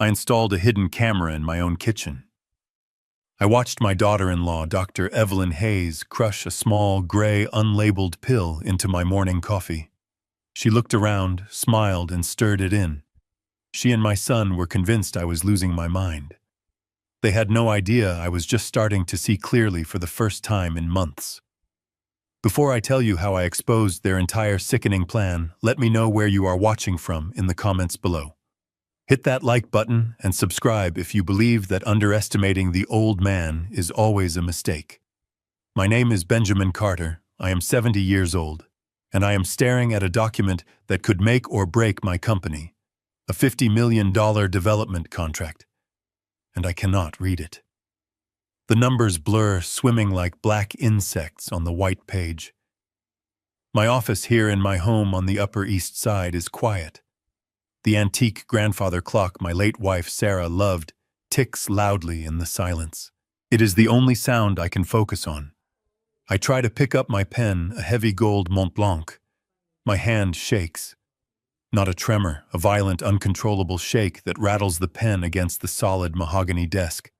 I installed a hidden camera in my own kitchen. I watched my daughter-in-law, Dr. Evelyn Hayes, crush a small, gray, unlabeled pill into my morning coffee. She looked around, smiled, and stirred it in. She and my son were convinced I was losing my mind. They had no idea I was just starting to see clearly for the first time in months. Before I tell you how I exposed their entire sickening plan, let me know where you are watching from in the comments below. Hit that like button and subscribe if you believe that underestimating the old man is always a mistake. My name is Benjamin Carter. I am 70 years old, and I am staring at a document that could make or break my company, a $50 million development contract, and I cannot read it. The numbers blur, swimming like black insects on the white page. My office here in my home on the Upper East Side is quiet. The antique grandfather clock my late wife Sarah loved ticks loudly in the silence. It is the only sound I can focus on. I try to pick up my pen, a heavy gold Mont Blanc. My hand shakes. Not a tremor, a violent, uncontrollable shake that rattles the pen against the solid mahogany desk.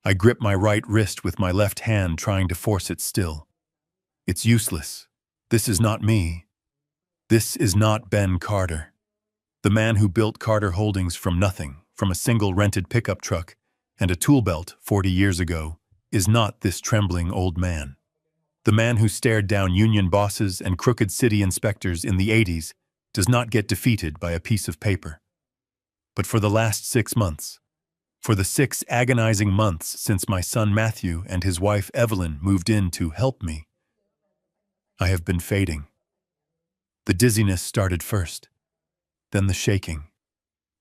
I grip my right wrist with my left hand, trying to force it still. It's useless. This is not me. This is not Ben Carter. The man who built Carter Holdings from nothing, from a single rented pickup truck and a tool belt 40 years ago, is not this trembling old man. The man who stared down union bosses and crooked city inspectors in the 80s does not get defeated by a piece of paper. But for the last 6 months, for the 6 agonizing months since my son Matthew and his wife Evelyn moved in to help me, I have been fading. The dizziness started first, then the shaking,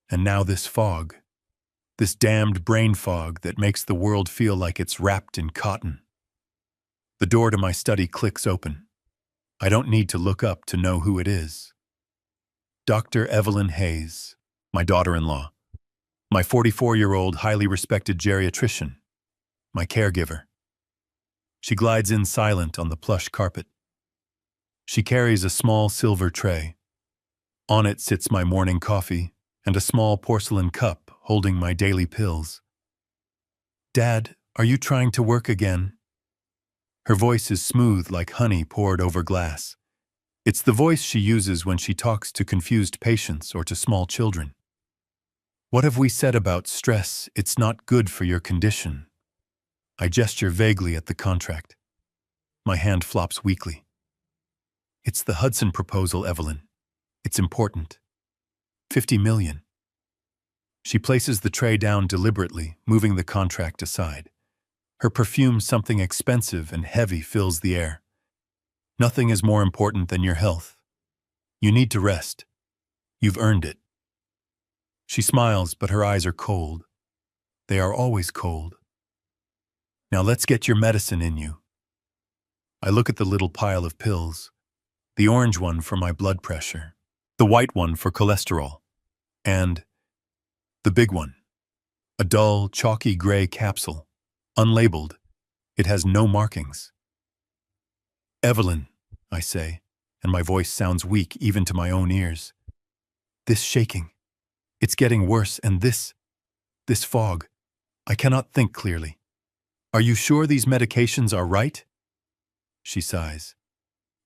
and now this fog, this damned brain fog that makes the world feel like it's wrapped in cotton. The door to my study clicks open. I don't need to look up to know who it is. Dr. Evelyn Hayes, my daughter-in-law, my 44-year-old highly respected geriatrician, my caregiver. She glides in silent on the plush carpet. She carries a small silver tray. On it sits my morning coffee and a small porcelain cup holding my daily pills. "Dad, are you trying to work again?" Her voice is smooth like honey poured over glass. It's the voice she uses when she talks to confused patients or to small children. "What have we said about stress? It's not good for your condition." I gesture vaguely at the contract. My hand flops weakly. "It's the Hudson proposal, Evelyn. It's important. 50 million. She places the tray down deliberately, moving the contract aside. Her perfume, something expensive and heavy, fills the air. "Nothing is more important than your health. You need to rest. You've earned it." She smiles, but her eyes are cold. They are always cold. "Now let's get your medicine in you." I look at the little pile of pills. The orange one for my blood pressure, the white one for cholesterol, and the big one, a dull, chalky gray capsule, unlabeled. It has no markings. "Evelyn," I say, and my voice sounds weak even to my own ears. "This shaking, it's getting worse, and this fog. I cannot think clearly. Are you sure these medications are right?" She sighs.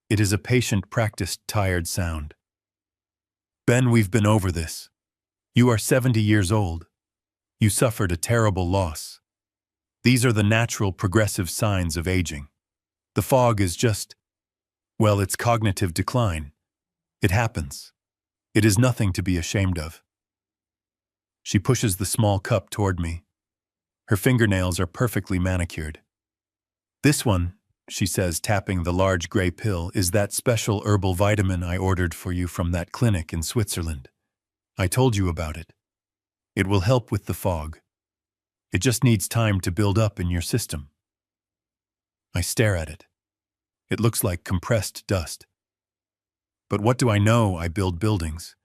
It is a patient-practiced, tired sound. "Ben, we've been over this. You are 70 years old. You suffered a terrible loss. These are the natural progressive signs of aging. The fog is just, well, it's cognitive decline. It happens. It is nothing to be ashamed of." She pushes the small cup toward me. Her fingernails are perfectly manicured. "This one," she says, tapping the large gray pill, "is that special herbal vitamin I ordered for you from that clinic in Switzerland. I told you about it. It will help with the fog. It just needs time to build up in your system." I stare at it. It looks like compressed dust. But what do I know? I build buildings.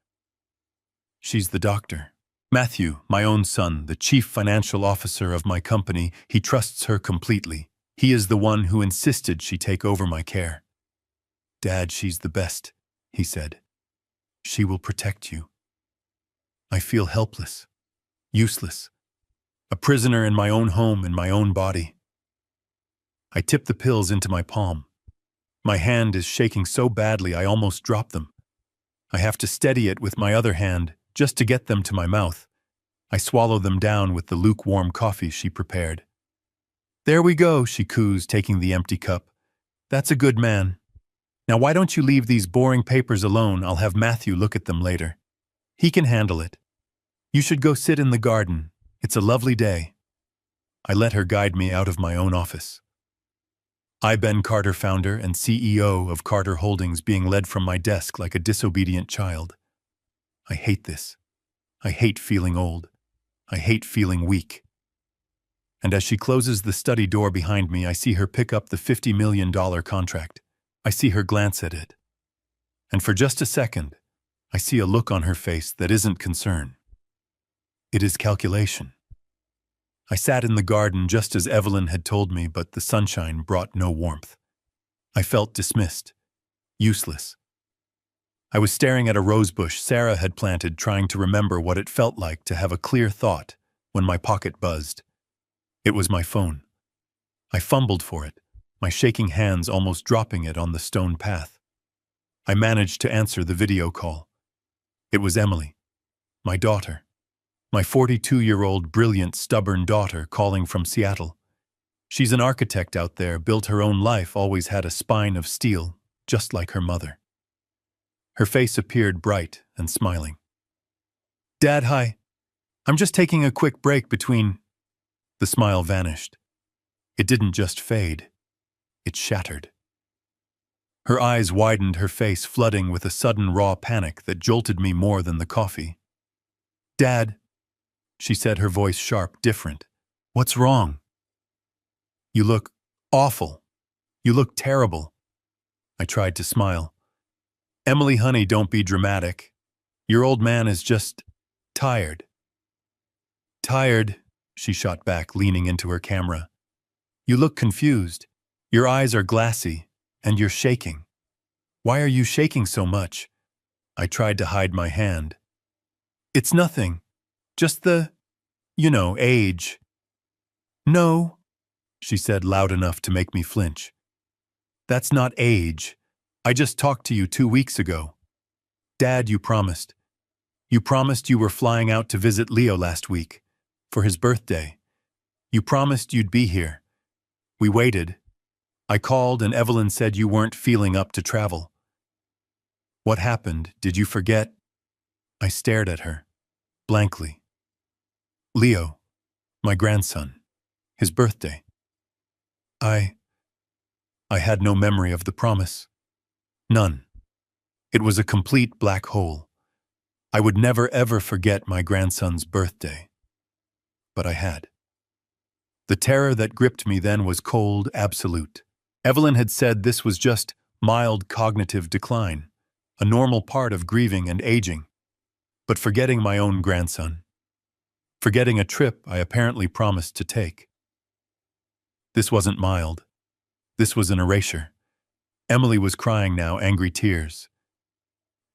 She's the doctor. Matthew, my own son, the chief financial officer of my company, he trusts her completely. He is the one who insisted she take over my care. "Dad, she's the best," he said. "She will protect you." I feel helpless. Useless. A prisoner in my own home, in my own body. I tip the pills into my palm. My hand is shaking so badly I almost drop them. I have to steady it with my other hand just to get them to my mouth. I swallow them down with the lukewarm coffee she prepared. "There we go," she coos, taking the empty cup. "That's a good man. Now why don't you leave these boring papers alone? I'll have Matthew look at them later. He can handle it. You should go sit in the garden. It's a lovely day." I let her guide me out of my own office. I, Ben Carter, founder and CEO of Carter Holdings, being led from my desk like a disobedient child. I hate this. I hate feeling old. I hate feeling weak. And as she closes the study door behind me, I see her pick up the $50 million contract. I see her glance at it. And for just a second, I see a look on her face that isn't concern. It is calculation. I sat in the garden just as Evelyn had told me, but the sunshine brought no warmth. I felt dismissed, useless. I was staring at a rosebush Sarah had planted, trying to remember what it felt like to have a clear thought when my pocket buzzed. It was my phone. I fumbled for it, my shaking hands almost dropping it on the stone path. I managed to answer the video call. It was Emily, my daughter. My 42-year-old, brilliant, stubborn daughter calling from Seattle. She's an architect out there, built her own life, always had a spine of steel, just like her mother. Her face appeared bright and smiling. "Dad, hi. I'm just taking a quick break between..." The smile vanished. It didn't just fade. It shattered. Her eyes widened, her face flooding with a sudden raw panic that jolted me more than the coffee. "Dad," she said, her voice sharp, different. "What's wrong?" "You look awful. You look terrible." I tried to smile. "Emily, honey, don't be dramatic. Your old man is just tired." "Tired," she shot back, leaning into her camera. "You look confused. Your eyes are glassy, and you're shaking. Why are you shaking so much?" I tried to hide my hand. "It's nothing. Just the, age." "No," she said loud enough to make me flinch. "That's not age. I just talked to you 2 weeks ago. Dad, you promised. You promised you were flying out to visit Leo last week, for his birthday. You promised you'd be here. We waited. I called and Evelyn said you weren't feeling up to travel. What happened? Did you forget?" I stared at her, blankly. "Leo, my grandson, his birthday. I had no memory of the promise. None. It was a complete black hole. I would never ever forget my grandson's birthday. But I had. The terror that gripped me then was cold, absolute. Evelyn had said this was just mild cognitive decline, a normal part of grieving and aging. But forgetting my own grandson. Forgetting a trip I apparently promised to take. This wasn't mild. This was an erasure. Emily was crying now, angry tears.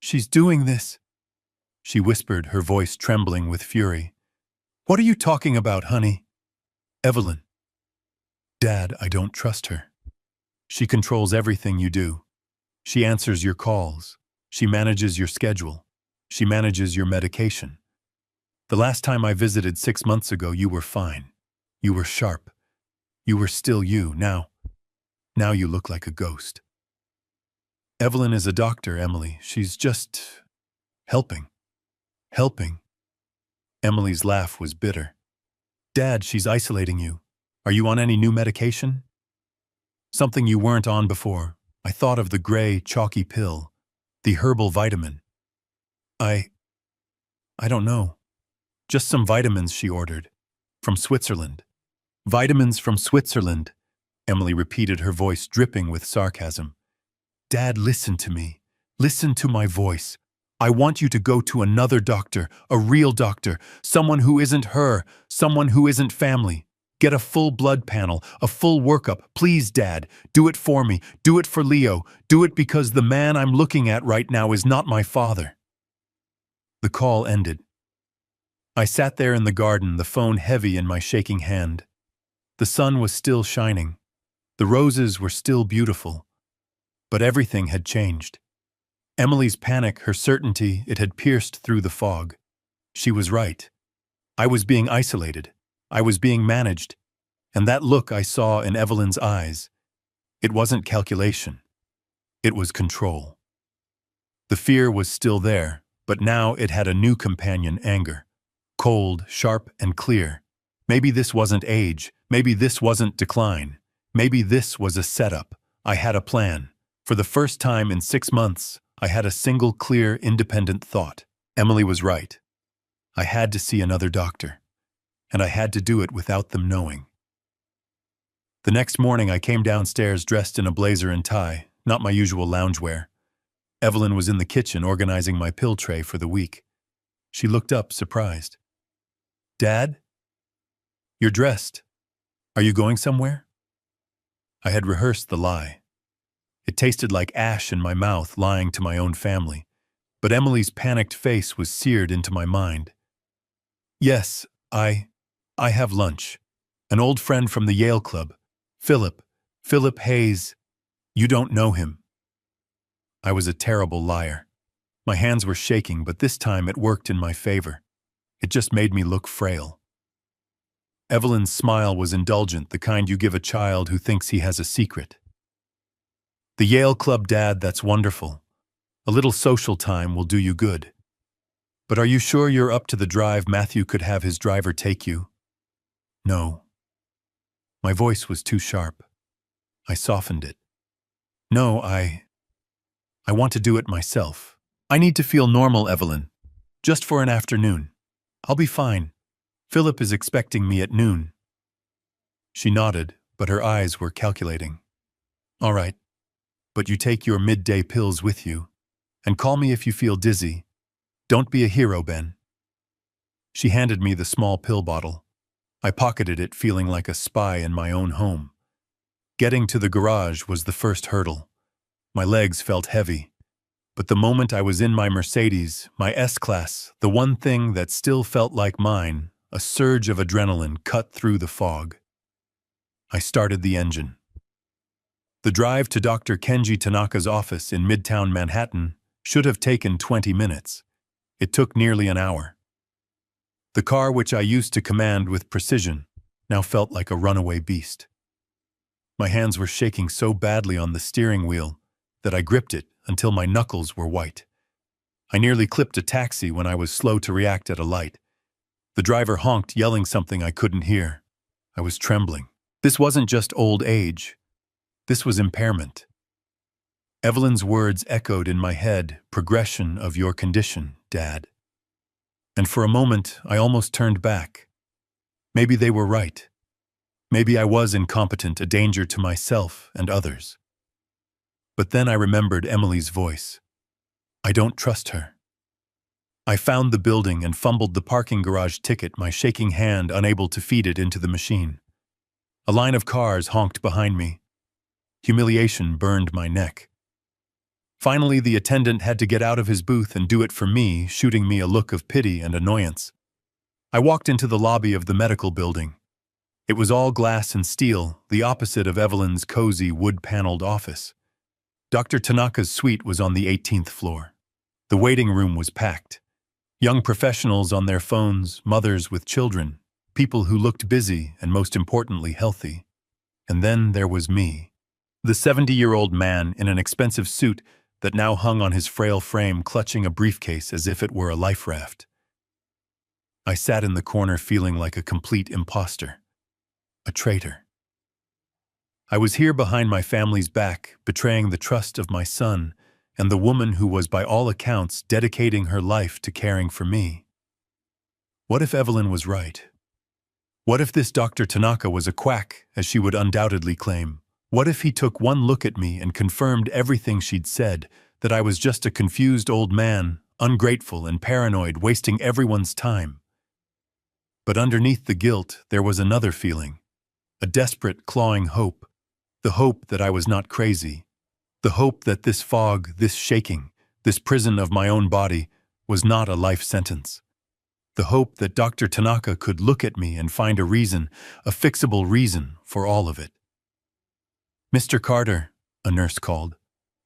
"She's doing this," she whispered, her voice trembling with fury. "What are you talking about, honey?" "Evelyn." "Dad, I don't trust her. She controls everything you do. She answers your calls. She manages your schedule. She manages your medication. The last time I visited 6 months ago, you were fine. You were sharp. You were still you. Now you look like a ghost. Evelyn is a doctor, Emily. She's just helping. Helping." Emily's laugh was bitter. "Dad, she's isolating you. Are you on any new medication?" "Something you weren't on before. I thought of the gray, chalky pill, the herbal vitamin. I don't know. Just some vitamins she ordered. From Switzerland." "Vitamins from Switzerland," Emily repeated, her voice dripping with sarcasm. "Dad, listen to me. Listen to my voice. I want you to go to another doctor, a real doctor, someone who isn't her, someone who isn't family. Get a full blood panel, a full workup. Please, Dad, do it for me. Do it for Leo. Do it because the man I'm looking at right now is not my father." The call ended. I sat there in the garden, the phone heavy in my shaking hand. The sun was still shining. The roses were still beautiful. But everything had changed. Emily's panic, her certainty, it had pierced through the fog. She was right. I was being isolated. I was being managed. And that look I saw in Evelyn's eyes, it wasn't calculation. It was control. The fear was still there, but now it had a new companion, anger. Cold, sharp, and clear. Maybe this wasn't age. Maybe this wasn't decline. Maybe this was a setup. I had a plan. For the first time in 6 months, I had a single clear, independent thought. Emily was right. I had to see another doctor. And I had to do it without them knowing. The next morning I came downstairs dressed in a blazer and tie, not my usual loungewear. Evelyn was in the kitchen organizing my pill tray for the week. She looked up, surprised. "Dad? You're dressed. Are you going somewhere?" I had rehearsed the lie. It tasted like ash in my mouth, lying to my own family. But Emily's panicked face was seared into my mind. "Yes, I have lunch. An old friend from the Yale Club. Philip Hayes. You don't know him." I was a terrible liar. My hands were shaking, but this time it worked in my favor. It just made me look frail. Evelyn's smile was indulgent, the kind you give a child who thinks he has a secret. "The Yale Club, Dad, that's wonderful. A little social time will do you good. But are you sure you're up to the drive? Matthew could have his driver take you." "No." My voice was too sharp. I softened it. "No, I want to do it myself. I need to feel normal, Evelyn. Just for an afternoon. I'll be fine. Philip is expecting me at noon." She nodded, but her eyes were calculating. "All right. But you take your midday pills with you. And call me if you feel dizzy. Don't be a hero, Ben." She handed me the small pill bottle. I pocketed it, feeling like a spy in my own home. Getting to the garage was the first hurdle. My legs felt heavy. But the moment I was in my Mercedes, my S-Class, the one thing that still felt like mine, a surge of adrenaline cut through the fog. I started the engine. The drive to Dr. Kenji Tanaka's office in Midtown Manhattan should have taken 20 minutes. It took nearly an hour. The car, which I used to command with precision, now felt like a runaway beast. My hands were shaking so badly on the steering wheel that I gripped it until my knuckles were white. I nearly clipped a taxi when I was slow to react at a light. The driver honked, yelling something I couldn't hear. I was trembling. This wasn't just old age. This was impairment. Evelyn's words echoed in my head, "Progression of your condition, Dad." And for a moment, I almost turned back. Maybe they were right. Maybe I was incompetent, a danger to myself and others. But then I remembered Emily's voice. I don't trust her. I found the building and fumbled the parking garage ticket, my shaking hand unable to feed it into the machine. A line of cars honked behind me. Humiliation burned my neck. Finally, the attendant had to get out of his booth and do it for me, shooting me a look of pity and annoyance. I walked into the lobby of the medical building. It was all glass and steel, the opposite of Evelyn's cozy wood-paneled office. Dr. Tanaka's suite was on the 18th floor. The waiting room was packed. Young professionals on their phones, mothers with children, people who looked busy and, most importantly, healthy. And then there was me, the 70-year-old man in an expensive suit that now hung on his frail frame, clutching a briefcase as if it were a life raft. I sat in the corner feeling like a complete imposter, a traitor. I was here behind my family's back, betraying the trust of my son and the woman who was, by all accounts, dedicating her life to caring for me. What if Evelyn was right? What if this Dr. Tanaka was a quack, as she would undoubtedly claim? What if he took one look at me and confirmed everything she'd said, that I was just a confused old man, ungrateful and paranoid, wasting everyone's time? But underneath the guilt, there was another feeling, a desperate, clawing hope, the hope that I was not crazy, the hope that this fog, this shaking, this prison of my own body was not a life sentence, the hope that Dr. Tanaka could look at me and find a reason, a fixable reason for all of it. "Mr. Carter," a nurse called.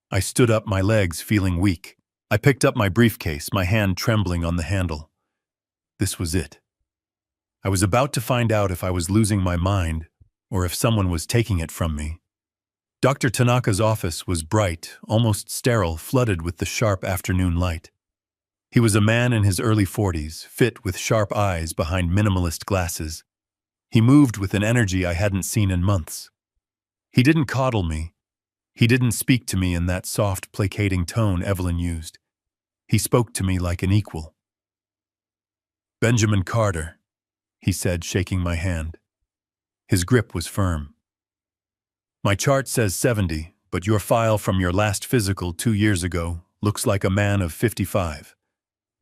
I stood up, my legs feeling weak. I picked up my briefcase, my hand trembling on the handle. This was it. I was about to find out if I was losing my mind or if someone was taking it from me. Dr. Tanaka's office was bright, almost sterile, flooded with the sharp afternoon light. He was a man in his early 40s, fit with sharp eyes behind minimalist glasses. He moved with an energy I hadn't seen in months. He didn't coddle me. He didn't speak to me in that soft, placating tone Evelyn used. He spoke to me like an equal. "Benjamin Carter," he said, shaking my hand. His grip was firm. "My chart says 70, but your file from your last physical 2 years ago looks like a man of 55.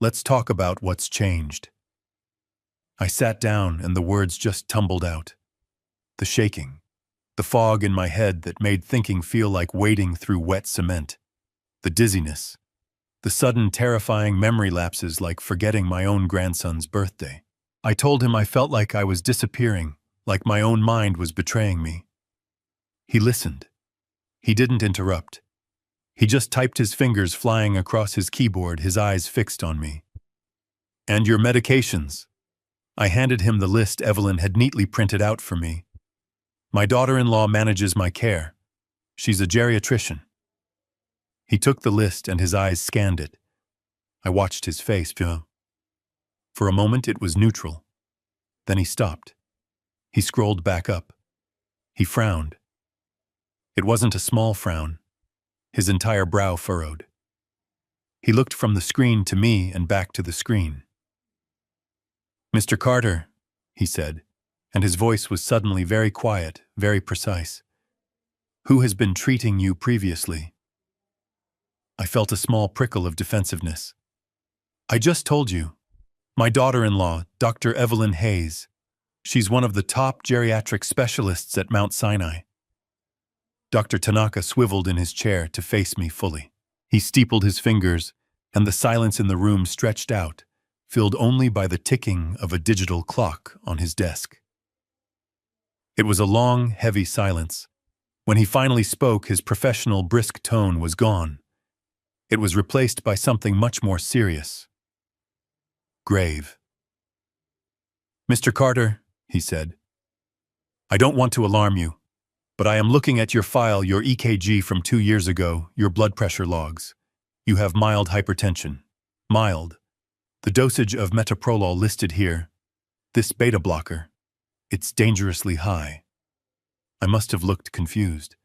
Let's talk about what's changed." I sat down and the words just tumbled out. The shaking, the fog in my head that made thinking feel like wading through wet cement, the dizziness, the sudden terrifying memory lapses like forgetting my own grandson's birthday. I told him I felt like I was disappearing, like my own mind was betraying me. He listened. He didn't interrupt. He just typed, his fingers flying across his keyboard, his eyes fixed on me. "And your medications?" I handed him the list Evelyn had neatly printed out for me. "My daughter-in-law manages my care. She's a geriatrician." He took the list and his eyes scanned it. I watched his face. For a moment it was neutral. Then he stopped. He scrolled back up. He frowned. It wasn't a small frown. His entire brow furrowed. He looked from the screen to me and back to the screen. "Mr. Carter," he said, and his voice was suddenly very quiet, very precise. "Who has been treating you previously?" I felt a small prickle of defensiveness. "I just told you. My daughter-in-law, Dr. Evelyn Hayes. She's one of the top geriatric specialists at Mount Sinai." Dr. Tanaka swiveled in his chair to face me fully. He steepled his fingers, and the silence in the room stretched out, filled only by the ticking of a digital clock on his desk. It was a long, heavy silence. When he finally spoke, his professional, brisk tone was gone. It was replaced by something much more serious. Grave. "Mr. Carter," he said, "I don't want to alarm you, but I am looking at your file, your EKG from 2 years ago, your blood pressure logs. You have mild hypertension. Mild. The dosage of metoprolol listed here, this beta blocker, it's dangerously high." I must have looked confused.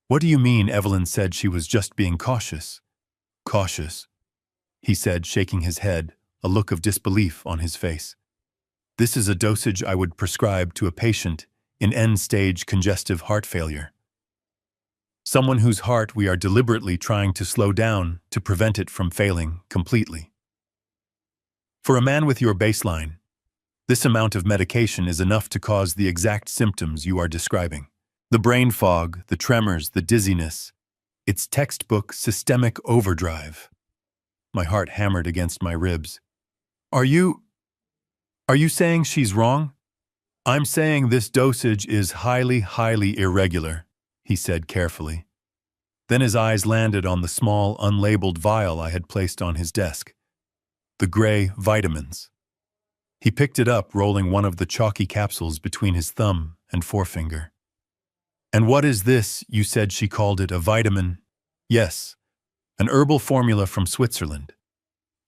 "What do you mean?" Evelyn said she was just being cautious. "Cautious," he said, shaking his head, a look of disbelief on his face. "This is a dosage I would prescribe to a patient in end-stage congestive heart failure. Someone whose heart we are deliberately trying to slow down to prevent it from failing completely. For a man with your baseline, this amount of medication is enough to cause the exact symptoms you are describing. The brain fog, the tremors, the dizziness. It's textbook systemic overdrive." My heart hammered against my ribs. Are you saying she's wrong?" "I'm saying this dosage is highly, highly irregular," he said carefully. Then his eyes landed on the small, unlabeled vial I had placed on his desk. The gray vitamins. He picked it up, rolling one of the chalky capsules between his thumb and forefinger. "And what is this? You said she called it a vitamin." "Yes, an herbal formula from Switzerland.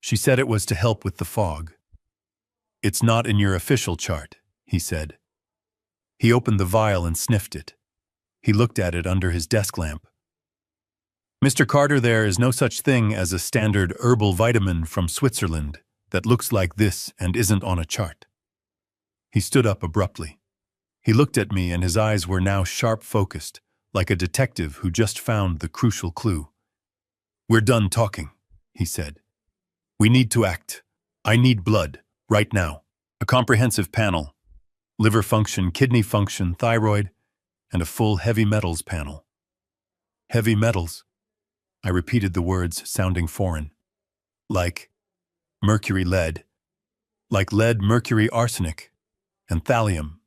She said it was to help with the fog." "It's not in your official chart," he said. He opened the vial and sniffed it. He looked at it under his desk lamp. "Mr. Carter, there is no such thing as a standard herbal vitamin from Switzerland that looks like this and isn't on a chart." He stood up abruptly. He looked at me and his eyes were now sharp-focused, like a detective who just found the crucial clue. "We're done talking," he said. "We need to act. I need blood, right now. A comprehensive panel. Liver function, kidney function, thyroid, and a full heavy metals panel." "Heavy metals?" I repeated the words, sounding foreign. "Like mercury, lead. Like lead, mercury, arsenic, and thallium,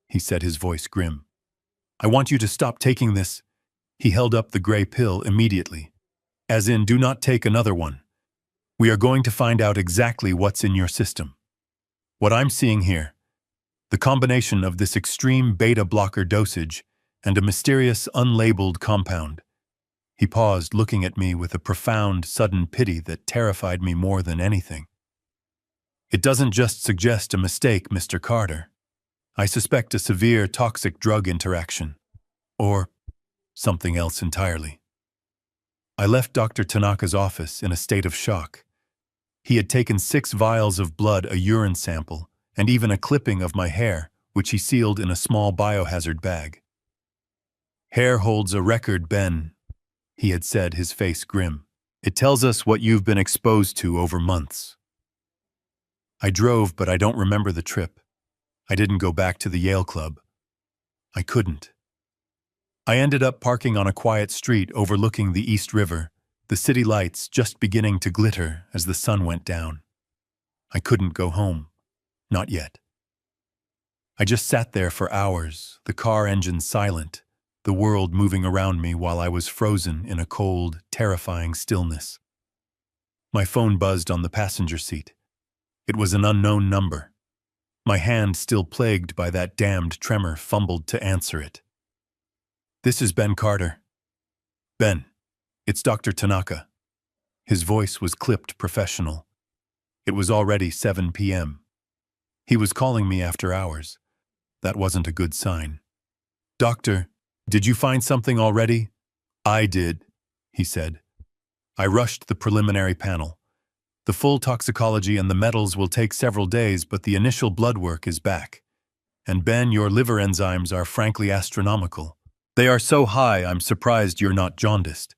he said, his voice grim. I want you to stop taking this. He held up the gray pill immediately. As in, do not take another one. We are going to find out exactly what's in your system. What I'm seeing here, the combination of this extreme beta blocker dosage and a mysterious unlabeled compound. He paused, looking at me with a profound, sudden pity that terrified me more than anything. It doesn't just suggest a mistake, Mr. Carter. I suspect a severe toxic drug interaction. Or something else entirely. I left Dr. Tanaka's office in a state of shock. He had taken 6 vials of blood, a urine sample, and even a clipping of my hair, which he sealed in a small biohazard bag. Hair holds a record, Ben, he had said, his face grim. It tells us what you've been exposed to over months. I drove, but I don't remember the trip. I didn't go back to the Yale Club. I couldn't. I ended up parking on a quiet street overlooking the East River, the city lights just beginning to glitter as the sun went down. I couldn't go home. Not yet. I just sat there for hours, the car engine silent, the world moving around me while I was frozen in a cold, terrifying stillness. My phone buzzed on the passenger seat. It was an unknown number. My hand, still plagued by that damned tremor, fumbled to answer it. This is Ben Carter. Ben, it's Dr. Tanaka. His voice was clipped professional. It was already 7 p.m. He was calling me after hours. That wasn't a good sign. Doctor, did you find something already? I did, he said. I rushed the preliminary panel. The full toxicology and the metals will take several days, but the initial blood work is back. And Ben, your liver enzymes are frankly astronomical. They are so high, I'm surprised you're not jaundiced.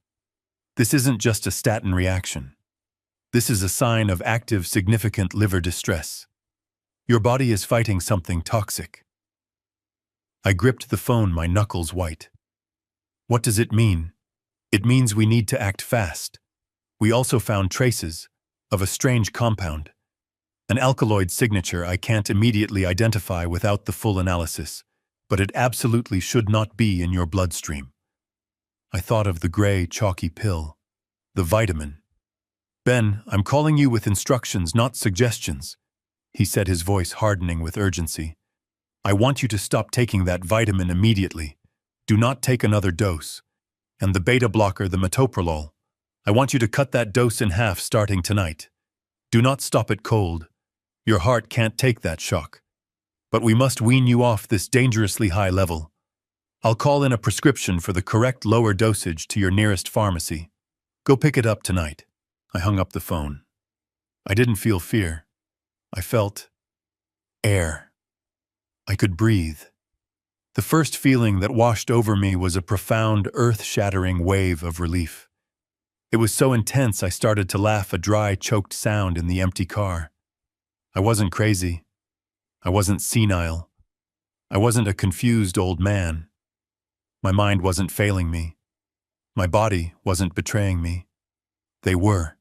This isn't just a statin reaction. This is a sign of active, significant liver distress. Your body is fighting something toxic. I gripped the phone, my knuckles white. What does it mean? It means we need to act fast. We also found traces of a strange compound, an alkaloid signature I can't immediately identify without the full analysis, but it absolutely should not be in your bloodstream. I thought of the gray, chalky pill, the vitamin. Ben, I'm calling you with instructions, not suggestions, he said, his voice hardening with urgency. I want you to stop taking that vitamin immediately. Do not take another dose. And the beta blocker, the metoprolol, I want you to cut that dose in half starting tonight. Do not stop it cold. Your heart can't take that shock. But we must wean you off this dangerously high level. I'll call in a prescription for the correct lower dosage to your nearest pharmacy. Go pick it up tonight. I hung up the phone. I didn't feel fear. I felt air. I could breathe. The first feeling that washed over me was a profound, earth-shattering wave of relief. It was so intense I started to laugh, a dry, choked sound in the empty car. I wasn't crazy. I wasn't senile. I wasn't a confused old man. My mind wasn't failing me. My body wasn't betraying me. They were.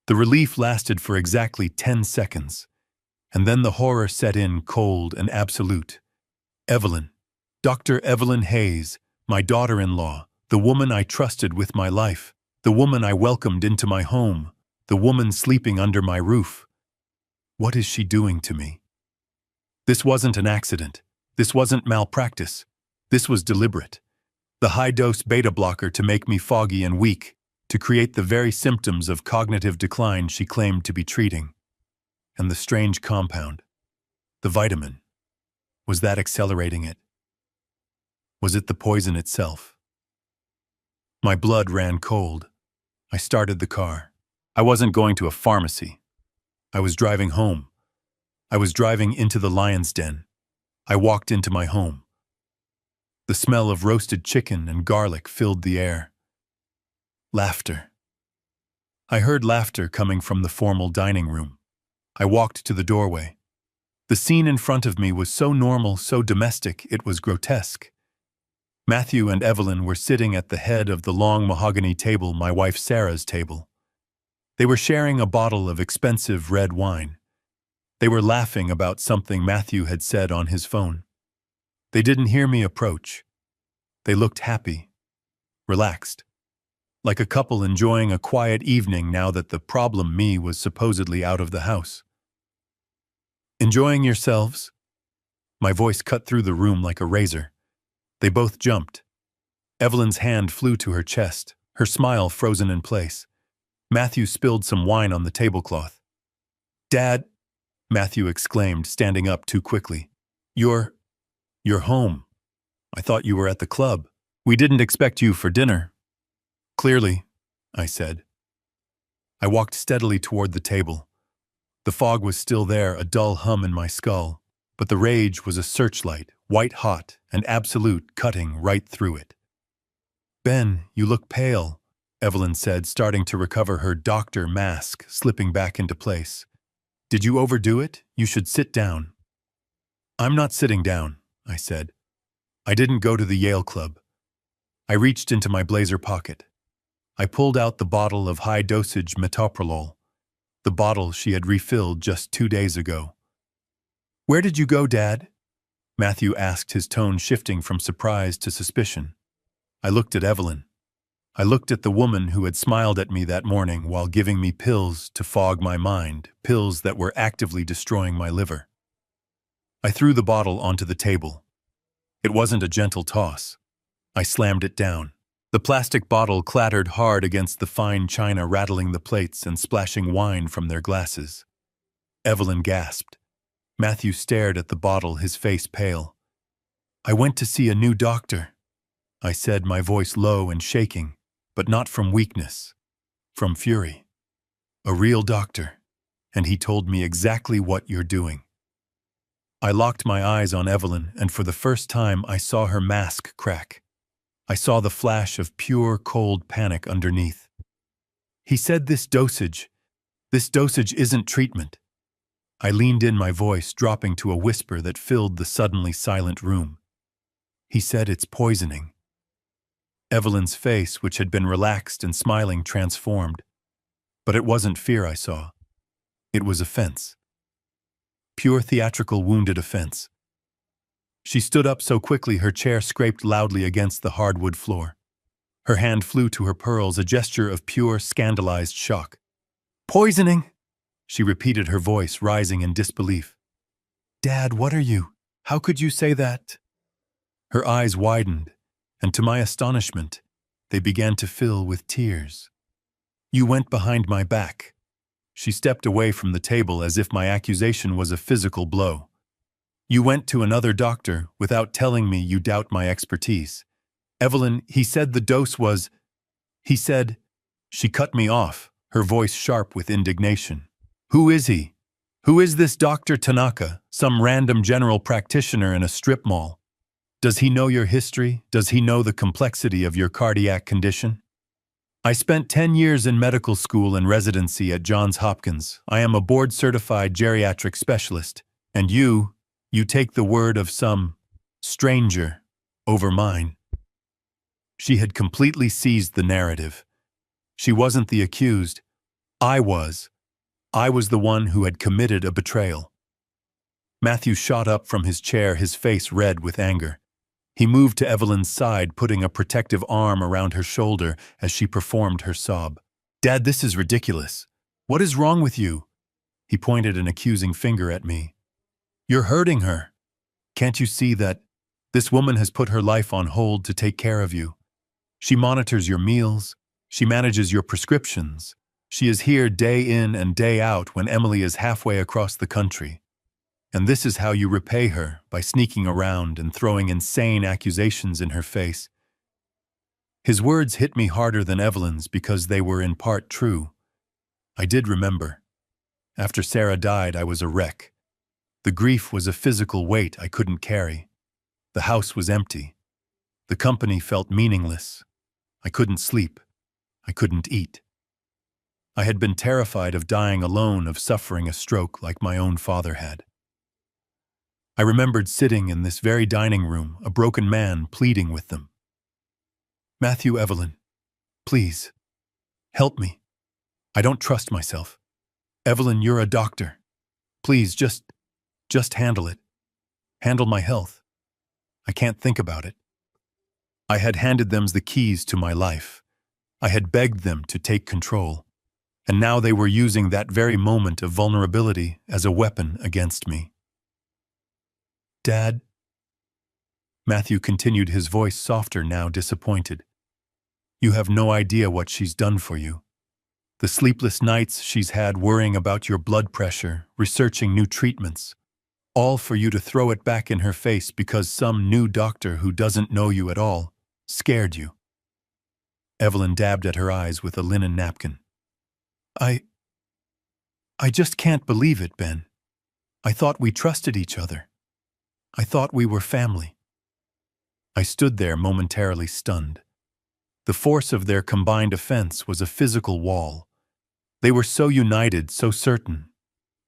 The relief lasted for exactly 10 seconds, and then the horror set in, cold and absolute. Evelyn, Dr. Evelyn Hayes, my daughter-in-law, the woman I trusted with my life, the woman I welcomed into my home, the woman sleeping under my roof. What is she doing to me? This wasn't an accident. This wasn't malpractice. This was deliberate. The high-dose beta blocker to make me foggy and weak, to create the very symptoms of cognitive decline she claimed to be treating. And the strange compound, the vitamin, was that accelerating it? Was it the poison itself? My blood ran cold. I started the car. I wasn't going to a pharmacy. I was driving home. I was driving into the lion's den. I walked into my home. The smell of roasted chicken and garlic filled the air. Laughter. I heard laughter coming from the formal dining room. I walked to the doorway. The scene in front of me was so normal, so domestic, it was grotesque. Matthew and Evelyn were sitting at the head of the long mahogany table, my wife Sarah's table. They were sharing a bottle of expensive red wine. They were laughing about something Matthew had said on his phone. They didn't hear me approach. They looked happy, relaxed, like a couple enjoying a quiet evening now that the problem me was supposedly out of the house. "Enjoying yourselves?" My voice cut through the room like a razor. They both jumped. Evelyn's hand flew to her chest, her smile frozen in place. Matthew spilled some wine on the tablecloth. "Dad," Matthew exclaimed, standing up too quickly. You're home. I thought you were at the club. We didn't expect you for dinner." "Clearly," I said. I walked steadily toward the table. The fog was still there, a dull hum in my skull, but the rage was a searchlight, white-hot and absolute, cutting right through it. "Ben, you look pale," Evelyn said, starting to recover her doctor mask, slipping back into place. "Did you overdo it? You should sit down." "I'm not sitting down," I said. "I didn't go to the Yale Club." I reached into my blazer pocket. I pulled out the bottle of high-dosage metoprolol, the bottle she had refilled just 2 days ago. "Where did you go, Dad?" Matthew asked, his tone shifting from surprise to suspicion. I looked at Evelyn. I looked at the woman who had smiled at me that morning while giving me pills to fog my mind, pills that were actively destroying my liver. I threw the bottle onto the table. It wasn't a gentle toss. I slammed it down. The plastic bottle clattered hard against the fine china, rattling the plates and splashing wine from their glasses. Evelyn gasped. Matthew stared at the bottle, his face pale. "I went to see a new doctor," I said, my voice low and shaking, but not from weakness, from fury. "A real doctor, and he told me exactly what you're doing." I locked my eyes on Evelyn, and for the first time I saw her mask crack. I saw the flash of pure, cold panic underneath. "He said this dosage isn't treatment." I leaned in, my voice dropping to a whisper that filled the suddenly silent room. "He said it's poisoning." Evelyn's face, which had been relaxed and smiling, transformed. But it wasn't fear I saw. It was offense. Pure theatrical wounded offense. She stood up so quickly her chair scraped loudly against the hardwood floor. Her hand flew to her pearls, a gesture of pure, scandalized shock. "Poisoning?" she repeated, her voice rising in disbelief. "Dad, what are you? How could you say that?" Her eyes widened, and to my astonishment, they began to fill with tears. "You went behind my back." She stepped away from the table as if my accusation was a physical blow. "You went to another doctor without telling me you doubt my expertise. Evelyn, he said the dose was... He said..." She cut me off, her voice sharp with indignation. "Who is he? Who is this Dr. Tanaka, some random general practitioner in a strip mall? Does he know your history? Does he know the complexity of your cardiac condition? I spent 10 years in medical school and residency at Johns Hopkins. I am a board-certified geriatric specialist. And you take the word of some stranger over mine." She had completely seized the narrative. She wasn't the accused. I was. I was the one who had committed a betrayal. Matthew shot up from his chair, his face red with anger. He moved to Evelyn's side, putting a protective arm around her shoulder as she performed her sob. "Dad, this is ridiculous. What is wrong with you?" He pointed an accusing finger at me. "You're hurting her. Can't you see that this woman has put her life on hold to take care of you? She monitors your meals. She manages your prescriptions. She is here day in and day out when Emily is halfway across the country. And this is how you repay her, by sneaking around and throwing insane accusations in her face." His words hit me harder than Evelyn's because they were in part true. I did remember. After Sarah died, I was a wreck. The grief was a physical weight I couldn't carry. The house was empty. The company felt meaningless. I couldn't sleep. I couldn't eat. I had been terrified of dying alone, of suffering a stroke like my own father had. I remembered sitting in this very dining room, a broken man pleading with them. "Matthew, Evelyn, please, help me. I don't trust myself. Evelyn, you're a doctor. Please, just handle it. Handle my health. I can't think about it. I had handed them the keys to my life. I had begged them to take control. And now they were using that very moment of vulnerability as a weapon against me. Dad? Matthew continued, his voice softer, now disappointed. You have no idea what she's done for you. The sleepless nights she's had worrying about your blood pressure, researching new treatments, all for you to throw it back in her face because some new doctor who doesn't know you at all scared you. Evelyn dabbed at her eyes with a linen napkin. I just can't believe it, Ben. I thought we trusted each other. I thought we were family. I stood there momentarily stunned. The force of their combined offense was a physical wall. They were so united, so certain.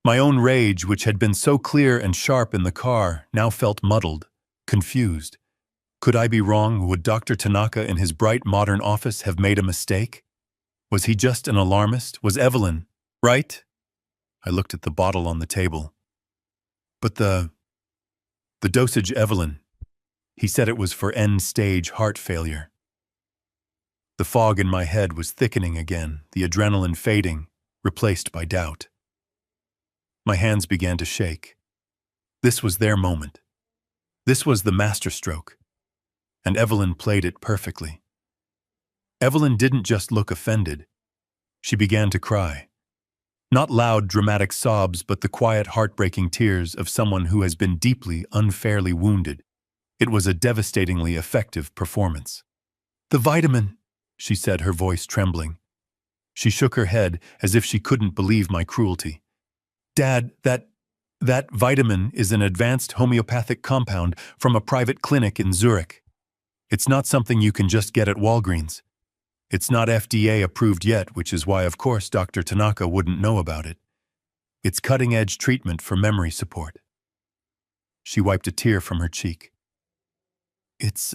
My own rage, which had been so clear and sharp in the car, now felt muddled, confused. Could I be wrong? Would Dr. Tanaka in his bright modern office have made a mistake? Was he just an alarmist? Was Evelyn right? I looked at the bottle on the table. But the dosage, Evelyn. He said it was for end-stage heart failure. The fog in my head was thickening again, the adrenaline fading, replaced by doubt. My hands began to shake. This was their moment. This was the masterstroke. And Evelyn played it perfectly. Evelyn didn't just look offended. She began to cry. Not loud, dramatic sobs, but the quiet, heartbreaking tears of someone who has been deeply, unfairly wounded. It was a devastatingly effective performance. The vitamin, she said, her voice trembling. She shook her head as if she couldn't believe my cruelty. Dad, that vitamin is an advanced homeopathic compound from a private clinic in Zurich. It's not something you can just get at Walgreens. It's not FDA approved yet, which is why, of course, Dr. Tanaka wouldn't know about it. It's cutting-edge treatment for memory support. She wiped a tear from her cheek. It's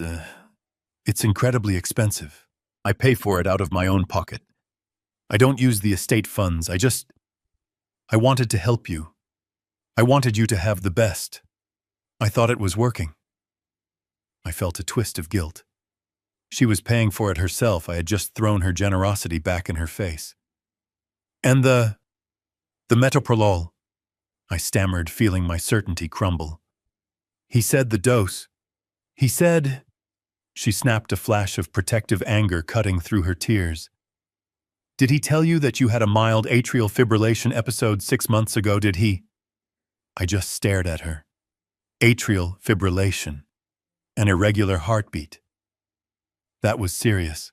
incredibly expensive. I pay for it out of my own pocket. I don't use the estate funds. I wanted to help you. I wanted you to have the best. I thought it was working. I felt a twist of guilt. She was paying for it herself. I had just thrown her generosity back in her face. And the metoprolol, I stammered, feeling my certainty crumble. He said the dose. He said... She snapped, a flash of protective anger cutting through her tears. Did he tell you that you had a mild atrial fibrillation episode 6 months ago, did he? I just stared at her. Atrial fibrillation. An irregular heartbeat. That was serious.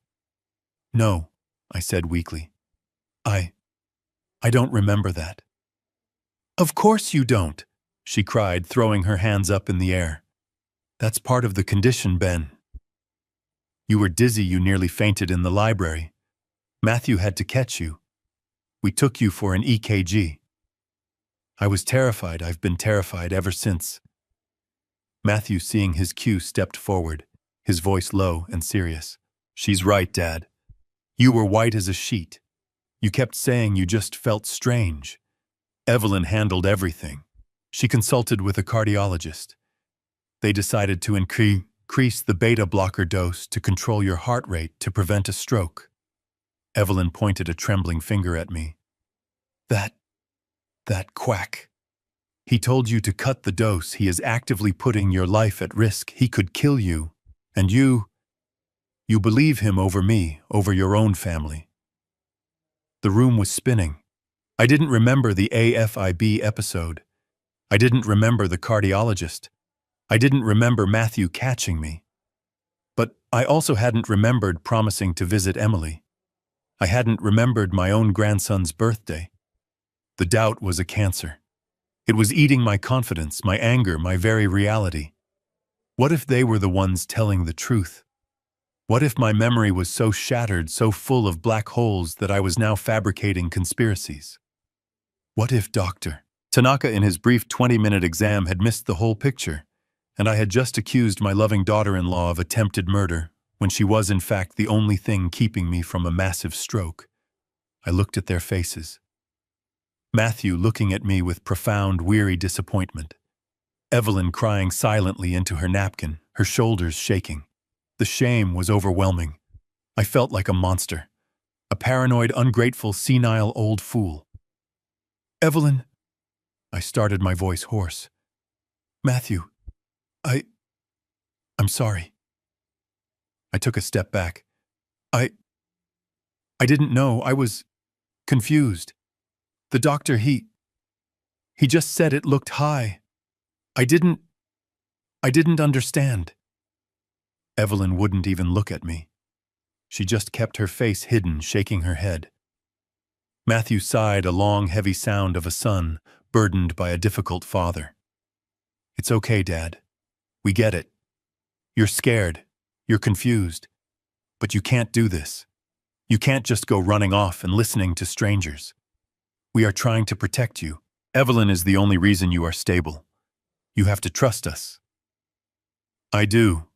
No, I said weakly. I don't remember that. Of course you don't, she cried, throwing her hands up in the air. That's part of the condition, Ben. You were dizzy, you nearly fainted in the library. Matthew had to catch you. We took you for an EKG. I was terrified. I've been terrified ever since. Matthew, seeing his cue, stepped forward, his voice low and serious. She's right, Dad. You were white as a sheet. You kept saying you just felt strange. Evelyn handled everything. She consulted with a cardiologist. They decided to increase the beta blocker dose to control your heart rate to prevent a stroke. Evelyn pointed a trembling finger at me. That quack. He told you to cut the dose. He is actively putting your life at risk. He could kill you. And you believe him over me, over your own family. The room was spinning. I didn't remember the AFIB episode. I didn't remember the cardiologist. I didn't remember Matthew catching me. But I also hadn't remembered promising to visit Emily. I hadn't remembered my own grandson's birthday. The doubt was a cancer. It was eating my confidence, my anger, my very reality. What if they were the ones telling the truth? What if my memory was so shattered, so full of black holes that I was now fabricating conspiracies? What if Dr. Tanaka in his brief 20-minute exam had missed the whole picture, and I had just accused my loving daughter-in-law of attempted murder, when she was in fact the only thing keeping me from a massive stroke? I looked at their faces. Matthew looking at me with profound, weary disappointment. Evelyn crying silently into her napkin, her shoulders shaking. The shame was overwhelming. I felt like a monster. A paranoid, ungrateful, senile old fool. "Evelyn," I started, my voice hoarse. "Matthew, I'm sorry." I took a step back. I didn't know. I was confused. The doctor, he just said it looked high. I didn't understand. Evelyn wouldn't even look at me. She just kept her face hidden, shaking her head. Matthew sighed, a long, heavy sound of a son burdened by a difficult father. "It's okay, Dad. We get it. You're scared. You're confused. But you can't do this. You can't just go running off and listening to strangers. We are trying to protect you. Evelyn is the only reason you are stable. You have to trust us." "I do,"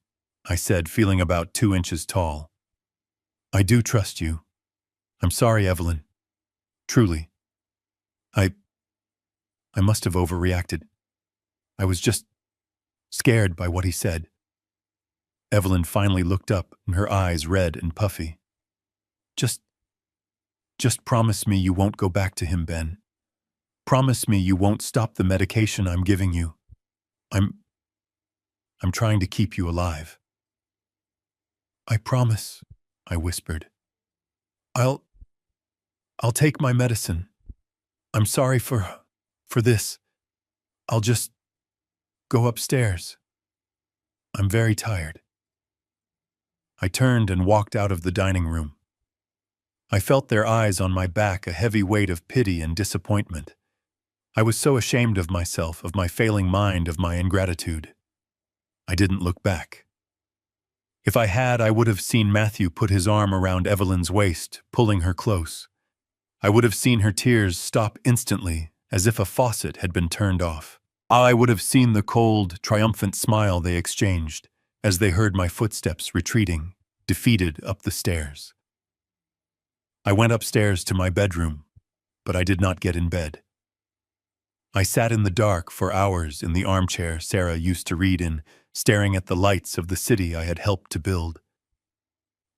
I said, feeling about 2 inches tall. "I do trust you. I'm sorry, Evelyn. Truly. I must have overreacted. I was just scared by what he said." Evelyn finally looked up, and her eyes red and puffy. Just promise me you won't go back to him, Ben. Promise me you won't stop the medication I'm giving you. I'm trying to keep you alive." "I promise," I whispered. I'll take my medicine. I'm sorry for this. I'll just go upstairs. I'm very tired." I turned and walked out of the dining room. I felt their eyes on my back, a heavy weight of pity and disappointment. I was so ashamed of myself, of my failing mind, of my ingratitude. I didn't look back. If I had, I would have seen Matthew put his arm around Evelyn's waist, pulling her close. I would have seen her tears stop instantly, as if a faucet had been turned off. I would have seen the cold, triumphant smile they exchanged as they heard my footsteps retreating, defeated, up the stairs. I went upstairs to my bedroom, but I did not get in bed. I sat in the dark for hours in the armchair Sarah used to read in, staring at the lights of the city I had helped to build.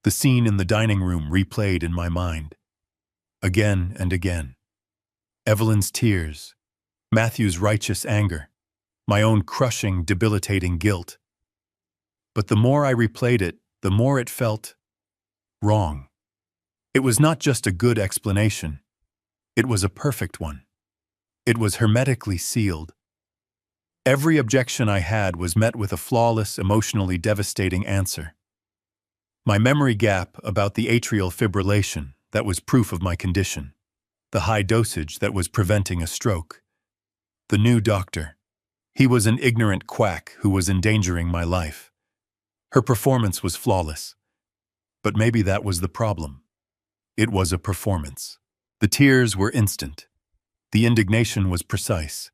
The scene in the dining room replayed in my mind, again and again. Evelyn's tears, Matthew's righteous anger, my own crushing, debilitating guilt. But the more I replayed it, the more it felt wrong. It was not just a good explanation. It was a perfect one. It was hermetically sealed. Every objection I had was met with a flawless, emotionally devastating answer. My memory gap about the atrial fibrillation, that was proof of my condition. The high dosage that was preventing a stroke. The new doctor. He was an ignorant quack who was endangering my life. Her performance was flawless. But maybe that was the problem. It was a performance. The tears were instant. The indignation was precise.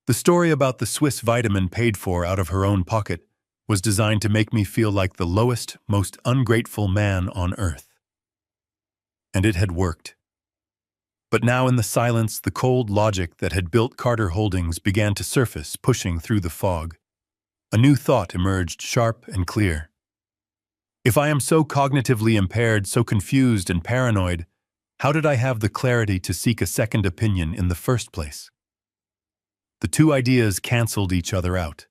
The story about the Swiss vitamin paid for out of her own pocket was designed to make me feel like the lowest, most ungrateful man on earth. And it had worked. But now in the silence, the cold logic that had built Carter Holdings began to surface, pushing through the fog. A new thought emerged, sharp and clear. If I am so cognitively impaired, so confused and paranoid, how did I have the clarity to seek a second opinion in the first place? The two ideas canceled each other out.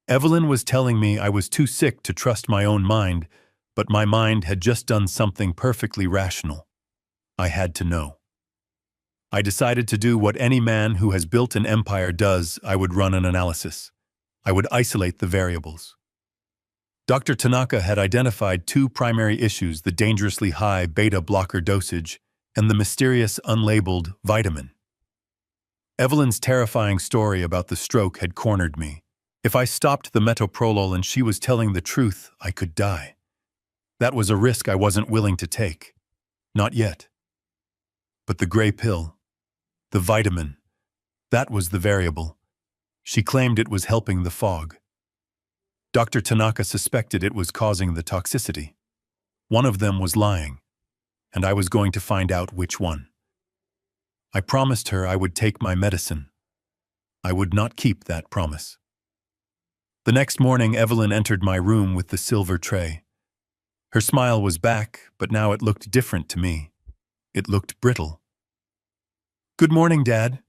Evelyn was telling me I was too sick to trust my own mind, but my mind had just done something perfectly rational. I had to know. I decided to do what any man who has built an empire does. I would run an analysis. I would isolate the variables. Dr. Tanaka had identified two primary issues: the dangerously high beta blocker dosage and the mysterious unlabeled vitamin. Evelyn's terrifying story about the stroke had cornered me. If I stopped the metoprolol and she was telling the truth, I could die. That was a risk I wasn't willing to take. Not yet. But the gray pill, the vitamin, that was the variable. She claimed it was helping the fog. Dr. Tanaka suspected it was causing the toxicity. One of them was lying, and I was going to find out which one. I promised her I would take my medicine. I would not keep that promise. The next morning, Evelyn entered my room with the silver tray. Her smile was back, but now it looked different to me. It looked brittle. "Good morning, Dad.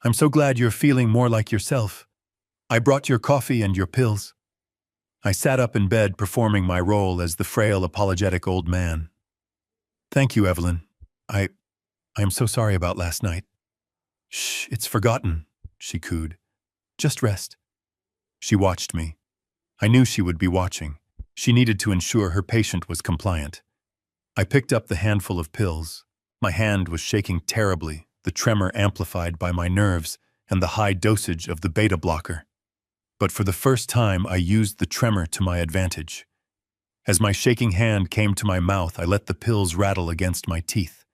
I'm so glad you're feeling more like yourself. I brought your coffee and your pills." I sat up in bed, performing my role as the frail, apologetic old man. "Thank you, Evelyn. I am so sorry about last night." "Shh, it's forgotten," she cooed. "Just rest." She watched me. I knew she would be watching. She needed to ensure her patient was compliant. I picked up the handful of pills. My hand was shaking terribly, the tremor amplified by my nerves and the high dosage of the beta blocker. But for the first time, I used the tremor to my advantage. As my shaking hand came to my mouth, I let the pills rattle against my teeth.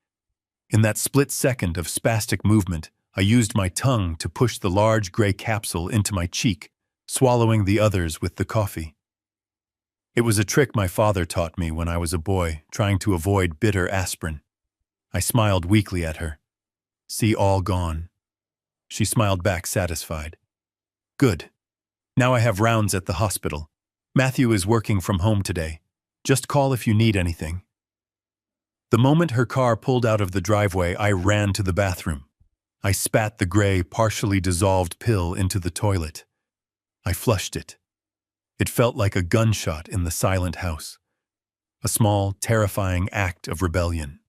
In that split second of spastic movement, I used my tongue to push the large gray capsule into my cheek, swallowing the others with the coffee. It was a trick my father taught me when I was a boy, trying to avoid bitter aspirin. I smiled weakly at her. "See, all gone." She smiled back, satisfied. "Good. Now I have rounds at the hospital. Matthew is working from home today. Just call if you need anything." The moment her car pulled out of the driveway, I ran to the bathroom. I spat the gray, partially dissolved pill into the toilet. I flushed it. It felt like a gunshot in the silent house. A small, terrifying act of rebellion.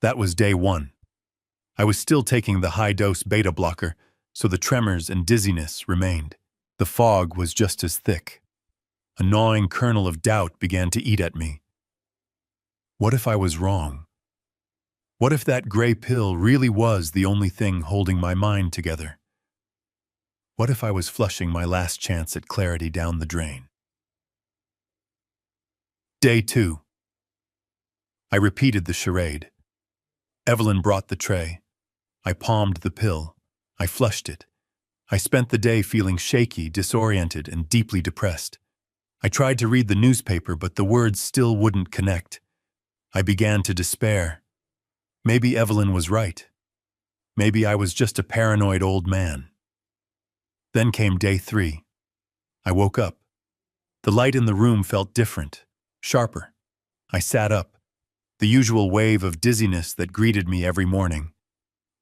That was day 1. I was still taking the high-dose beta blocker, so the tremors and dizziness remained. The fog was just as thick. A gnawing kernel of doubt began to eat at me. What if I was wrong? What if that gray pill really was the only thing holding my mind together? What if I was flushing my last chance at clarity down the drain? Day 2. I repeated the charade. Evelyn brought the tray. I palmed the pill. I flushed it. I spent the day feeling shaky, disoriented, and deeply depressed. I tried to read the newspaper, but the words still wouldn't connect. I began to despair. Maybe Evelyn was right. Maybe I was just a paranoid old man. Then came day 3. I woke up. The light in the room felt different, sharper. I sat up. The usual wave of dizziness that greeted me every morning.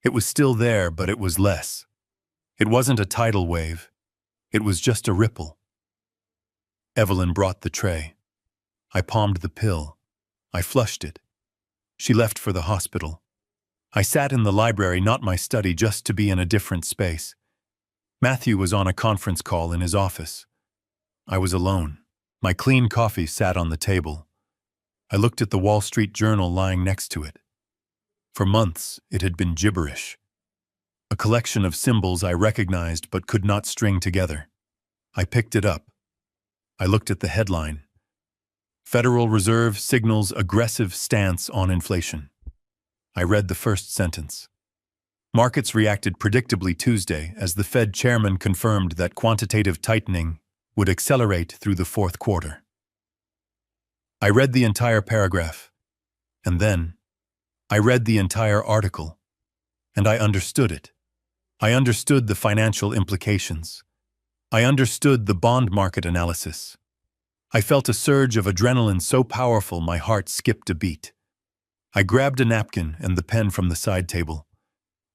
It was still there, but it was less. It wasn't a tidal wave. It was just a ripple. Evelyn brought the tray. I palmed the pill. I flushed it. She left for the hospital. I sat in the library, not my study, just to be in a different space. Matthew was on a conference call in his office. I was alone. My clean coffee sat on the table. I looked at the Wall Street Journal lying next to it. For months, it had been gibberish. A collection of symbols I recognized but could not string together. I picked it up. I looked at the headline. Federal Reserve signals aggressive stance on inflation. I read the first sentence. Markets reacted predictably Tuesday as the Fed chairman confirmed that quantitative tightening would accelerate through the fourth quarter. I read the entire paragraph, and then I read the entire article, and I understood it. I understood the financial implications. I understood the bond market analysis. I felt a surge of adrenaline so powerful my heart skipped a beat. I grabbed a napkin and the pen from the side table.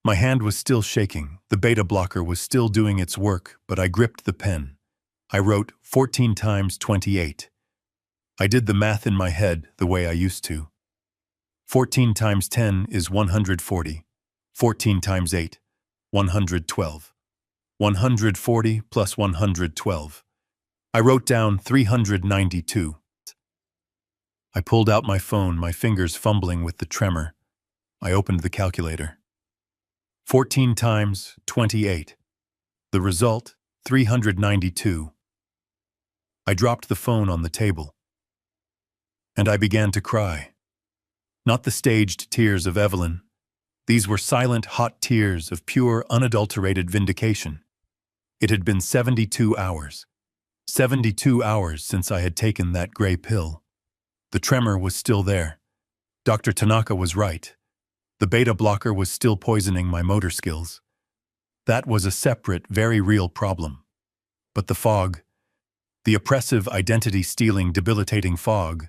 My hand was still shaking, the beta blocker was still doing its work, but I gripped the pen. I wrote 14 times 28. I did the math in my head the way I used to. 14 times 10 is 140. 14 times 8, 112. 140 plus 112. I wrote down 392. I pulled out my phone, my fingers fumbling with the tremor. I opened the calculator. 14 times 28. The result, 392. I dropped the phone on the table. And I began to cry. Not the staged tears of Evelyn. These were silent, hot tears of pure, unadulterated vindication. It had been 72 hours. 72 hours since I had taken that gray pill. The tremor was still there. Dr. Tanaka was right. The beta blocker was still poisoning my motor skills. That was a separate, very real problem. But the fog, the oppressive, identity-stealing, debilitating fog,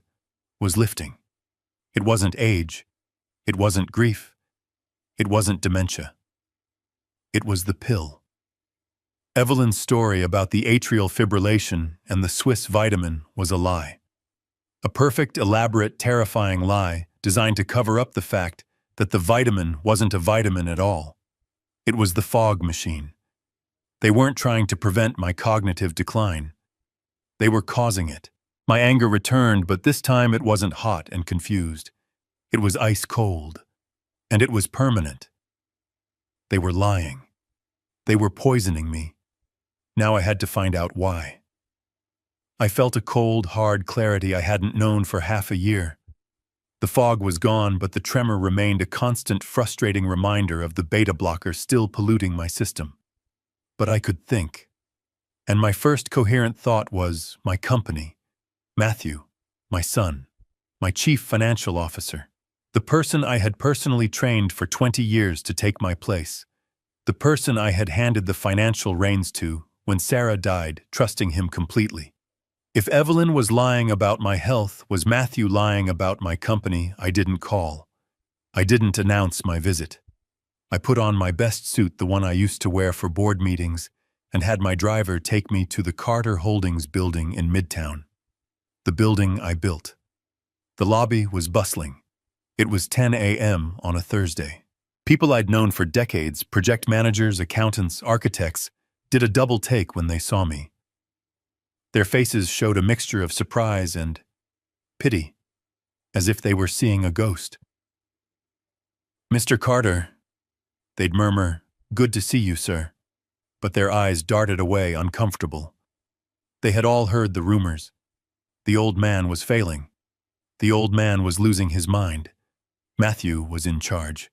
was lifting. It wasn't age. It wasn't grief. It wasn't dementia. It was the pill. Evelyn's story about the atrial fibrillation and the Swiss vitamin was a lie. A perfect, elaborate, terrifying lie designed to cover up the fact that the vitamin wasn't a vitamin at all. It was the fog machine. They weren't trying to prevent my cognitive decline. They were causing it. My anger returned, but this time it wasn't hot and confused. It was ice cold. And it was permanent. They were lying. They were poisoning me. Now I had to find out why. I felt a cold, hard clarity I hadn't known for half a year. The fog was gone, but the tremor remained a constant, frustrating reminder of the beta blocker still polluting my system. But I could think. And my first coherent thought was my company, Matthew, my son, my chief financial officer, the person I had personally trained for 20 years to take my place, the person I had handed the financial reins to when Sarah died, trusting him completely. If Evelyn was lying about my health, was Matthew lying about my company? I didn't call. I didn't announce my visit. I put on my best suit, the one I used to wear for board meetings, and had my driver take me to the Carter Holdings building in Midtown. The building I built. The lobby was bustling. It was 10 a.m. on a Thursday. People I'd known for decades, project managers, accountants, architects, did a double take when they saw me. Their faces showed a mixture of surprise and pity, as if they were seeing a ghost. "Mr. Carter," they'd murmur, "good to see you, sir." But their eyes darted away, uncomfortable. They had all heard the rumors. The old man was failing. The old man was losing his mind. Matthew was in charge.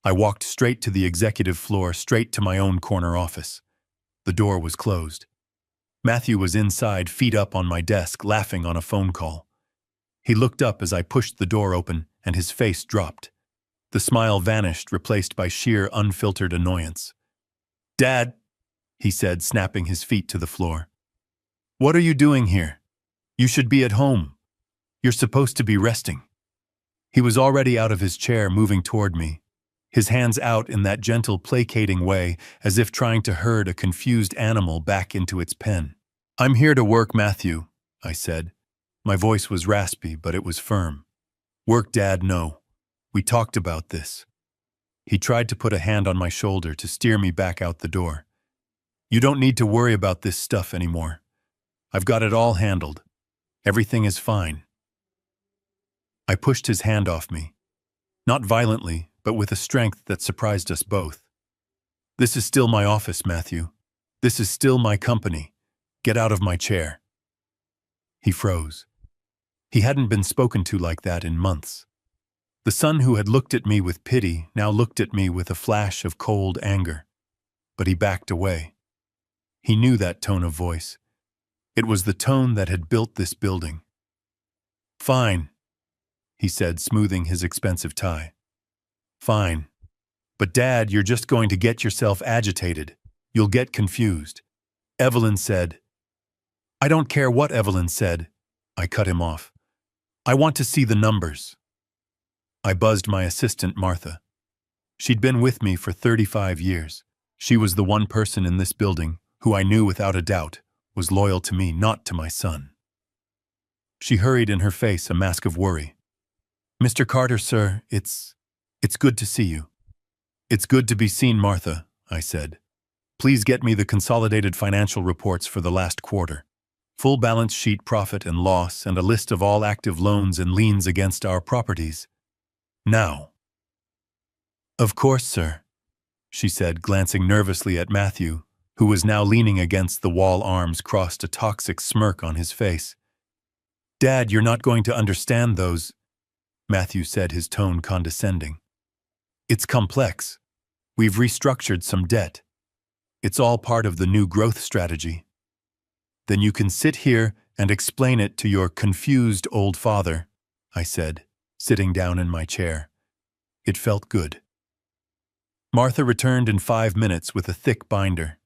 I walked straight to the executive floor, straight to my own corner office. The door was closed. Matthew was inside, feet up on my desk, laughing on a phone call. He looked up as I pushed the door open, and his face dropped. The smile vanished, replaced by sheer, unfiltered annoyance. "Dad," he said, snapping his feet to the floor. "What are you doing here? You should be at home. You're supposed to be resting." He was already out of his chair, moving toward me, his hands out in that gentle, placating way, as if trying to herd a confused animal back into its pen. "I'm here to work, Matthew," I said. My voice was raspy, but it was firm. "Work, Dad, no. We talked about this." He tried to put a hand on my shoulder to steer me back out the door. "You don't need to worry about this stuff anymore. I've got it all handled. Everything is fine." I pushed his hand off me. Not violently, but with a strength that surprised us both. "This is still my office, Matthew. This is still my company. Get out of my chair." He froze. He hadn't been spoken to like that in months. The son who had looked at me with pity now looked at me with a flash of cold anger. But he backed away. He knew that tone of voice. It was the tone that had built this building. "Fine," he said, smoothing his expensive tie. "Fine. But Dad, you're just going to get yourself agitated. You'll get confused." Evelyn said. "I don't care what Evelyn said." I cut him off. "I want to see the numbers." I buzzed my assistant, Martha. She'd been with me for 35 years. She was the one person in this building who I knew without a doubt was loyal to me, not to my son. She hurried, in her face a mask of worry. "Mr. Carter, sir, it's good to see you." "It's good to be seen, Martha," I said. "Please get me the consolidated financial reports for the last quarter. Full balance sheet, profit and loss, and a list of all active loans and liens against our properties. Now." "Of course, sir," she said, glancing nervously at Matthew, who was now leaning against the wall, arms crossed, a toxic smirk on his face. "Dad, you're not going to understand those," Matthew said, his tone condescending. "It's complex. We've restructured some debt. It's all part of the new growth strategy." "Then you can sit here and explain it to your confused old father," I said, sitting down in my chair. It felt good. Martha returned in 5 minutes with a thick binder.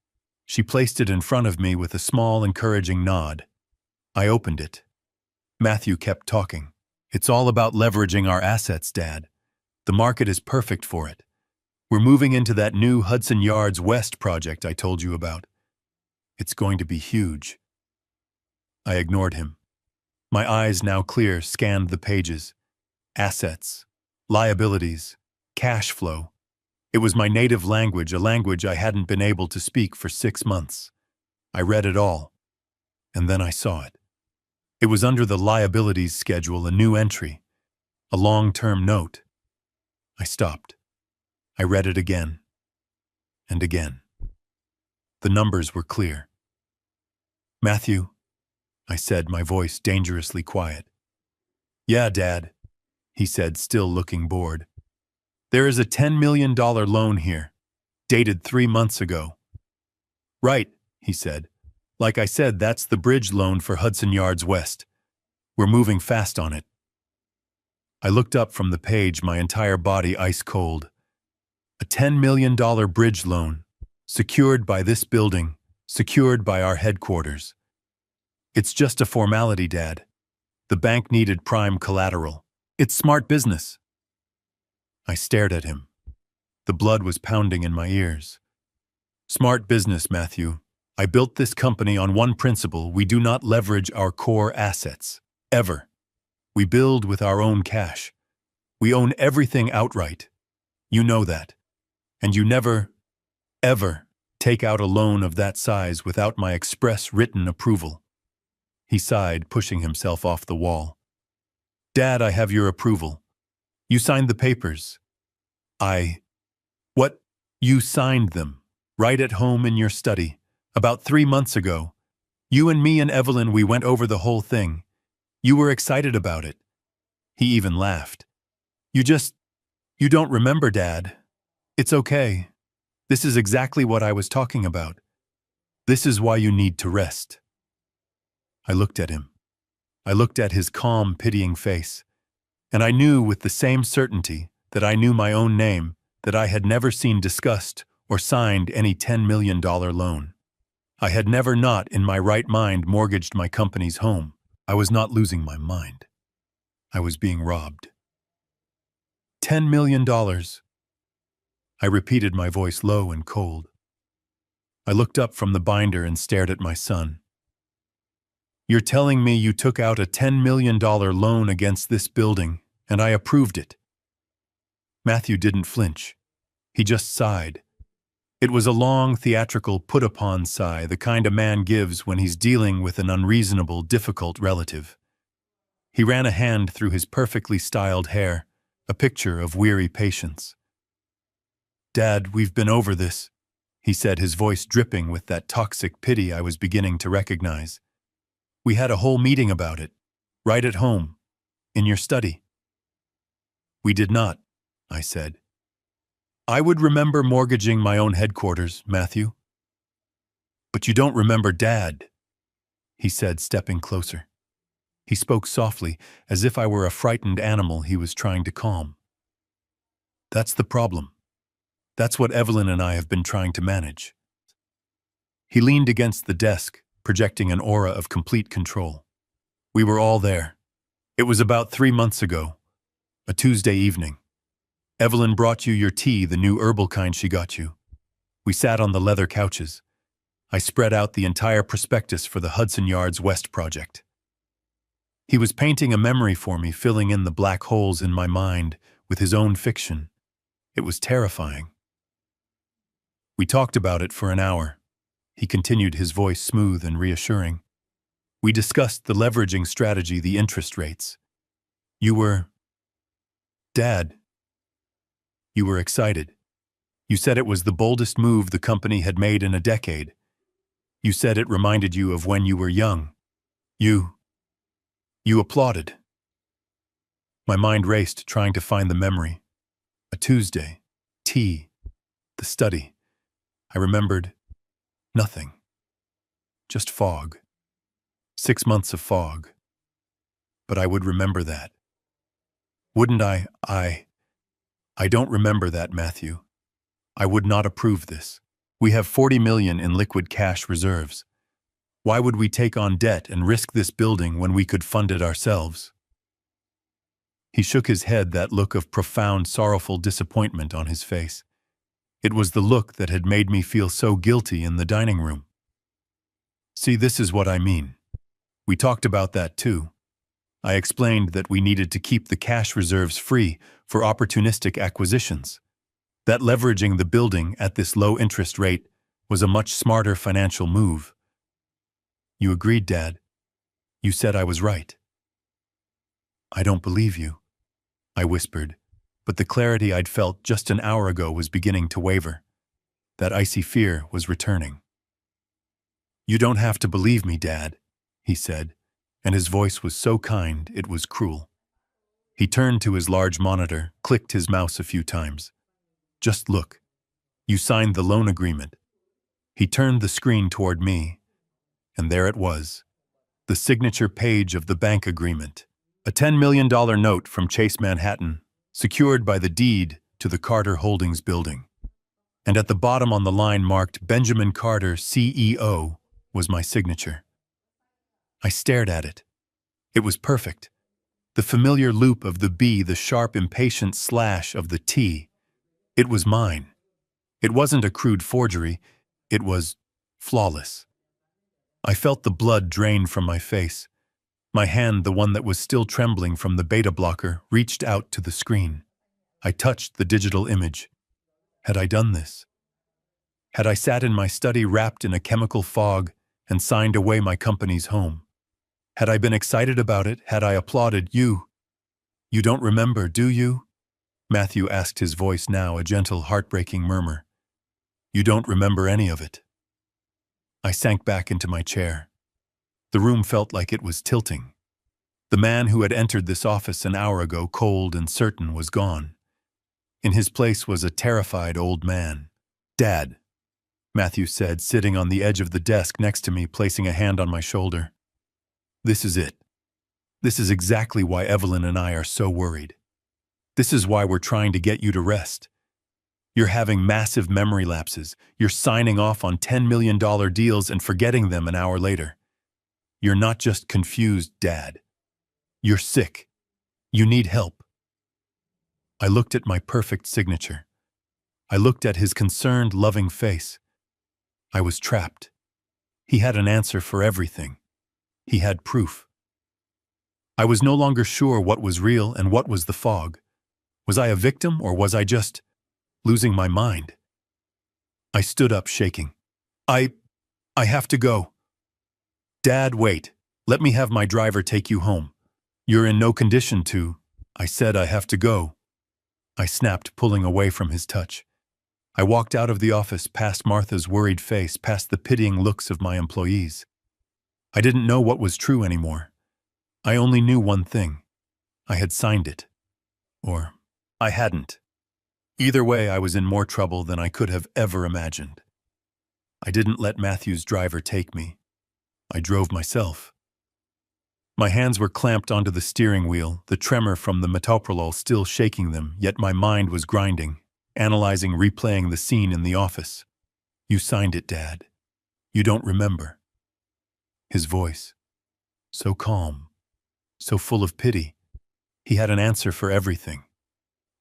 She placed it in front of me with a small, encouraging nod. I opened it. Matthew kept talking. It's all about leveraging our assets, Dad. The market is perfect for it. We're moving into that new Hudson Yards West project I told you about. It's going to be huge. I ignored him. My eyes, now clear, scanned the pages. Assets, liabilities, cash flow. It was my native language, a language I hadn't been able to speak for 6 months. I read it all, and then I saw it. It was under the liabilities schedule, a new entry, a long-term note. I stopped. I read it again, and again. The numbers were clear. Matthew, I said, my voice dangerously quiet. Yeah, Dad, he said, still looking bored. There is a $10 million loan here, dated 3 months ago. Right, he said. Like I said, that's the bridge loan for Hudson Yards West. We're moving fast on it. I looked up from the page, my entire body ice cold. A $10 million bridge loan, secured by this building, secured by our headquarters. It's just a formality, Dad. The bank needed prime collateral. It's smart business. I stared at him. The blood was pounding in my ears. Smart business, Matthew. I built this company on one principle: we do not leverage our core assets. Ever. We build with our own cash. We own everything outright. You know that. And you never, ever take out a loan of that size without my express written approval. He sighed, pushing himself off the wall. Dad, I have your approval. You signed the papers. What? You signed them, right at home in your study, about 3 months ago. You and me and Evelyn, we went over the whole thing. You were excited about it. He even laughed. You don't remember, Dad. It's okay. This is exactly what I was talking about. This is why you need to rest. I looked at him. I looked at his calm, pitying face. And I knew with the same certainty that I knew my own name that I had never seen discussed or signed any $10 million loan. I had never not in my right mind mortgaged my company's home. I was not losing my mind. I was being robbed. $10 million. I repeated, my voice low and cold. I looked up from the binder and stared at my son. You're telling me you took out a $10 million loan against this building, and I approved it? Matthew didn't flinch. He just sighed. It was a long, theatrical, put-upon sigh, the kind a man gives when he's dealing with an unreasonable, difficult relative. He ran a hand through his perfectly styled hair, a picture of weary patience. Dad, we've been over this, he said, his voice dripping with that toxic pity I was beginning to recognize. We had a whole meeting about it, right at home, in your study. We did not, I said. I would remember mortgaging my own headquarters, Matthew. But you don't remember Dad, he said, stepping closer. He spoke softly, as if I were a frightened animal he was trying to calm. That's the problem. That's what Evelyn and I have been trying to manage. He leaned against the desk, projecting an aura of complete control. We were all there. It was about 3 months ago, a Tuesday evening. Evelyn brought you your tea, the new herbal kind she got you. We sat on the leather couches. I spread out the entire prospectus for the Hudson Yards West project. He was painting a memory for me, filling in the black holes in my mind with his own fiction. It was terrifying. We talked about it for an hour. He continued, his voice smooth and reassuring. We discussed the leveraging strategy, the interest rates. You were... Dad, you were excited. You said it was the boldest move the company had made in a decade. You said it reminded you of when you were young. You applauded. My mind raced, trying to find the memory. A Tuesday, tea, the study. I remembered nothing. Just fog. 6 months of fog. But I would remember that. Wouldn't I? I don't remember that, Matthew. I would not approve this. We have 40 million in liquid cash reserves. Why would we take on debt and risk this building when we could fund it ourselves? He shook his head, that look of profound, sorrowful disappointment on his face. It was the look that had made me feel so guilty in the dining room. See, this is what I mean. We talked about that too. I explained that we needed to keep the cash reserves free for opportunistic acquisitions. That leveraging the building at this low interest rate was a much smarter financial move. You agreed, Dad. You said I was right. I don't believe you, I whispered, but the clarity I'd felt just an hour ago was beginning to waver. That icy fear was returning. You don't have to believe me, Dad, he said, and his voice was so kind it was cruel. He turned to his large monitor, clicked his mouse a few times. Just look. You signed the loan agreement. He turned the screen toward me, and there it was, the signature page of the bank agreement. A $10 million note from Chase Manhattan, secured by the deed to the Carter Holdings building. And at the bottom on the line marked Benjamin Carter, CEO, was my signature. I stared at it. It was perfect. The familiar loop of the B, the sharp, impatient slash of the T. It was mine. It wasn't a crude forgery. It was flawless. I felt the blood drain from my face. My hand, the one that was still trembling from the beta blocker, reached out to the screen. I touched the digital image. Had I done this? Had I sat in my study wrapped in a chemical fog and signed away my company's home? Had I been excited about it? Had I applauded? You don't remember, do you? Matthew asked, his voice now a gentle, heartbreaking murmur. You don't remember any of it. I sank back into my chair. The room felt like it was tilting. The man who had entered this office an hour ago, cold and certain, was gone. In his place was a terrified old man. Dad, Matthew said, sitting on the edge of the desk next to me, placing a hand on my shoulder. This is it. This is exactly why Evelyn and I are so worried. This is why we're trying to get you to rest. You're having massive memory lapses. You're signing off on $10 million deals and forgetting them an hour later. You're not just confused, Dad. You're sick. You need help. I looked at my perfect signature. I looked at his concerned, loving face. I was trapped. He had an answer for everything. He had proof. I was no longer sure what was real and what was the fog. Was I a victim, or was I just losing my mind? I stood up, shaking. I have to go. Dad, wait. Let me have my driver take you home. You're in no condition to. I said I have to go. I snapped, pulling away from his touch. I walked out of the office, past Martha's worried face, past the pitying looks of my employees. I didn't know what was true anymore. I only knew one thing. I had signed it. Or I hadn't. Either way, I was in more trouble than I could have ever imagined. I didn't let Matthew's driver take me. I drove myself. My hands were clamped onto the steering wheel, the tremor from the metoprolol still shaking them, yet my mind was grinding, analyzing, replaying the scene in the office. You signed it, Dad. You don't remember. His voice, so calm, so full of pity. He had an answer for everything.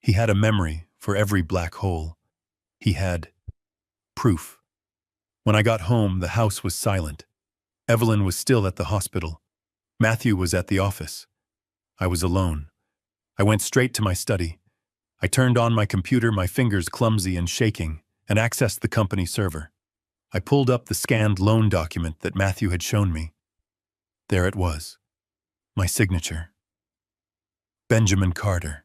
He had a memory for every black hole. He had proof. When I got home, the house was silent. Evelyn was still at the hospital. Matthew was at the office. I was alone. I went straight to my study. I turned on my computer, my fingers clumsy and shaking, and accessed the company server. I pulled up the scanned loan document that Matthew had shown me. There it was. My signature. Benjamin Carter.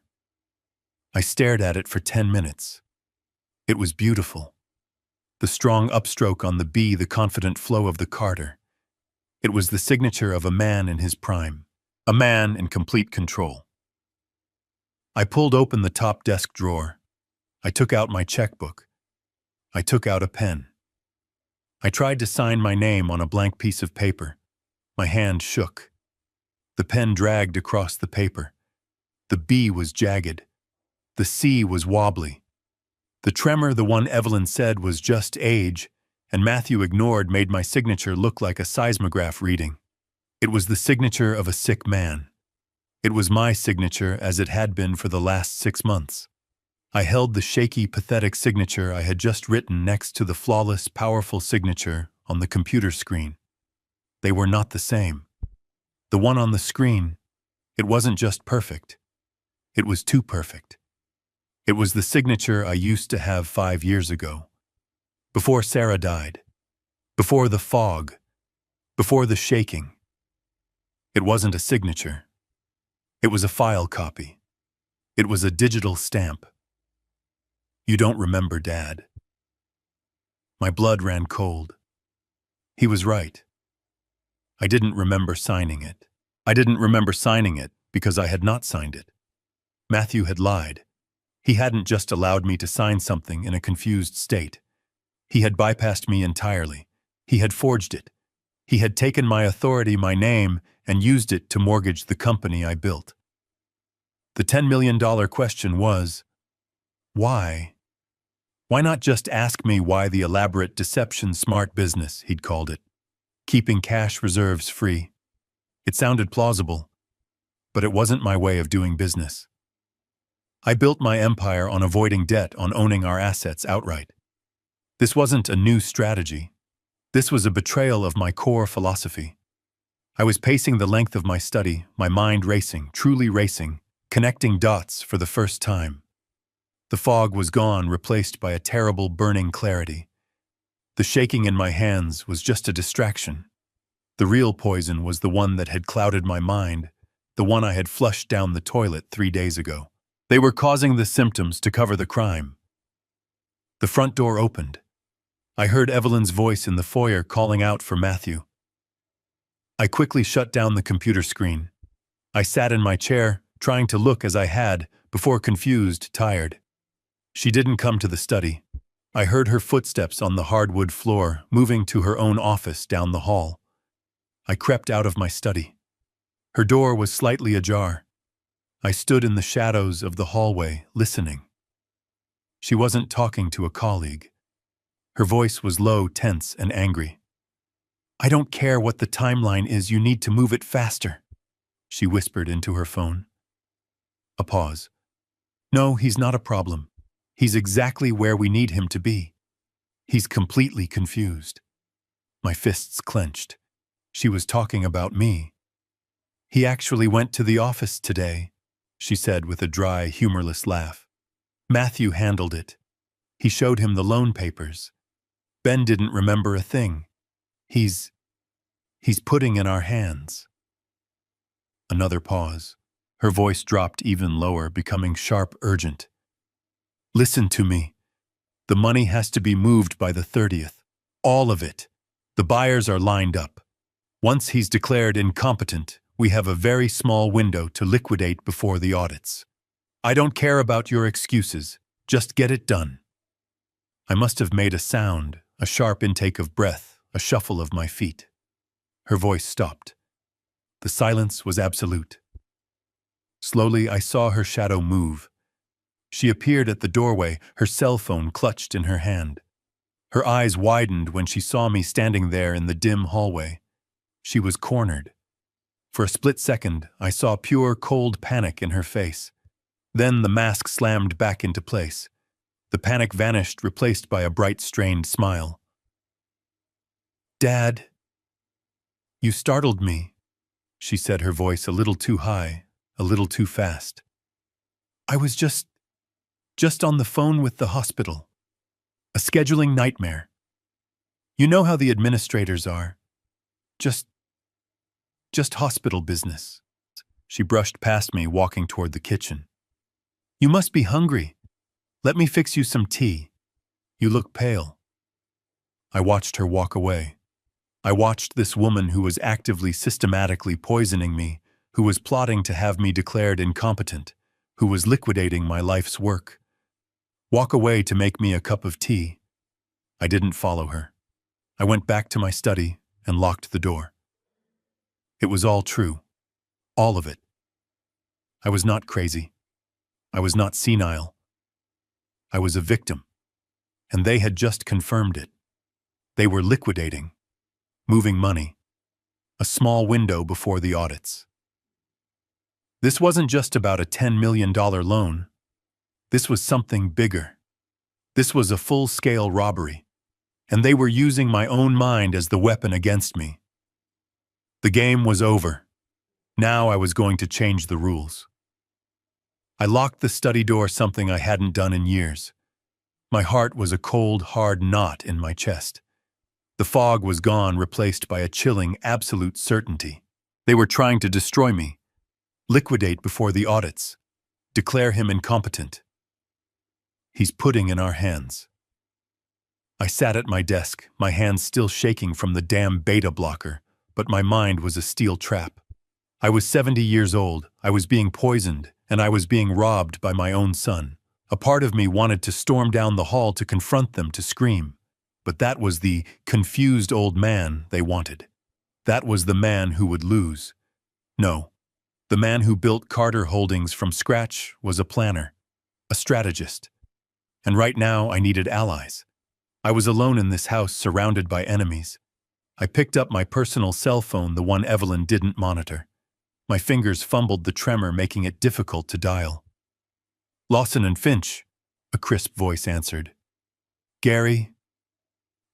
I stared at it for 10 minutes. It was beautiful. The strong upstroke on the B, the confident flow of the Carter. It was the signature of a man in his prime, a man in complete control. I pulled open the top desk drawer. I took out my checkbook. I took out a pen. I tried to sign my name on a blank piece of paper. My hand shook. The pen dragged across the paper. The B was jagged. The C was wobbly. The tremor, the one Evelyn said was just age, and Matthew ignored, made my signature look like a seismograph reading. It was the signature of a sick man. It was my signature as it had been for the last 6 months. I held the shaky, pathetic signature I had just written next to the flawless, powerful signature on the computer screen. They were not the same. The one on the screen, it wasn't just perfect. It was too perfect. It was the signature I used to have 5 years ago. Before Sarah died. Before the fog. Before the shaking. It wasn't a signature. It was a file copy. It was a digital stamp. You don't remember, Dad. My blood ran cold. He was right. I didn't remember signing it. I didn't remember signing it because I had not signed it. Matthew had lied. He hadn't just allowed me to sign something in a confused state. He had bypassed me entirely. He had forged it. He had taken my authority, my name, and used it to mortgage the company I built. The $10 million question was, why? Why not just ask me why the elaborate deception smart business, he'd called it, keeping cash reserves free? It sounded plausible, but it wasn't my way of doing business. I built my empire on avoiding debt, on owning our assets outright. This wasn't a new strategy. This was a betrayal of my core philosophy. I was pacing the length of my study, my mind racing, truly racing, connecting dots for the first time. The fog was gone, replaced by a terrible burning clarity. The shaking in my hands was just a distraction. The real poison was the one that had clouded my mind, the one I had flushed down the toilet 3 days ago. They were causing the symptoms to cover the crime. The front door opened. I heard Evelyn's voice in the foyer calling out for Matthew. I quickly shut down the computer screen. I sat in my chair, trying to look as I had, before confused, tired. She didn't come to the study. I heard her footsteps on the hardwood floor, moving to her own office down the hall. I crept out of my study. Her door was slightly ajar. I stood in the shadows of the hallway, listening. She wasn't talking to a colleague. Her voice was low, tense, and angry. "I don't care what the timeline is, you need to move it faster," she whispered into her phone. A pause. "No, he's not a problem. He's exactly where we need him to be. He's completely confused." My fists clenched. She was talking about me. "He actually went to the office today," she said with a dry, humorless laugh. "Matthew handled it. He showed him the loan papers. Ben didn't remember a thing. He's putting in our hands." Another pause. Her voice dropped even lower, becoming sharp, urgent. "Listen to me. The money has to be moved by the 30th. All of it. The buyers are lined up. Once he's declared incompetent, we have a very small window to liquidate before the audits. I don't care about your excuses. Just get it done." I must have made a sound, a sharp intake of breath, a shuffle of my feet. Her voice stopped. The silence was absolute. Slowly, I saw her shadow move. She appeared at the doorway, her cell phone clutched in her hand. Her eyes widened when she saw me standing there in the dim hallway. She was cornered. For a split second, I saw pure, cold panic in her face. Then the mask slammed back into place. The panic vanished, replaced by a bright, strained smile. "Dad, you startled me," she said, her voice a little too high, a little too fast. "I was just on the phone with the hospital. A scheduling nightmare. You know how the administrators are. Just hospital business." She brushed past me, walking toward the kitchen. "You must be hungry. Let me fix you some tea. You look pale." I watched her walk away. I watched this woman who was actively, systematically poisoning me, who was plotting to have me declared incompetent, who was liquidating my life's work, walk away to make me a cup of tea. I didn't follow her. I went back to my study and locked the door. It was all true. All of it. I was not crazy. I was not senile. I was a victim, and they had just confirmed it. They were liquidating, moving money, a small window before the audits. This wasn't just about a $10 million loan. This was something bigger. This was a full-scale robbery, and they were using my own mind as the weapon against me. The game was over. Now I was going to change the rules. I locked the study door, something I hadn't done in years. My heart was a cold, hard knot in my chest. The fog was gone, replaced by a chilling, absolute certainty. They were trying to destroy me, liquidate before the audits, declare him incompetent. He's putting in our hands. I sat at my desk, my hands still shaking from the damn beta blocker, but my mind was a steel trap. I was 70 years old, I was being poisoned, and I was being robbed by my own son. A part of me wanted to storm down the hall to confront them, to scream. But that was the confused old man they wanted. That was the man who would lose. No, the man who built Carter Holdings from scratch was a planner, a strategist. And right now I needed allies. I was alone in this house, surrounded by enemies. I picked up my personal cell phone, the one Evelyn didn't monitor. My fingers fumbled the tremor, making it difficult to dial. "Lawson and Finch," a crisp voice answered. "Gary,"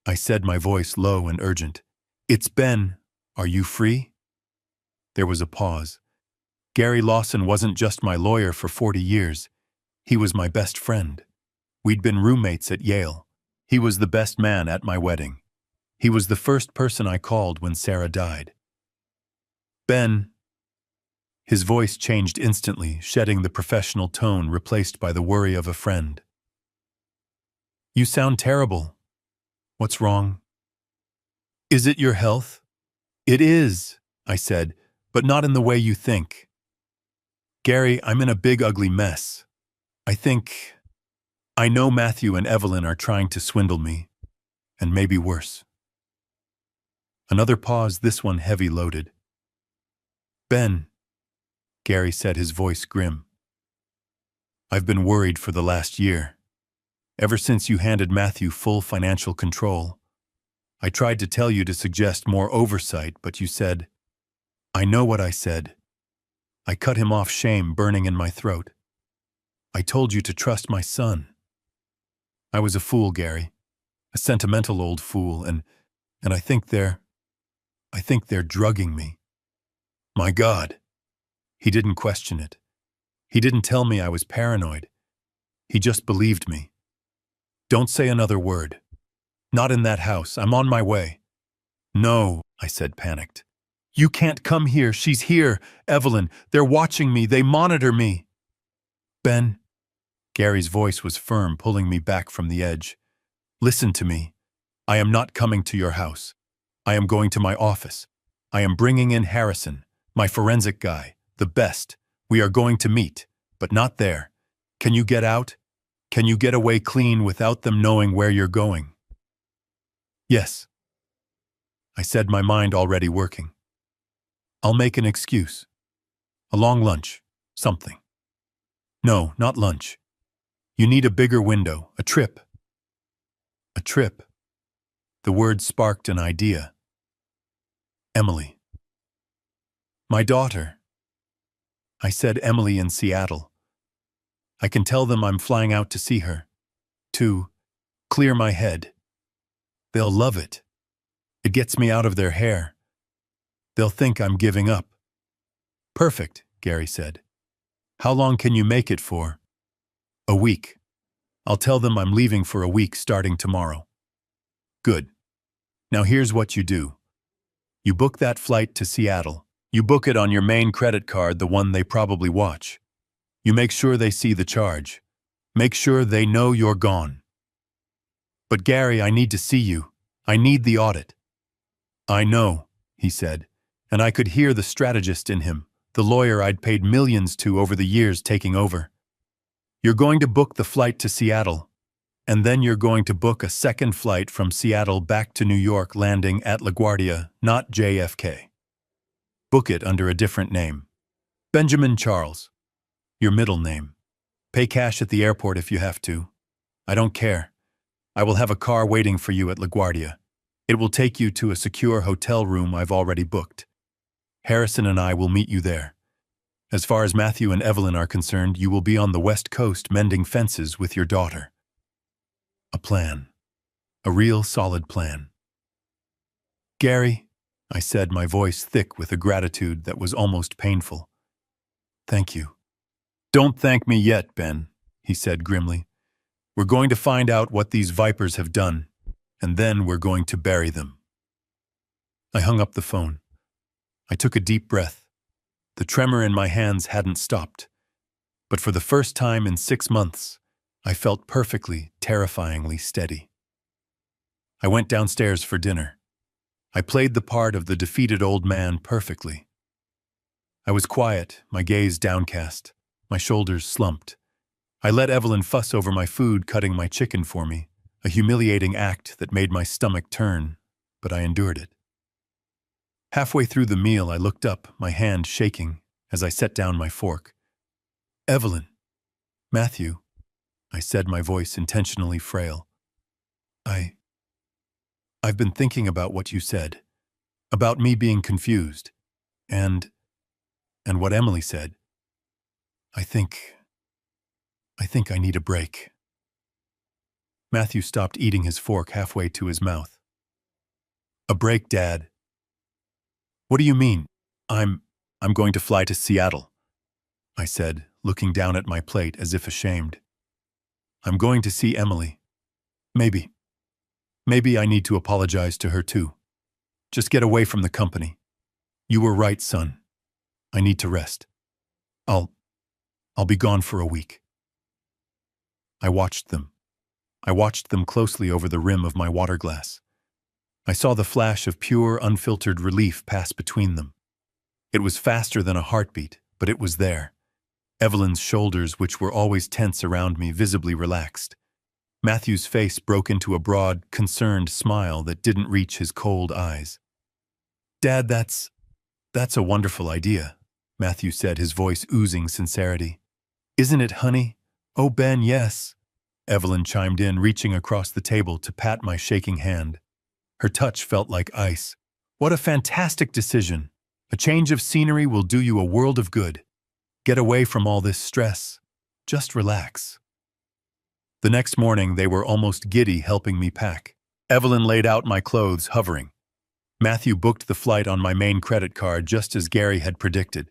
I said, my voice low and urgent. "It's Ben. Are you free?" There was a pause. Gary Lawson wasn't just my lawyer for 40 years. He was my best friend. We'd been roommates at Yale. He was the best man at my wedding. He was the first person I called when Sarah died. "Ben." His voice changed instantly, shedding the professional tone, replaced by the worry of a friend. "You sound terrible. What's wrong?" "Is it your health?" "It is," I said, "but not in the way you think. Gary, I'm in a big ugly mess. I know Matthew and Evelyn are trying to swindle me, and maybe worse." Another pause, this one heavy-loaded. "Ben," Gary said, his voice grim. "I've been worried for the last year. Ever since you handed Matthew full financial control. I tried to tell you to suggest more oversight, but you said, I know what I said. I cut him off, shame burning in my throat. I told you to trust my son. I was a fool, Gary, a sentimental old fool, and I think they're drugging me. My God." He didn't question it. He didn't tell me I was paranoid. He just believed me. "Don't say another word. Not in that house. I'm on my way." "No," I said, panicked. "You can't come here. She's here. Evelyn, they're watching me. They monitor me." "Ben," Gary's voice was firm, pulling me back from the edge. "Listen to me. I am not coming to your house. I am going to my office. I am bringing in Harrison, my forensic guy, the best. We are going to meet, but not there. Can you get out? Can you get away clean without them knowing where you're going?" "Yes," I said, my mind already working. "I'll make an excuse. A long lunch, something." "No, not lunch. You need a bigger window, a trip." "A trip?" The word sparked an idea. "Emily." "My daughter." I said, "Emily in Seattle. I can tell them I'm flying out to see her. To clear my head. They'll love it. It gets me out of their hair. They'll think I'm giving up." "Perfect," Gary said. "How long can you make it for?" "A week. I'll tell them I'm leaving for a week starting tomorrow." "Good. Now here's what you do. You book that flight to Seattle. You book it on your main credit card, the one they probably watch. You make sure they see the charge. Make sure they know you're gone." "But Gary, I need to see you. I need the audit." "I know," he said, and I could hear the strategist in him, the lawyer I'd paid millions to over the years, taking over. "You're going to book the flight to Seattle, and then you're going to book a second flight from Seattle back to New York, landing at LaGuardia, not JFK. Book it under a different name. Benjamin Charles. Your middle name. Pay cash at the airport if you have to. I don't care. I will have a car waiting for you at LaGuardia. It will take you to a secure hotel room I've already booked. Harrison and I will meet you there. As far as Matthew and Evelyn are concerned, you will be on the West Coast mending fences with your daughter. A plan. A real solid plan. Gary, I said, my voice thick with a gratitude that was almost painful. Thank you. Don't thank me yet, Ben, he said grimly. We're going to find out what these vipers have done, and then we're going to bury them. I hung up the phone. I took a deep breath. The tremor in my hands hadn't stopped. But for the first time in 6 months, I felt perfectly, terrifyingly steady. I went downstairs for dinner. I played the part of the defeated old man perfectly. I was quiet, my gaze downcast, my shoulders slumped. I let Evelyn fuss over my food, cutting my chicken for me, a humiliating act that made my stomach turn, but I endured it. Halfway through the meal, I looked up, my hand shaking, as I set down my fork. Evelyn. Matthew, I said, my voice intentionally frail. I've been thinking about what you said, about me being confused, and what Emily said. I think I need a break. Matthew stopped eating his fork halfway to his mouth. A break, Dad? What do you mean? I'm going to fly to Seattle, I said, looking down at my plate as if ashamed. I'm going to see Emily. Maybe I need to apologize to her too. Just get away from the company. You were right, son. I need to rest. I'll be gone for a week. I watched them. I watched them closely over the rim of my water glass. I saw the flash of pure, unfiltered relief pass between them. It was faster than a heartbeat, but it was there. Evelyn's shoulders, which were always tense around me, visibly relaxed. Matthew's face broke into a broad, concerned smile that didn't reach his cold eyes. Dad, that's a wonderful idea, Matthew said, his voice oozing sincerity. Isn't it, honey? Oh, Ben, yes. Evelyn chimed in, reaching across the table to pat my shaking hand. Her touch felt like ice. What a fantastic decision. A change of scenery will do you a world of good. Get away from all this stress. Just relax. The next morning, they were almost giddy helping me pack. Evelyn laid out my clothes, hovering. Matthew booked the flight on my main credit card just as Gary had predicted.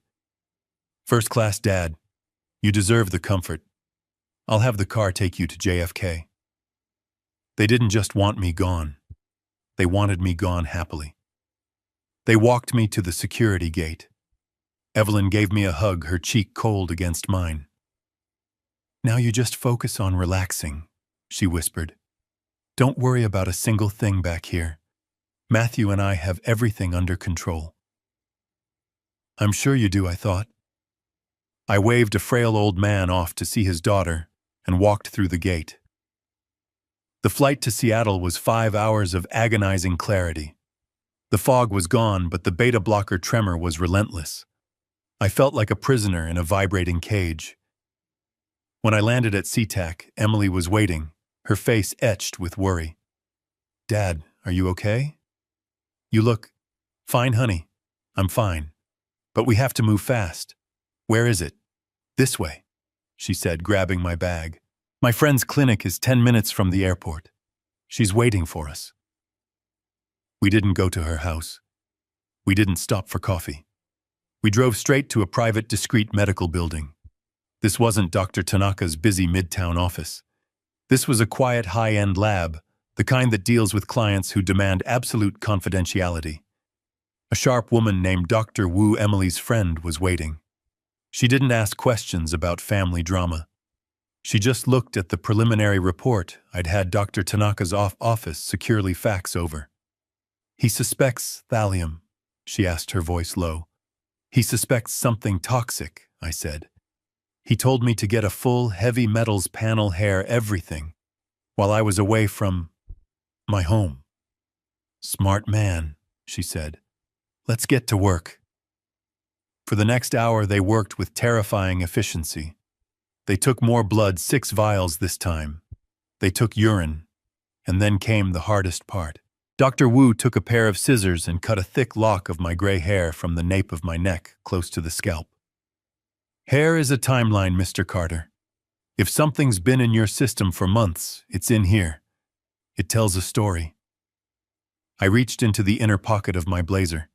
First class, Dad. You deserve the comfort. I'll have the car take you to JFK. They didn't just want me gone. They wanted me gone happily. They walked me to the security gate. Evelyn gave me a hug, her cheek cold against mine. Now you just focus on relaxing, she whispered. Don't worry about a single thing back here. Matthew and I have everything under control. I'm sure you do, I thought. I waved a frail old man off to see his daughter and walked through the gate. The flight to Seattle was 5 hours of agonizing clarity. The fog was gone, but the beta blocker tremor was relentless. I felt like a prisoner in a vibrating cage. When I landed at SeaTac, Emily was waiting, her face etched with worry. Dad, are you okay? You look fine, honey. I'm fine. But we have to move fast. Where is it? This way, she said, grabbing my bag. My friend's clinic is 10 minutes from the airport. She's waiting for us. We didn't go to her house. We didn't stop for coffee. We drove straight to a private, discreet medical building. This wasn't Dr. Tanaka's busy midtown office. This was a quiet, high-end lab, the kind that deals with clients who demand absolute confidentiality. A sharp woman named Dr. Wu, Emily's friend, was waiting. She didn't ask questions about family drama. She just looked at the preliminary report I'd had Dr. Tanaka's office securely fax over. He suspects thallium, she asked, her voice low. He suspects something toxic, I said. He told me to get a full heavy metals panel, hair, everything, while I was away from my home. Smart man, she said. Let's get to work. For the next hour, they worked with terrifying efficiency. They took more blood, 6 vials this time. They took urine. And then came the hardest part. Dr. Wu took a pair of scissors and cut a thick lock of my gray hair from the nape of my neck, close to the scalp. Hair is a timeline, Mr. Carter. If something's been in your system for months, it's in here. It tells a story. I reached into the inner pocket of my blazer.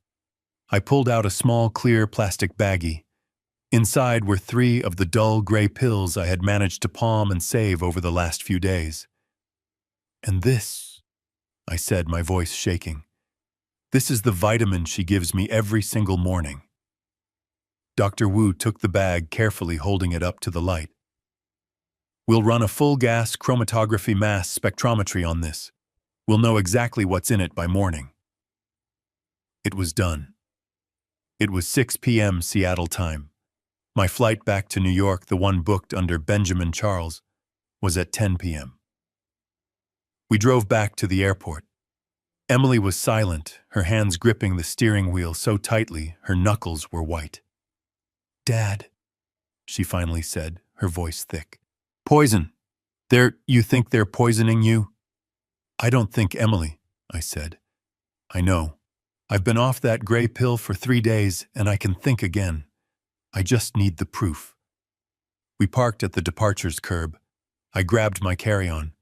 I pulled out a small, clear plastic baggie. Inside were 3 of the dull gray pills I had managed to palm and save over the last few days. And this, I said, my voice shaking, this is the vitamin she gives me every single morning. Dr. Wu took the bag, carefully holding it up to the light. We'll run a full-gas chromatography mass spectrometry on this. We'll know exactly what's in it by morning. It was done. It was 6 p.m. Seattle time. My flight back to New York, the one booked under Benjamin Charles, was at 10 p.m. We drove back to the airport. Emily was silent, her hands gripping the steering wheel so tightly her knuckles were white. "Dad," she finally said, her voice thick. "Poison. You think they're poisoning you?" "I don't think Emily," I said. "I know. I've been off that gray pill for 3 days and I can think again. I just need the proof." We parked at the departures curb. I grabbed my carry-on.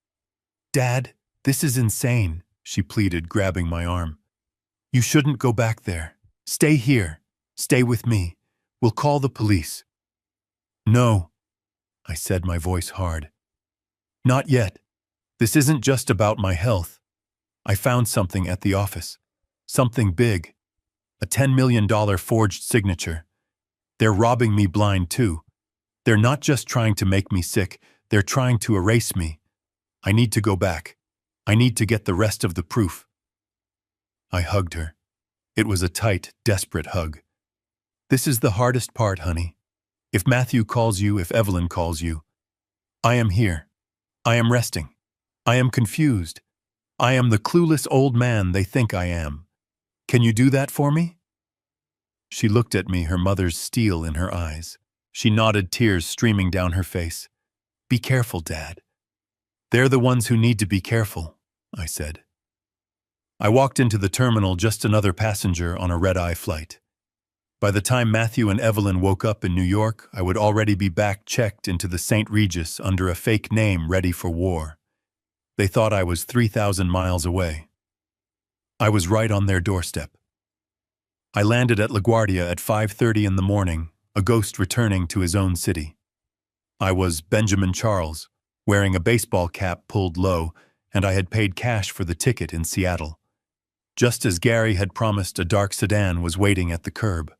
"Dad, this is insane," she pleaded, grabbing my arm. "You shouldn't go back there. Stay here. Stay with me. We'll call the police." "No," I said, my voice hard. "Not yet. This isn't just about my health. I found something at the office. Something big. A $10 million forged signature. They're robbing me blind, too. They're not just trying to make me sick, they're trying to erase me. I need to go back. I need to get the rest of the proof." I hugged her. It was a tight, desperate hug. "This is the hardest part, honey. If Matthew calls you, if Evelyn calls you, I am here. I am resting. I am confused. I am the clueless old man they think I am. Can you do that for me?" She looked at me, her mother's steel in her eyes. She nodded, tears streaming down her face. "Be careful, Dad." "They're the ones who need to be careful," I said. I walked into the terminal, just another passenger on a red-eye flight. By the time Matthew and Evelyn woke up in New York, I would already be back, checked into the St. Regis under a fake name, ready for war. They thought I was 3,000 miles away. I was right on their doorstep. I landed at LaGuardia at 5:30 in the morning, a ghost returning to his own city. I was Benjamin Charles, wearing a baseball cap pulled low, and I had paid cash for the ticket in Seattle. Just as Gary had promised, a dark sedan was waiting at the curb.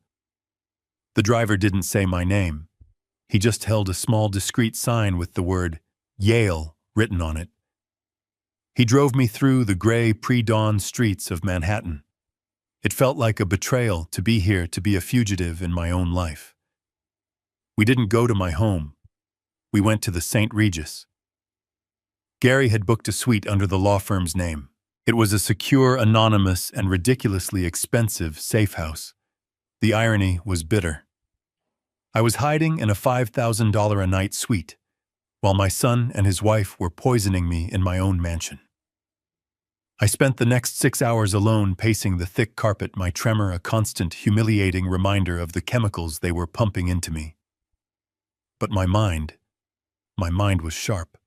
The driver didn't say my name. He just held a small, discreet sign with the word Yale written on it. He drove me through the gray, pre-dawn streets of Manhattan. It felt like a betrayal to be here, to be a fugitive in my own life. We didn't go to my home. We went to the St. Regis. Gary had booked a suite under the law firm's name. It was a secure, anonymous, and ridiculously expensive safe house. The irony was bitter. I was hiding in a $5,000 a night suite, while my son and his wife were poisoning me in my own mansion. I spent the next 6 hours alone, pacing the thick carpet, my tremor a constant, humiliating reminder of the chemicals they were pumping into me. But my mind was sharp.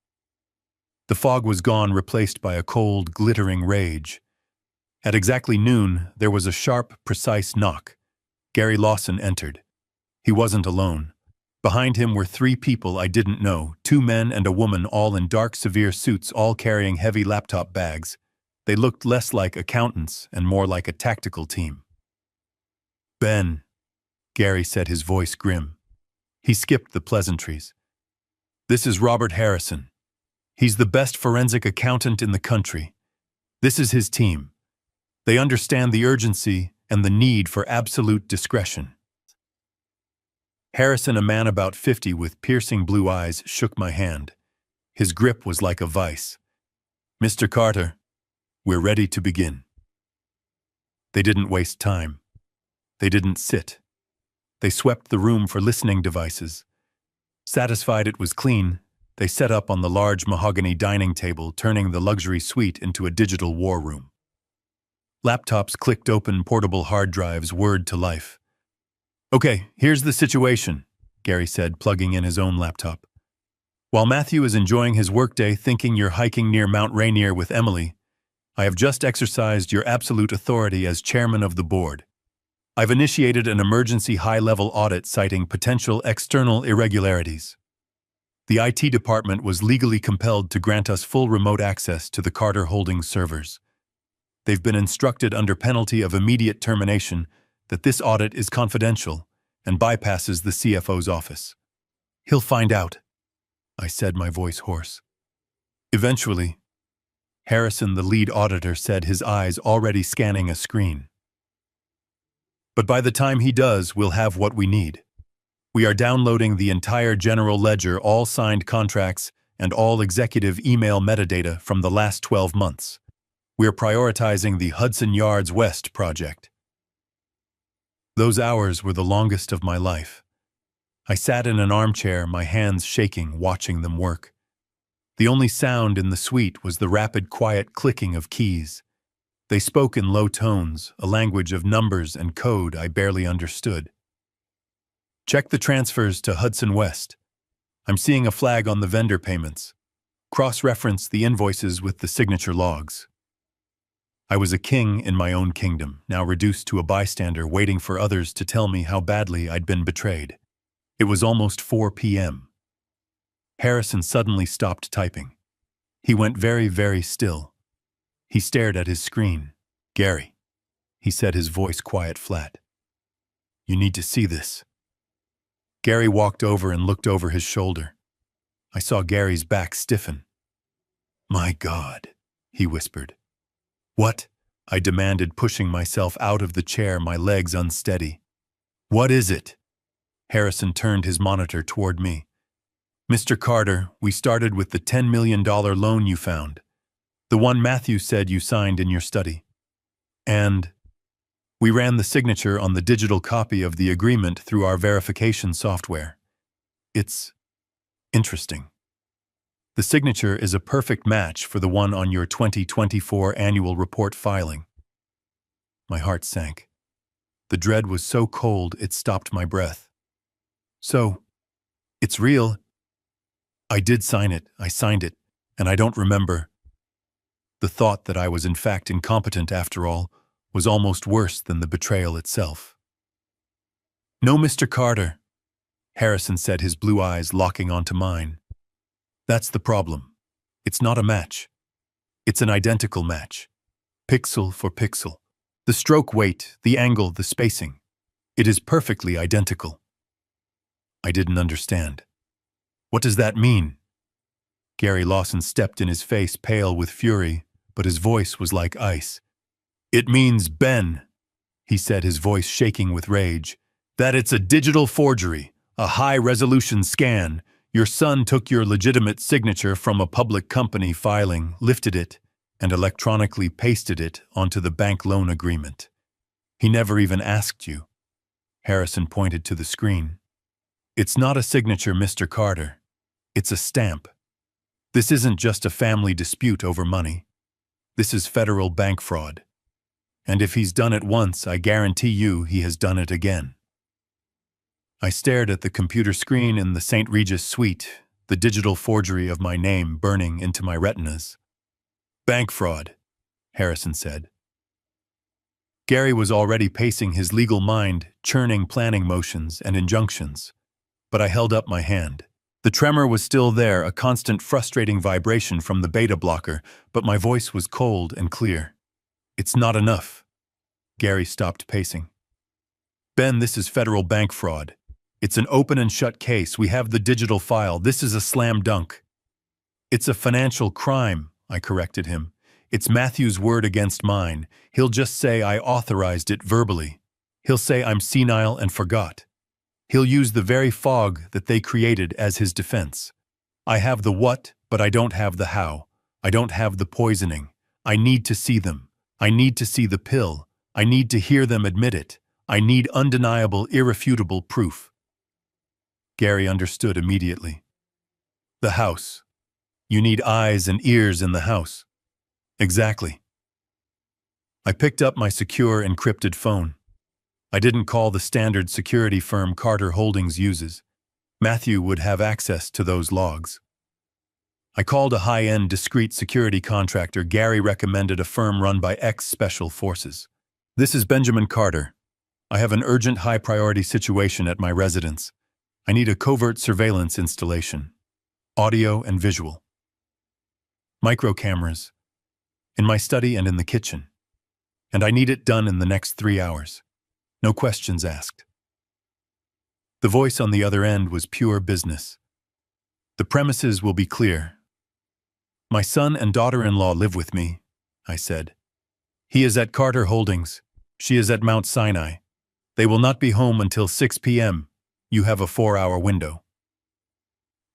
The fog was gone, replaced by a cold, glittering rage. At exactly noon, there was a sharp, precise knock. Gary Lawson entered. He wasn't alone. Behind him were 3 people I didn't know, 2 men and a woman, all in dark, severe suits, all carrying heavy laptop bags. They looked less like accountants and more like a tactical team. "Ben," Gary said, his voice grim. He skipped the pleasantries. "This is Robert Harrison. He's the best forensic accountant in the country. This is his team. They understand the urgency and the need for absolute discretion." Harrison, a man about 50 with piercing blue eyes, shook my hand. His grip was like a vice. "Mr. Carter, we're ready to begin." They didn't waste time. They didn't sit. They swept the room for listening devices. Satisfied it was clean, they set up on the large mahogany dining table, turning the luxury suite into a digital war room. Laptops clicked open portable hard drives, whirred to life. "Okay, here's the situation," Gary said, plugging in his own laptop. "While Matthew is enjoying his workday thinking you're hiking near Mount Rainier with Emily, I have just exercised your absolute authority as chairman of the board. I've initiated an emergency high-level audit citing potential external irregularities. The IT department was legally compelled to grant us full remote access to the Carter Holdings servers. They've been instructed under penalty of immediate termination that this audit is confidential and bypasses the CFO's office. He'll find out," I said, my voice hoarse. "Eventually," Harrison, the lead auditor, said, his eyes already scanning a screen. "But by the time he does, we'll have what we need. We are downloading the entire general ledger, all signed contracts, and all executive email metadata from the last 12 months. We're prioritizing the Hudson Yards West project." Those hours were the longest of my life. I sat in an armchair, my hands shaking, watching them work. The only sound in the suite was the rapid, quiet clicking of keys. They spoke in low tones, a language of numbers and code I barely understood. "Check the transfers to Hudson West. I'm seeing a flag on the vendor payments. Cross-reference the invoices with the signature logs." I was a king in my own kingdom, now reduced to a bystander waiting for others to tell me how badly I'd been betrayed. It was almost 4 p.m. Harrison suddenly stopped typing. He went very, very still. He stared at his screen. "Gary," he said, his voice quiet, flat. "You need to see this." Gary walked over and looked over his shoulder. I saw Gary's back stiffen. "My God," he whispered. "What?" I demanded, pushing myself out of the chair, my legs unsteady. "What is it?" Harrison turned his monitor toward me. "Mr. Carter, we started with the $10 million loan you found. The one Matthew said you signed in your study. And we ran the signature on the digital copy of the agreement through our verification software. It's interesting. The signature is a perfect match for the one on your 2024 annual report filing." My heart sank. The dread was so cold it stopped my breath. "So, it's real?" "I did sign it, I signed it, and I don't remember." The thought that I was in fact incompetent after all was almost worse than the betrayal itself. "No, Mr. Carter," Harrison said, his blue eyes locking onto mine. "That's the problem. It's not a match. It's an identical match. Pixel for pixel. The stroke weight, the angle, the spacing. It is perfectly identical." I didn't understand. "What does that mean?" Gary Lawson stepped in, his face pale with fury, but his voice was like ice. "It means, Ben," he said, his voice shaking with rage, "that it's a digital forgery, a high-resolution scan. Your son took your legitimate signature from a public company filing, lifted it, and electronically pasted it onto the bank loan agreement. He never even asked you." Harrison pointed to the screen. "It's not a signature, Mr. Carter. It's a stamp. This isn't just a family dispute over money. This is federal bank fraud. And if he's done it once, I guarantee you he has done it again." I stared at the computer screen in the St. Regis suite, the digital forgery of my name burning into my retinas. "Bank fraud," Harrison said. Gary was already pacing his legal mind, churning planning motions and injunctions. But I held up my hand. The tremor was still there, a constant frustrating vibration from the beta blocker, but my voice was cold and clear. "It's not enough." Gary stopped pacing. "Ben, this is federal bank fraud. It's an open and shut case. We have the digital file. This is a slam dunk." "It's a financial crime," I corrected him. "It's Matthew's word against mine. He'll just say I authorized it verbally. He'll say I'm senile and forgot. He'll use the very fog that they created as his defense. I have the what, but I don't have the how. I don't have the poisoning. I need to see them. I need to see the pill. I need to hear them admit it. I need undeniable, irrefutable proof." Gary understood immediately. The house. You need eyes and ears in the house. Exactly. I picked up my secure encrypted phone. I didn't call the standard security firm Carter Holdings uses. Matthew would have access to those logs. I called a high-end discreet security contractor. Gary recommended a firm run by ex-Special Forces. This is Benjamin Carter. I have an urgent high-priority situation at my residence. I need a covert surveillance installation. Audio and visual. Micro cameras. In my study and in the kitchen. And I need it done in the next 3 hours. No questions asked. The voice on the other end was pure business. The premises will be clear. My son and daughter-in-law live with me, I said. He is at Carter Holdings. She is at Mount Sinai. They will not be home until 6 p.m. You have a 4-hour window.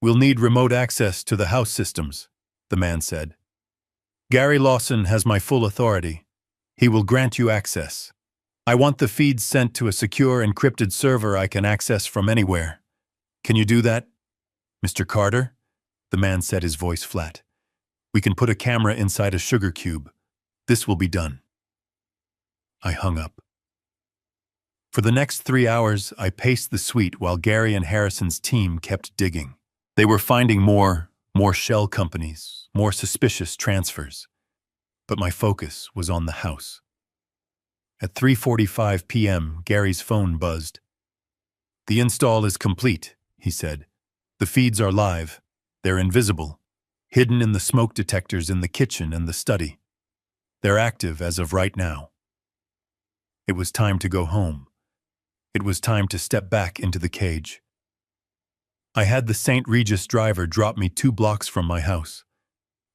We'll need remote access to the house systems, the man said. Gary Lawson has my full authority. He will grant you access. I want the feeds sent to a secure encrypted server I can access from anywhere. Can you do that, Mr. Carter? The man said, his voice flat. We can put a camera inside a sugar cube. This will be done. I hung up. For the next 3 hours, I paced the suite while Gary and Harrison's team kept digging. They were finding more shell companies, more suspicious transfers. But my focus was on the house. At 3:45 p.m., Gary's phone buzzed. The install is complete, he said. The feeds are live. They're invisible, hidden in the smoke detectors in the kitchen and the study. They're active as of right now. It was time to go home. It was time to step back into the cage. I had the St. Regis driver drop me 2 blocks from my house.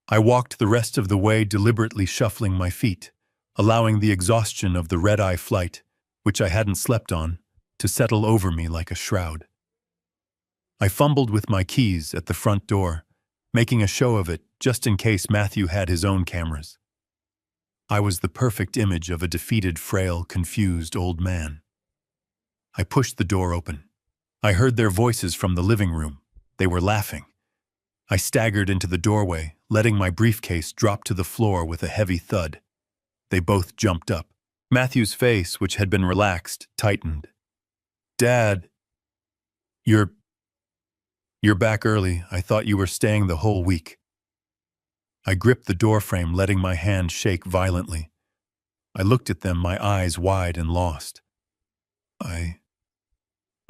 I walked the rest of the way, deliberately shuffling my feet, allowing the exhaustion of the red-eye flight, which I hadn't slept on, to settle over me like a shroud. I fumbled with my keys at the front door, making a show of it just in case Matthew had his own cameras. I was the perfect image of a defeated, frail, confused old man. I pushed the door open. I heard their voices from the living room. They were laughing. I staggered into the doorway, letting my briefcase drop to the floor with a heavy thud. They both jumped up. Matthew's face, which had been relaxed, tightened. Dad, you're back early. I thought you were staying the whole week. I gripped the doorframe, letting my hand shake violently. I looked at them, my eyes wide and lost.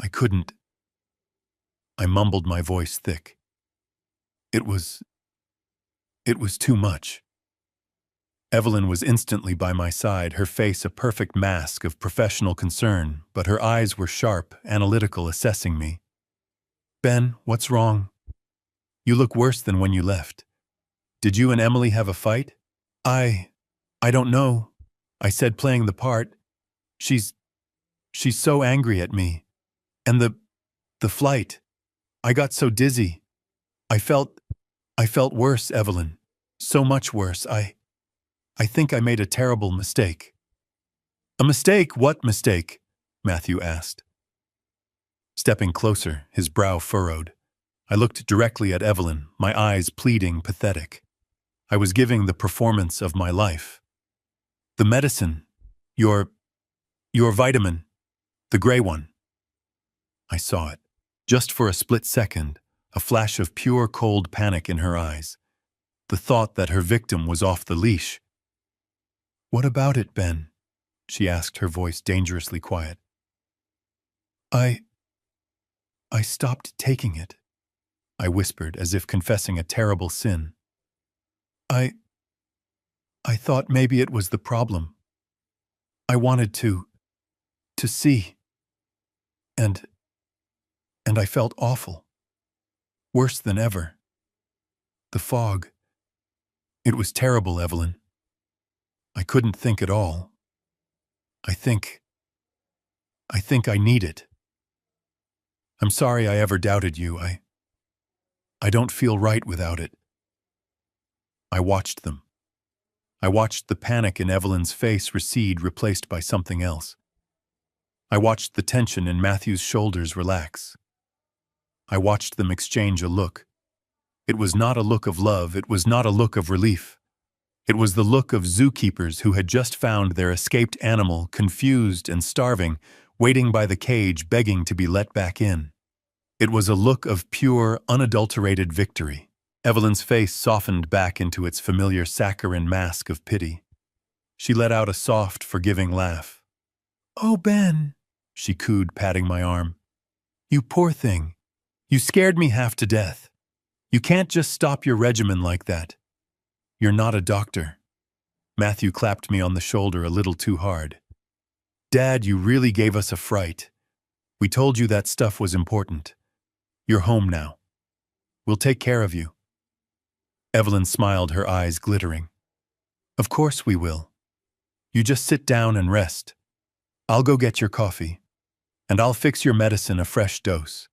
I couldn't. I mumbled, my voice thick. It was too much. Evelyn was instantly by my side, her face a perfect mask of professional concern, but her eyes were sharp, analytical, assessing me. Ben, what's wrong? You look worse than when you left. Did you and Emily have a fight? I don't know, I said, playing the part. She's so angry at me. And the flight. I got so dizzy. I felt worse, Evelyn. So much worse. I think I made a terrible mistake. A mistake? What mistake? Matthew asked. Stepping closer, his brow furrowed. I looked directly at Evelyn, my eyes pleading, pathetic. I was giving the performance of my life. The medicine. Your vitamin. The gray one. I saw it. Just for a split second, a flash of pure cold panic in her eyes. The thought that her victim was off the leash. What about it, Ben? She asked, her voice dangerously quiet. I stopped taking it, I whispered, as if confessing a terrible sin. I thought maybe it was the problem. I wanted to see. And I felt awful. Worse than ever. The fog. It was terrible, Evelyn. I couldn't think at all. I think I need it. I'm sorry I ever doubted you. I don't feel right without it. I watched them. I watched the panic in Evelyn's face recede, replaced by something else. I watched the tension in Matthew's shoulders relax. I watched them exchange a look. It was not a look of love, it was not a look of relief. It was the look of zookeepers who had just found their escaped animal, confused and starving, waiting by the cage, begging to be let back in. It was a look of pure, unadulterated victory. Evelyn's face softened back into its familiar saccharine mask of pity. She let out a soft, forgiving laugh. "Oh, Ben," she cooed, patting my arm. "You poor thing. You scared me half to death. You can't just stop your regimen like that. You're not a doctor." Matthew clapped me on the shoulder a little too hard. "Dad, you really gave us a fright. We told you that stuff was important. You're home now. We'll take care of you." Evelyn smiled, her eyes glittering. "Of course we will. You just sit down and rest. I'll go get your coffee. And I'll fix your medicine a fresh dose.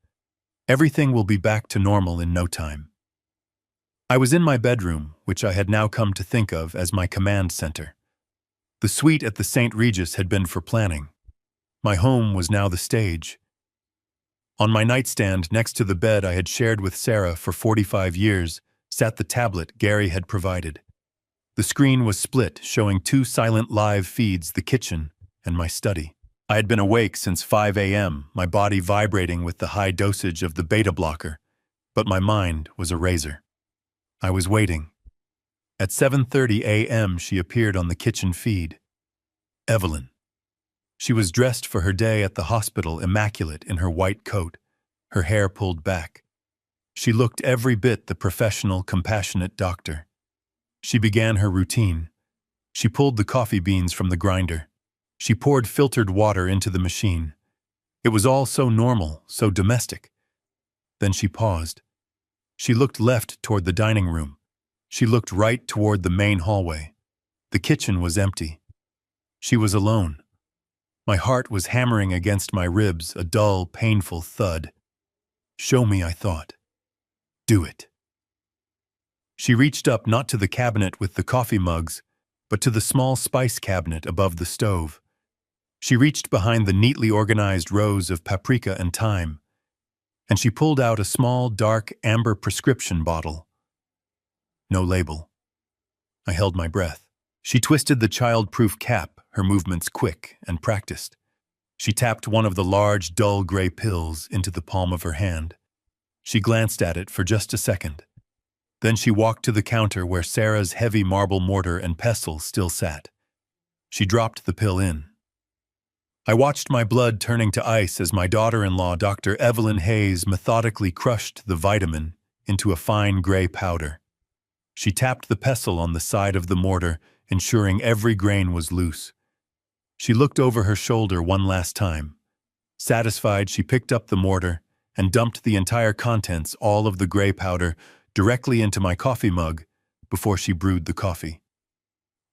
Everything will be back to normal in no time." I was in my bedroom, which I had now come to think of as my command center. The suite at the St. Regis had been for planning. My home was now the stage. On my nightstand next to the bed I had shared with Sarah for 45 years sat the tablet Gary had provided. The screen was split, showing 2 silent live feeds, the kitchen and my study. I had been awake since 5 a.m., my body vibrating with the high dosage of the beta blocker, but my mind was a razor. I was waiting. At 7:30 a.m. she appeared on the kitchen feed. Evelyn. She was dressed for her day at the hospital, immaculate in her white coat, her hair pulled back. She looked every bit the professional, compassionate doctor. She began her routine. She pulled the coffee beans from the grinder. She poured filtered water into the machine. It was all so normal, so domestic. Then she paused. She looked left toward the dining room. She looked right toward the main hallway. The kitchen was empty. She was alone. My heart was hammering against my ribs, a dull, painful thud. "Show me," I thought. "Do it." She reached up not to the cabinet with the coffee mugs, but to the small spice cabinet above the stove. She reached behind the neatly organized rows of paprika and thyme, and she pulled out a small, dark, amber prescription bottle. No label. I held my breath. She twisted the child-proof cap, her movements quick and practiced. She tapped one of the large, dull gray pills into the palm of her hand. She glanced at it for just a second. Then she walked to the counter where Sarah's heavy marble mortar and pestle still sat. She dropped the pill in. I watched my blood turning to ice as my daughter-in-law, Dr. Evelyn Hayes, methodically crushed the vitamin into a fine gray powder. She tapped the pestle on the side of the mortar, ensuring every grain was loose. She looked over her shoulder one last time. Satisfied, she picked up the mortar and dumped the entire contents, all of the gray powder, directly into my coffee mug before she brewed the coffee.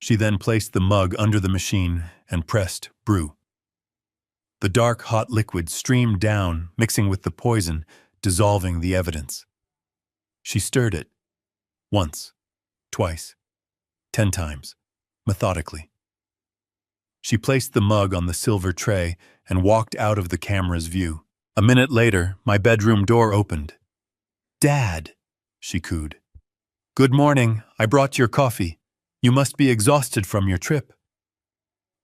She then placed the mug under the machine and pressed brew. The dark, hot liquid streamed down, mixing with the poison, dissolving the evidence. She stirred it. Once, twice, 10 times, methodically. She placed the mug on the silver tray and walked out of the camera's view. A minute later, my bedroom door opened. "Dad," she cooed. "Good morning. I brought your coffee. You must be exhausted from your trip."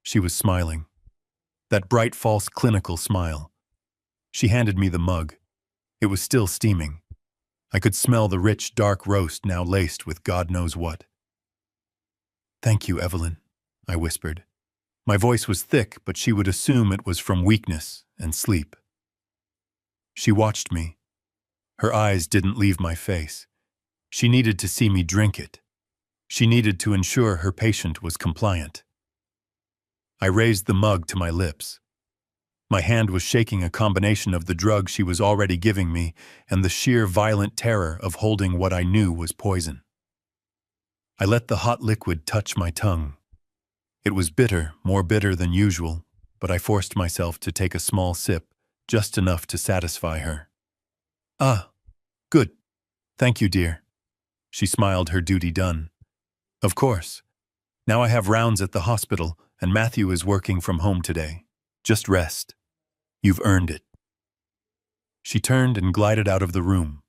She was smiling. That bright, false, clinical smile. She handed me the mug. It was still steaming. I could smell the rich, dark roast now laced with God knows what. "Thank you, Evelyn," I whispered. My voice was thick, but she would assume it was from weakness and sleep. She watched me. Her eyes didn't leave my face. She needed to see me drink it. She needed to ensure her patient was compliant. I raised the mug to my lips. My hand was shaking, a combination of the drug she was already giving me and the sheer violent terror of holding what I knew was poison. I let the hot liquid touch my tongue. It was bitter, more bitter than usual, but I forced myself to take a small sip, just enough to satisfy her. "Ah, good. Thank you, dear." She smiled, her duty done. "Of course. Now I have rounds at the hospital, and Matthew is working from home today. Just rest. You've earned it." She turned and glided out of the room.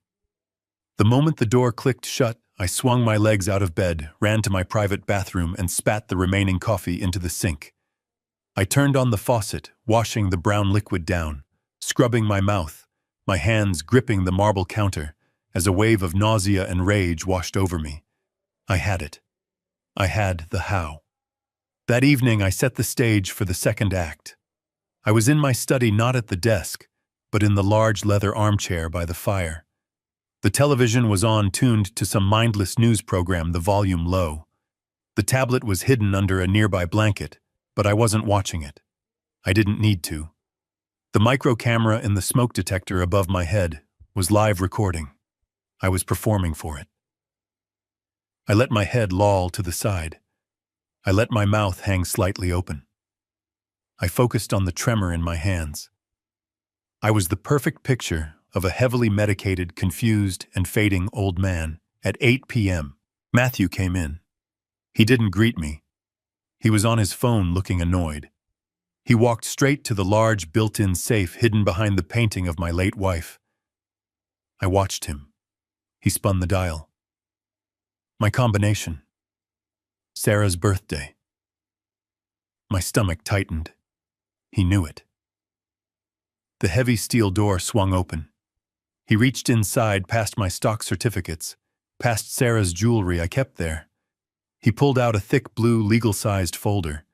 The moment the door clicked shut, I swung my legs out of bed, ran to my private bathroom, and spat the remaining coffee into the sink. I turned on the faucet, washing the brown liquid down, scrubbing my mouth, my hands gripping the marble counter, as a wave of nausea and rage washed over me. I had it. I had the how. That evening I set the stage for the second act. I was in my study, not at the desk, but in the large leather armchair by the fire. The television was on, tuned to some mindless news program, the volume low. The tablet was hidden under a nearby blanket, but I wasn't watching it. I didn't need to. The micro camera in the smoke detector above my head was live recording. I was performing for it. I let my head loll to the side. I let my mouth hang slightly open. I focused on the tremor in my hands. I was the perfect picture of a heavily medicated, confused, and fading old man. At 8 p.m., Matthew came in. He didn't greet me. He was on his phone looking annoyed. He walked straight to the large built-in safe hidden behind the painting of my late wife. I watched him. He spun the dial. My combination. Sarah's birthday. My stomach tightened. He knew it. The heavy steel door swung open. He reached inside, past my stock certificates, past Sarah's jewelry I kept there. He pulled out a thick blue legal-sized folder.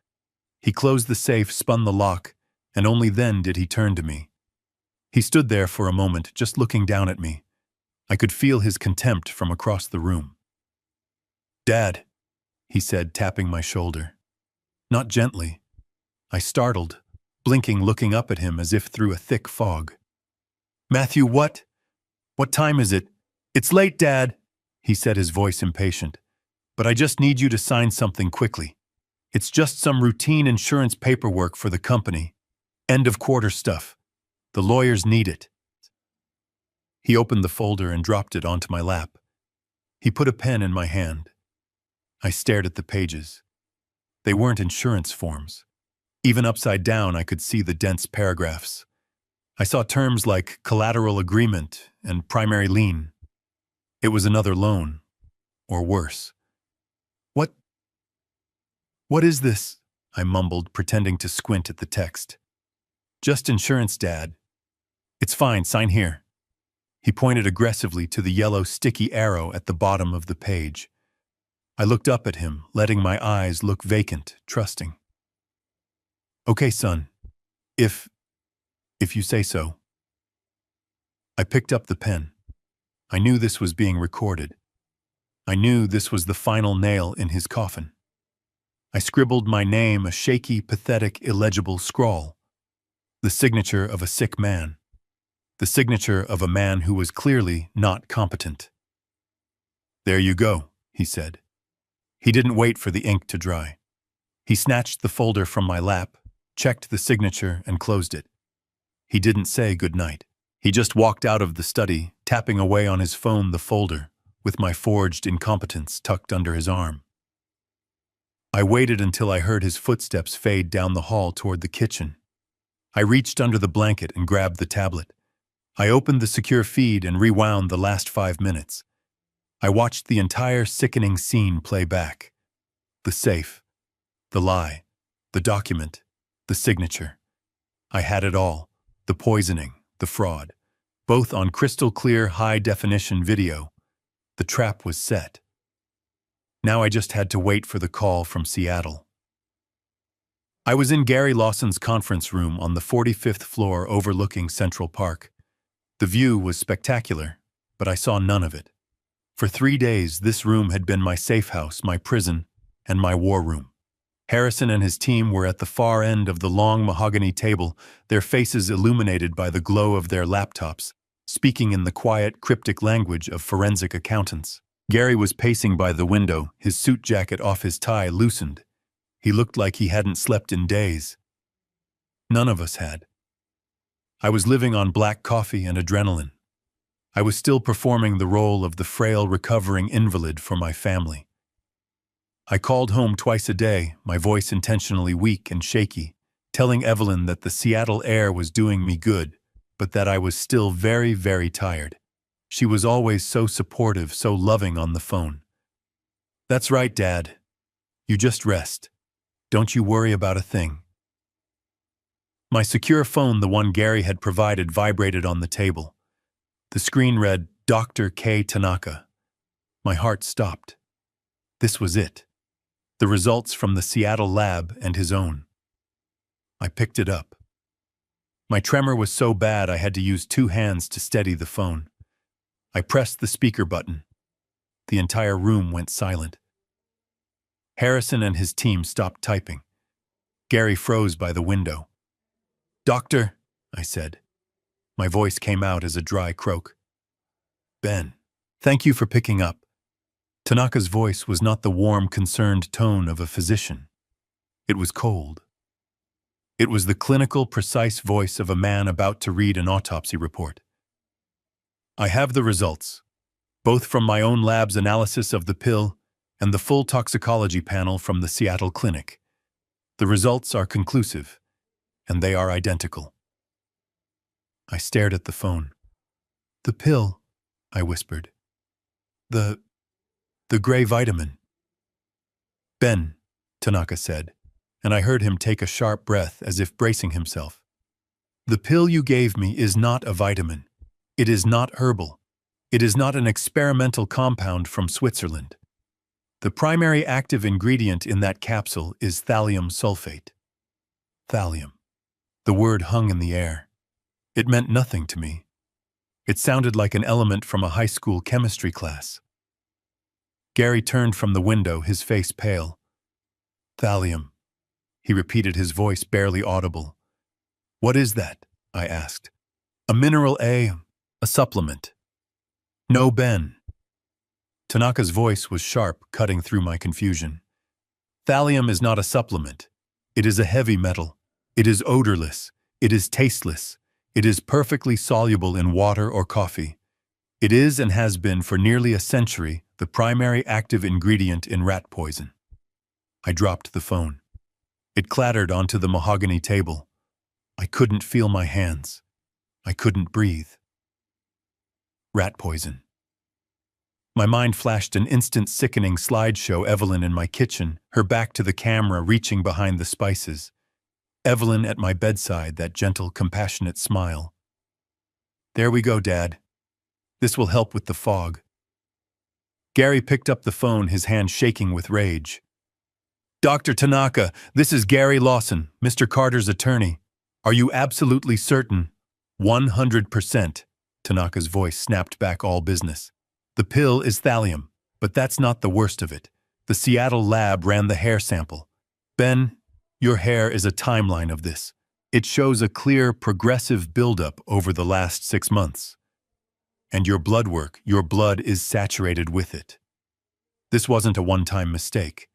He closed the safe, spun the lock, and only then did he turn to me. He stood there for a moment, just looking down at me. I could feel his contempt from across the room. "Dad," he said, tapping my shoulder. Not gently. I startled, blinking, looking up at him as if through a thick fog. "Matthew, what? What time is it?" "It's late, Dad," he said, his voice impatient. "But I just need you to sign something quickly. It's just some routine insurance paperwork for the company. End of quarter stuff. The lawyers need it." He opened the folder and dropped it onto my lap. He put a pen in my hand. I stared at the pages. They weren't insurance forms. Even upside down, I could see the dense paragraphs. I saw terms like collateral agreement and primary lien. It was another loan, or worse. What is this?" I mumbled, pretending to squint at the text. "Just insurance, Dad." "It's fine, sign here." He pointed aggressively to the yellow sticky arrow at the bottom of the page. I looked up at him, letting my eyes look vacant, trusting. "Okay, son. If you say so." I picked up the pen. I knew this was being recorded. I knew this was the final nail in his coffin. I scribbled my name, a shaky, pathetic, illegible scrawl. The signature of a sick man. The signature of a man who was clearly not competent. "There you go," he said. He didn't wait for the ink to dry. He snatched the folder from my lap, checked the signature, and closed it. He didn't say goodnight. He just walked out of the study, tapping away on his phone the folder, with my forged incompetence tucked under his arm. I waited until I heard his footsteps fade down the hall toward the kitchen. I reached under the blanket and grabbed the tablet. I opened the secure feed and rewound the last 5 minutes. I watched the entire sickening scene play back. The safe, the lie, the document, the signature. I had it all. The poisoning, the fraud, both on crystal-clear, high-definition video. The trap was set. Now I just had to wait for the call from Seattle. I was in Gary Lawson's conference room on the 45th floor overlooking Central Park. The view was spectacular, but I saw none of it. For 3 days, this room had been my safe house, my prison, and my war room. Harrison and his team were at the far end of the long mahogany table, their faces illuminated by the glow of their laptops, speaking in the quiet, cryptic language of forensic accountants. Gary was pacing by the window, his suit jacket off his tie loosened. He looked like he hadn't slept in days. None of us had. I was living on black coffee and adrenaline. I was still performing the role of the frail, recovering invalid for my family. I called home twice a day, my voice intentionally weak and shaky, telling Evelyn that the Seattle air was doing me good, but that I was still very, very tired. She was always so supportive, so loving on the phone. "That's right, Dad. You just rest. Don't you worry about a thing." My secure phone, the one Gary had provided, vibrated on the table. The screen read, "Dr. K. Tanaka." My heart stopped. This was it. The results from the Seattle lab and his own. I picked it up. My tremor was so bad I had to use 2 hands to steady the phone. I pressed the speaker button. The entire room went silent. Harrison and his team stopped typing. Gary froze by the window. "Doctor," I said. My voice came out as a dry croak. "Ben, thank you for picking up." Tanaka's voice was not the warm, concerned tone of a physician. It was cold. It was the clinical, precise voice of a man about to read an autopsy report. "I have the results, both from my own lab's analysis of the pill and the full toxicology panel from the Seattle clinic. The results are conclusive, and they are identical." I stared at the phone. "The pill," I whispered. The gray vitamin." "Ben," Tanaka said, and I heard him take a sharp breath as if bracing himself. "The pill you gave me is not a vitamin. It is not herbal. It is not an experimental compound from Switzerland. The primary active ingredient in that capsule is thallium sulfate." Thallium. The word hung in the air. It meant nothing to me. It sounded like an element from a high school chemistry class. Gary turned from the window, his face pale. "Thallium," he repeated, his voice barely audible. "What is that?" I asked. "A mineral, a supplement." "No, Ben." Tanaka's voice was sharp, cutting through my confusion. "Thallium is not a supplement. It is a heavy metal. It is odorless. It is tasteless. It is perfectly soluble in water or coffee. It is and has been for nearly a century the primary active ingredient in rat poison." I dropped the phone. It clattered onto the mahogany table. I couldn't feel my hands. I couldn't breathe. Rat poison. My mind flashed an instant sickening slideshow. Evelyn in my kitchen, her back to the camera, reaching behind the spices. Evelyn at my bedside, that gentle, compassionate smile. "There we go, Dad. This will help with the fog." Gary picked up the phone, his hand shaking with rage. "Dr. Tanaka, this is Gary Lawson, Mr. Carter's attorney. Are you absolutely certain?" 100%, Tanaka's voice snapped back all business. "The pill is thallium, but that's not the worst of it. The Seattle lab ran the hair sample. Ben, your hair is a timeline of this. It shows a clear, progressive buildup over the last 6 months. And your blood work, your blood is saturated with it. This wasn't a one-time mistake.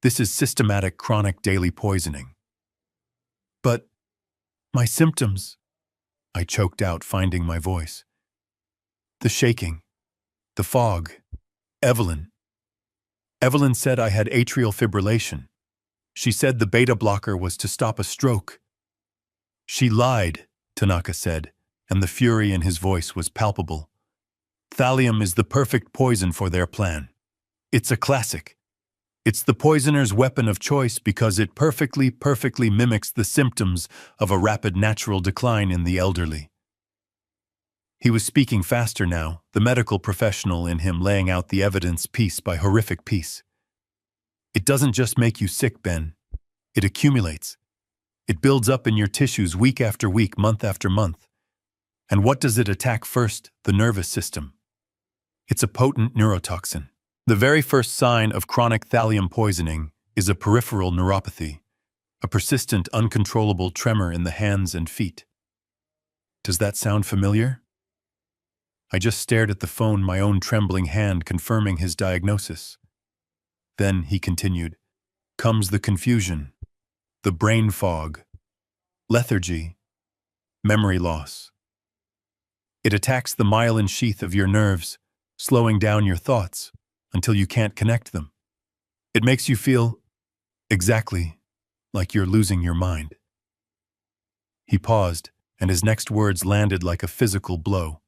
This is systematic, chronic daily poisoning." "But my symptoms," I choked out, finding my voice. "The shaking, the fog, Evelyn. Evelyn said I had atrial fibrillation. She said the beta blocker was to stop a stroke." "She lied," Tanaka said, and the fury in his voice was palpable. "Thallium is the perfect poison for their plan. It's a classic. It's the poisoner's weapon of choice because it perfectly mimics the symptoms of a rapid natural decline in the elderly." He was speaking faster now, the medical professional in him laying out the evidence piece by horrific piece. "It doesn't just make you sick, Ben. It accumulates. It builds up in your tissues week after week, month after month. And what does it attack first? The nervous system. It's a potent neurotoxin. The very first sign of chronic thallium poisoning is a peripheral neuropathy, a persistent, uncontrollable tremor in the hands and feet. Does that sound familiar?" I just stared at the phone, my own trembling hand confirming his diagnosis. Then, he continued, comes the confusion, the brain fog, lethargy, memory loss. It attacks the myelin sheath of your nerves, slowing down your thoughts until you can't connect them. It makes you feel exactly like you're losing your mind. He paused, and his next words landed like a physical blow.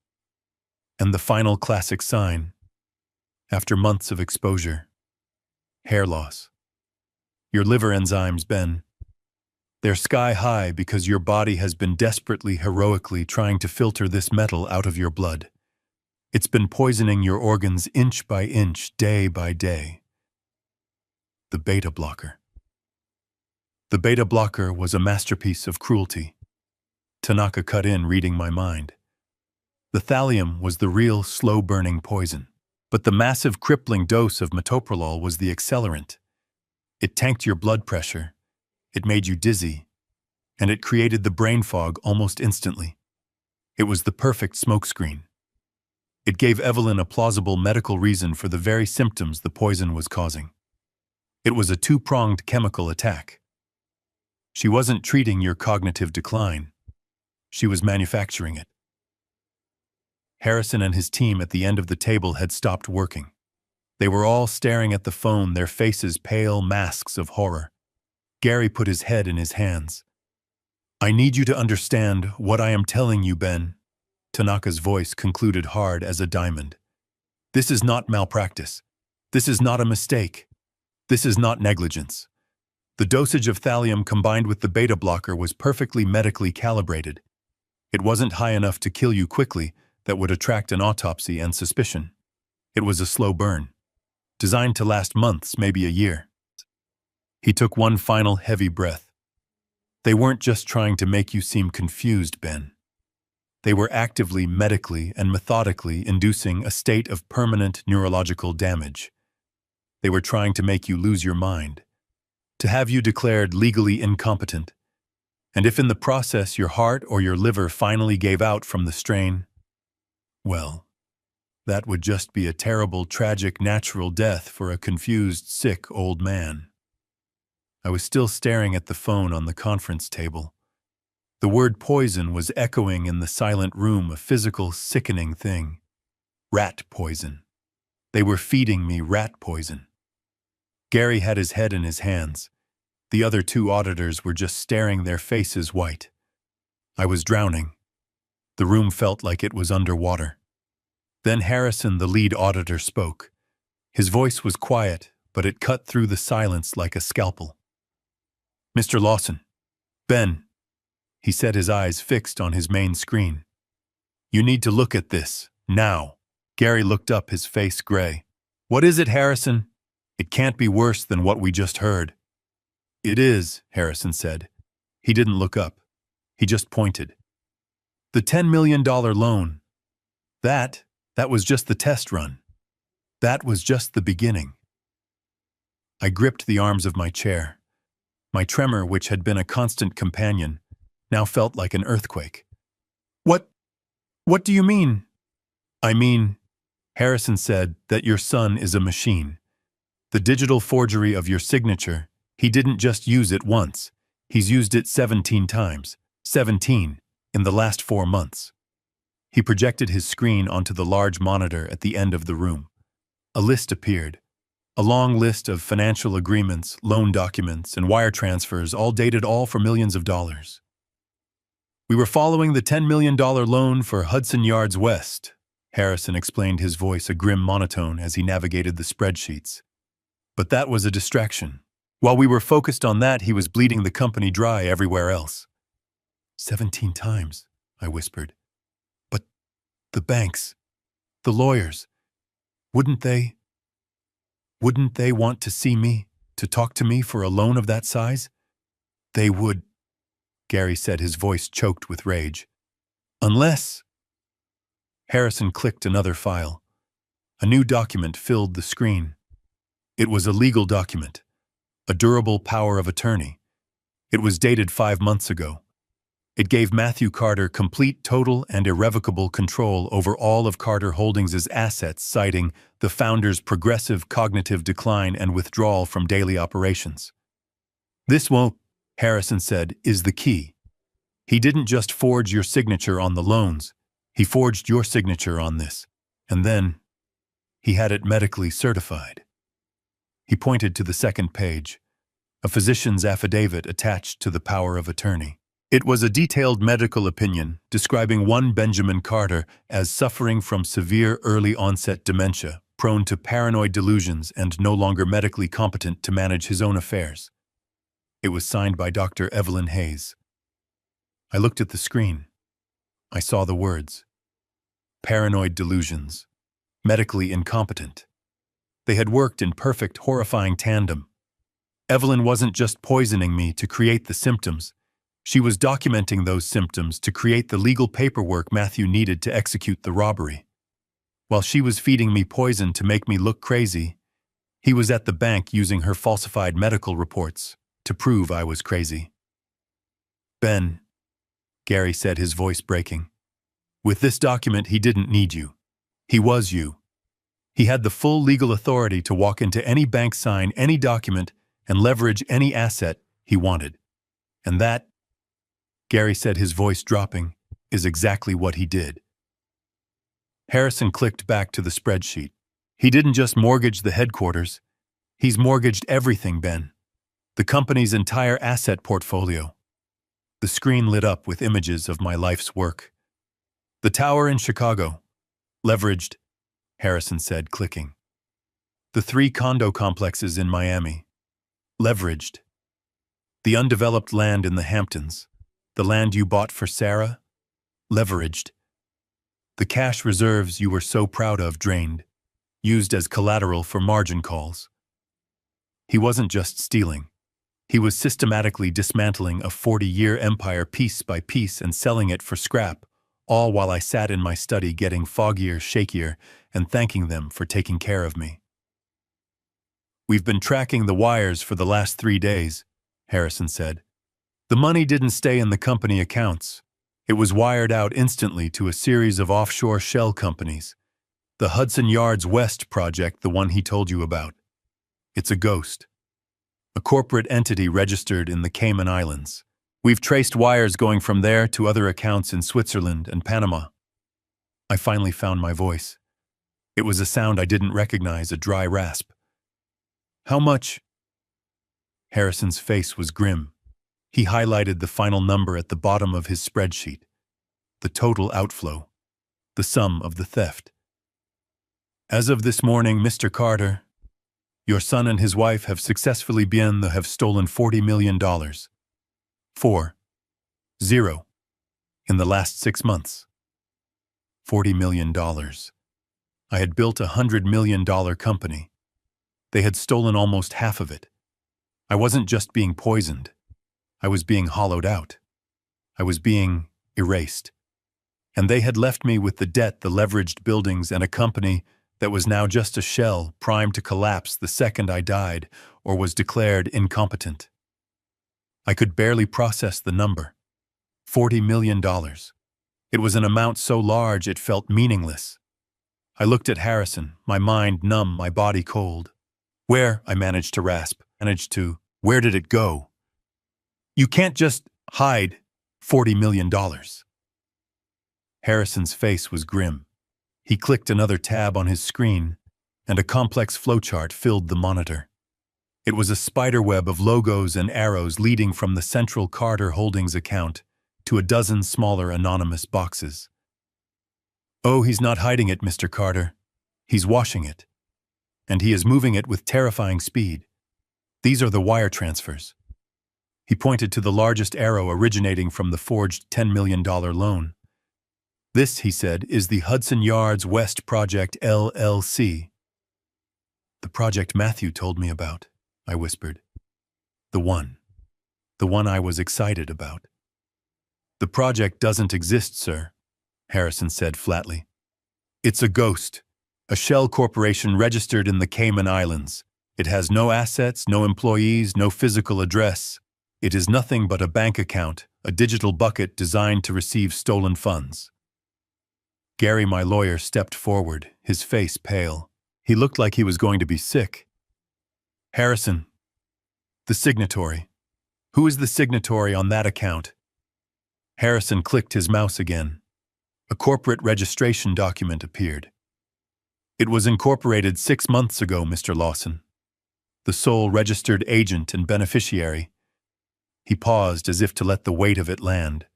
And the final classic sign, after months of exposure: hair loss. Your liver enzymes, Ben. They're sky high because your body has been desperately, heroically trying to filter this metal out of your blood. It's been poisoning your organs inch by inch, day by day. The beta blocker. The beta blocker was a masterpiece of cruelty. Tanaka cut in, reading my mind. The thallium was the real, slow-burning poison, but the massive, crippling dose of metoprolol was the accelerant. It tanked your blood pressure, it made you dizzy, and it created the brain fog almost instantly. It was the perfect smokescreen. It gave Evelyn a plausible medical reason for the very symptoms the poison was causing. It was a two-pronged chemical attack. She wasn't treating your cognitive decline. She was manufacturing it. Harrison and his team at the end of the table had stopped working. They were all staring at the phone, their faces pale masks of horror. Gary put his head in his hands. "I need you to understand what I am telling you, Ben." Tanaka's voice concluded hard as a diamond. "This is not malpractice. This is not a mistake. This is not negligence. The dosage of thallium combined with the beta blocker was perfectly medically calibrated. It wasn't high enough to kill you quickly that would attract an autopsy and suspicion. It was a slow burn, designed to last months, maybe a year." He took one final heavy breath. "They weren't just trying to make you seem confused, Ben. They were actively, medically, and methodically inducing a state of permanent neurological damage. They were trying to make you lose your mind, to have you declared legally incompetent. And if in the process your heart or your liver finally gave out from the strain, well, that would just be a terrible, tragic, natural death for a confused, sick old man." I was still staring at the phone on the conference table. The word poison was echoing in the silent room, a physical, sickening thing. Rat poison. They were feeding me rat poison. Gary had his head in his hands. The other two auditors were just staring, their faces white. I was drowning. The room felt like it was underwater. Then Harrison, the lead auditor, spoke. His voice was quiet, but it cut through the silence like a scalpel. "Mr. Lawson, Ben," he said, his eyes fixed on his main screen. "You need to look at this, now." Gary looked up, his face gray. "What is it, Harrison? It can't be worse than what we just heard." "It is," Harrison said. He didn't look up. He just pointed. "The $10 million loan. That was just the test run. That was just the beginning." I gripped the arms of my chair. My tremor, which had been a constant companion, now felt like an earthquake. What do you mean?" "I mean," Harrison said, "that your son is a machine. The digital forgery of your signature, he didn't just use it once. He's used it 17 times. 17 in the last 4 months. He projected his screen onto the large monitor at the end of the room. A list appeared. A long list of financial agreements, loan documents, and wire transfers, all dated, all for millions of dollars. "We were following the $10 million loan for Hudson Yards West," Harrison explained, his voice a grim monotone as he navigated the spreadsheets. "But that was a distraction. While we were focused on that, he was bleeding the company dry everywhere else." 17 times, I whispered. "But the banks, the lawyers, wouldn't they want to see me, to talk to me for a loan of that size?" "They would," Gary said, his voice choked with rage. "Unless—" Harrison clicked another file. A new document filled the screen. It was a legal document, a durable power of attorney. It was dated 5 months ago. It gave Matthew Carter complete, total, and irrevocable control over all of Carter Holdings' assets, citing the founder's progressive cognitive decline and withdrawal from daily operations. "This won't," Harrison said, "is the key. He didn't just forge your signature on the loans. He forged your signature on this. And then he had it medically certified." He pointed to the second page, a physician's affidavit attached to the power of attorney. It was a detailed medical opinion describing one Benjamin Carter as suffering from severe early-onset dementia, prone to paranoid delusions and no longer medically competent to manage his own affairs. It was signed by Dr. Evelyn Hayes. I looked at the screen. I saw the words. Paranoid delusions. Medically incompetent. They had worked in perfect, horrifying tandem. Evelyn wasn't just poisoning me to create the symptoms. She was documenting those symptoms to create the legal paperwork Matthew needed to execute the robbery. While she was feeding me poison to make me look crazy, he was at the bank using her falsified medical reports to prove I was crazy. Ben, Gary said, his voice breaking. With this document, he didn't need you. He was you. He had the full legal authority to walk into any bank, sign any document, and leverage any asset he wanted. And that, Gary said, his voice dropping, is exactly what he did. Harrison clicked back to the spreadsheet. He didn't just mortgage the headquarters. He's mortgaged everything, Ben. The company's entire asset portfolio. The screen lit up with images of my life's work. The tower in Chicago. Leveraged, Harrison said, clicking. The 3 condo complexes in Miami. Leveraged. The undeveloped land in the Hamptons. The land you bought for Sarah? Leveraged. The cash reserves you were so proud of drained, used as collateral for margin calls. He wasn't just stealing. He was systematically dismantling a 40-year empire piece by piece and selling it for scrap, all while I sat in my study getting foggier, shakier, and thanking them for taking care of me. We've been tracking the wires for the last 3 days, Harrison said. The money didn't stay in the company accounts. It was wired out instantly to a series of offshore shell companies. The Hudson Yards West project, the one he told you about. It's a ghost. A corporate entity registered in the Cayman Islands. We've traced wires going from there to other accounts in Switzerland and Panama. I finally found my voice. It was a sound I didn't recognize, a dry rasp. How much? Harrison's face was grim. He highlighted the final number at the bottom of his spreadsheet. The total outflow. The sum of the theft. As of this morning, Mr. Carter, your son and his wife have successfully have stolen $40 million. 4. 0. In the last 6 months. $40 million. I had built a $100 million company. They had stolen almost half of it. I wasn't just being poisoned. I was being hollowed out. I was being erased. And they had left me with the debt, the leveraged buildings, and a company that was now just a shell primed to collapse the second I died or was declared incompetent. I could barely process the number. $40 million. It was an amount so large it felt meaningless. I looked at Harrison, my mind numb, my body cold. Where, I managed to rasp, where did it go? You can't just hide $40 million. Harrison's face was grim. He clicked another tab on his screen, and a complex flowchart filled the monitor. It was a spiderweb of logos and arrows leading from the central Carter Holdings account to a dozen smaller anonymous boxes. Oh, he's not hiding it, Mr. Carter. He's washing it. And he is moving it with terrifying speed. These are the wire transfers. He pointed to the largest arrow originating from the forged $10 million loan. This, he said, is the Hudson Yards West Project, LLC. The project Matthew told me about, I whispered. The one I was excited about. The project doesn't exist, sir, Harrison said flatly. It's a ghost, a shell corporation registered in the Cayman Islands. It has no assets, no employees, no physical address. It is nothing but a bank account, a digital bucket designed to receive stolen funds. Gary, my lawyer, stepped forward, his face pale. He looked like he was going to be sick. Harrison, the signatory. Who is the signatory on that account? Harrison clicked his mouse again. A corporate registration document appeared. It was incorporated 6 months ago, Mr. Lawson. The sole registered agent and beneficiary. He paused as if to let the weight of it land.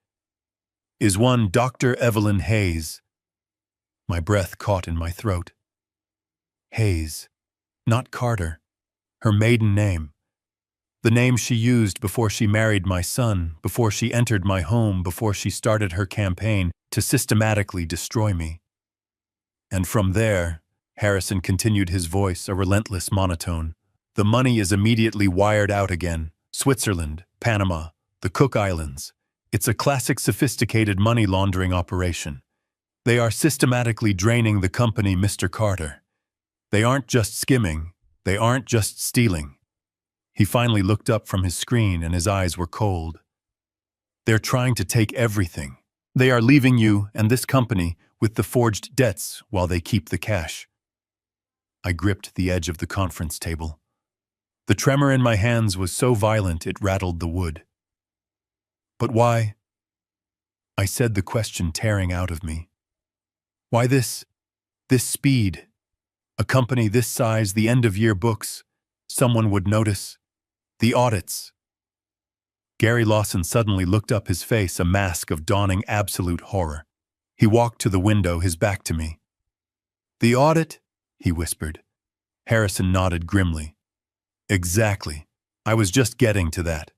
Is one Dr. Evelyn Hayes. My breath caught in my throat. Hayes, not Carter. Her maiden name. The name she used before she married my son, before she entered my home, before she started her campaign to systematically destroy me. And from there, Harrison continued, his voice a relentless monotone, the money is immediately wired out again. Switzerland, Panama, the Cook Islands. It's a classic sophisticated money laundering operation. They are systematically draining the company, Mr. Carter. They aren't just skimming. They aren't just stealing. He finally looked up from his screen and his eyes were cold. They're trying to take everything. They are leaving you and this company with the forged debts while they keep the cash. I gripped the edge of the conference table. The tremor in my hands was so violent it rattled the wood. But why? I said, the question tearing out of me. Why this speed? A company this size, the end-of-year books, someone would notice. The audits. Gary Lawson suddenly looked up, his face a mask of dawning absolute horror. He walked to the window, his back to me. The audit? He whispered. Harrison nodded grimly. Exactly. I was just getting to that.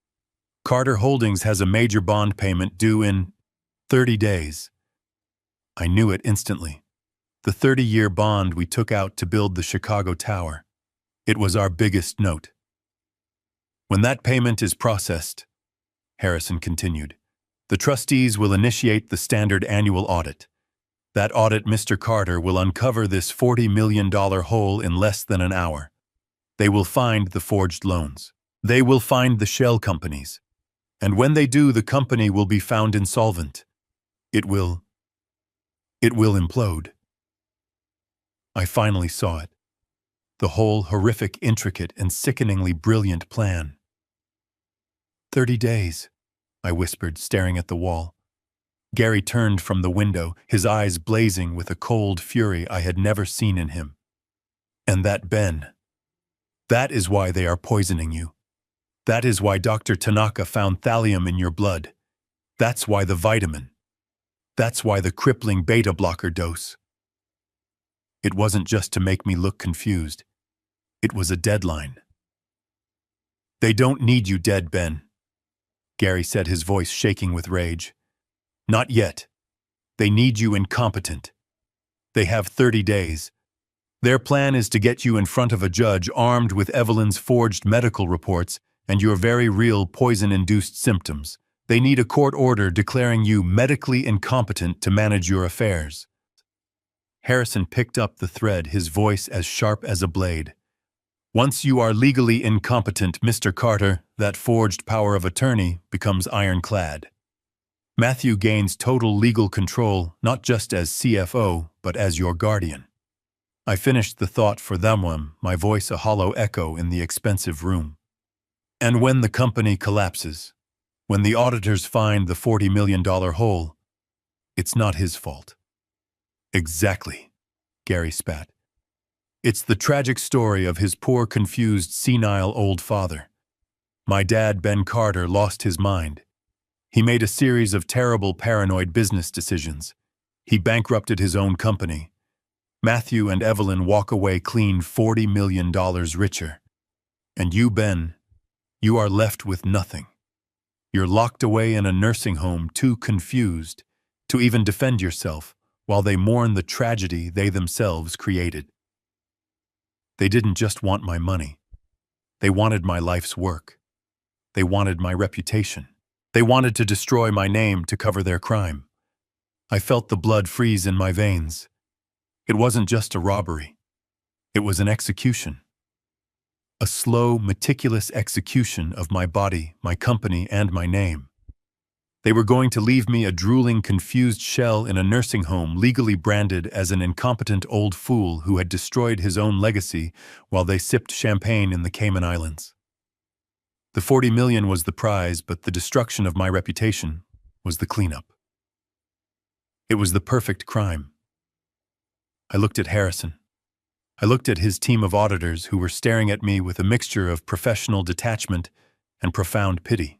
Carter Holdings has a major bond payment due in 30 days. I knew it instantly. The 30-year bond we took out to build the Chicago Tower. It was our biggest note. When that payment is processed, Harrison continued, the trustees will initiate the standard annual audit. That audit, Mr. Carter, will uncover this $40 million hole in less than an hour. They will find the forged loans. They will find the shell companies. And when they do, the company will be found insolvent. It will implode. I finally saw it. The whole horrific, intricate, and sickeningly brilliant plan. 30 days, I whispered, staring at the wall. Gary turned from the window, his eyes blazing with a cold fury I had never seen in him. And that, Ben, that is why they are poisoning you. That is why Dr. Tanaka found thallium in your blood. That's why the vitamin. That's why the crippling beta blocker dose. It wasn't just to make me look confused. It was a deadline. They don't need you dead, Ben, Gary said, his voice shaking with rage. Not yet. They need you incompetent. They have 30 days. Their plan is to get you in front of a judge armed with Evelyn's forged medical reports and your very real poison-induced symptoms. They need a court order declaring you medically incompetent to manage your affairs. Harrison picked up the thread, his voice as sharp as a blade. Once you are legally incompetent, Mr. Carter, that forged power of attorney becomes ironclad. Matthew gains total legal control, not just as CFO, but as your guardian. I finished the thought for them, my voice a hollow echo in the expensive room. And when the company collapses, when the auditors find the $40 million hole, it's not his fault. Exactly, Gary spat. It's the tragic story of his poor, confused, senile old father. My dad, Ben Carter, lost his mind. He made a series of terrible, paranoid business decisions. He bankrupted his own company. Matthew and Evelyn walk away clean $40 million richer. And you, Ben, you are left with nothing. You're locked away in a nursing home, too confused to even defend yourself, while they mourn the tragedy they themselves created. They didn't just want my money. They wanted my life's work. They wanted my reputation. They wanted to destroy my name to cover their crime. I felt the blood freeze in my veins. It wasn't just a robbery. It was an execution. A slow, meticulous execution of my body, my company, and my name. They were going to leave me a drooling, confused shell in a nursing home, legally branded as an incompetent old fool who had destroyed his own legacy while they sipped champagne in the Cayman Islands. The $40 million was the prize, but the destruction of my reputation was the cleanup. It was the perfect crime. I looked at Harrison. I looked at his team of auditors who were staring at me with a mixture of professional detachment and profound pity.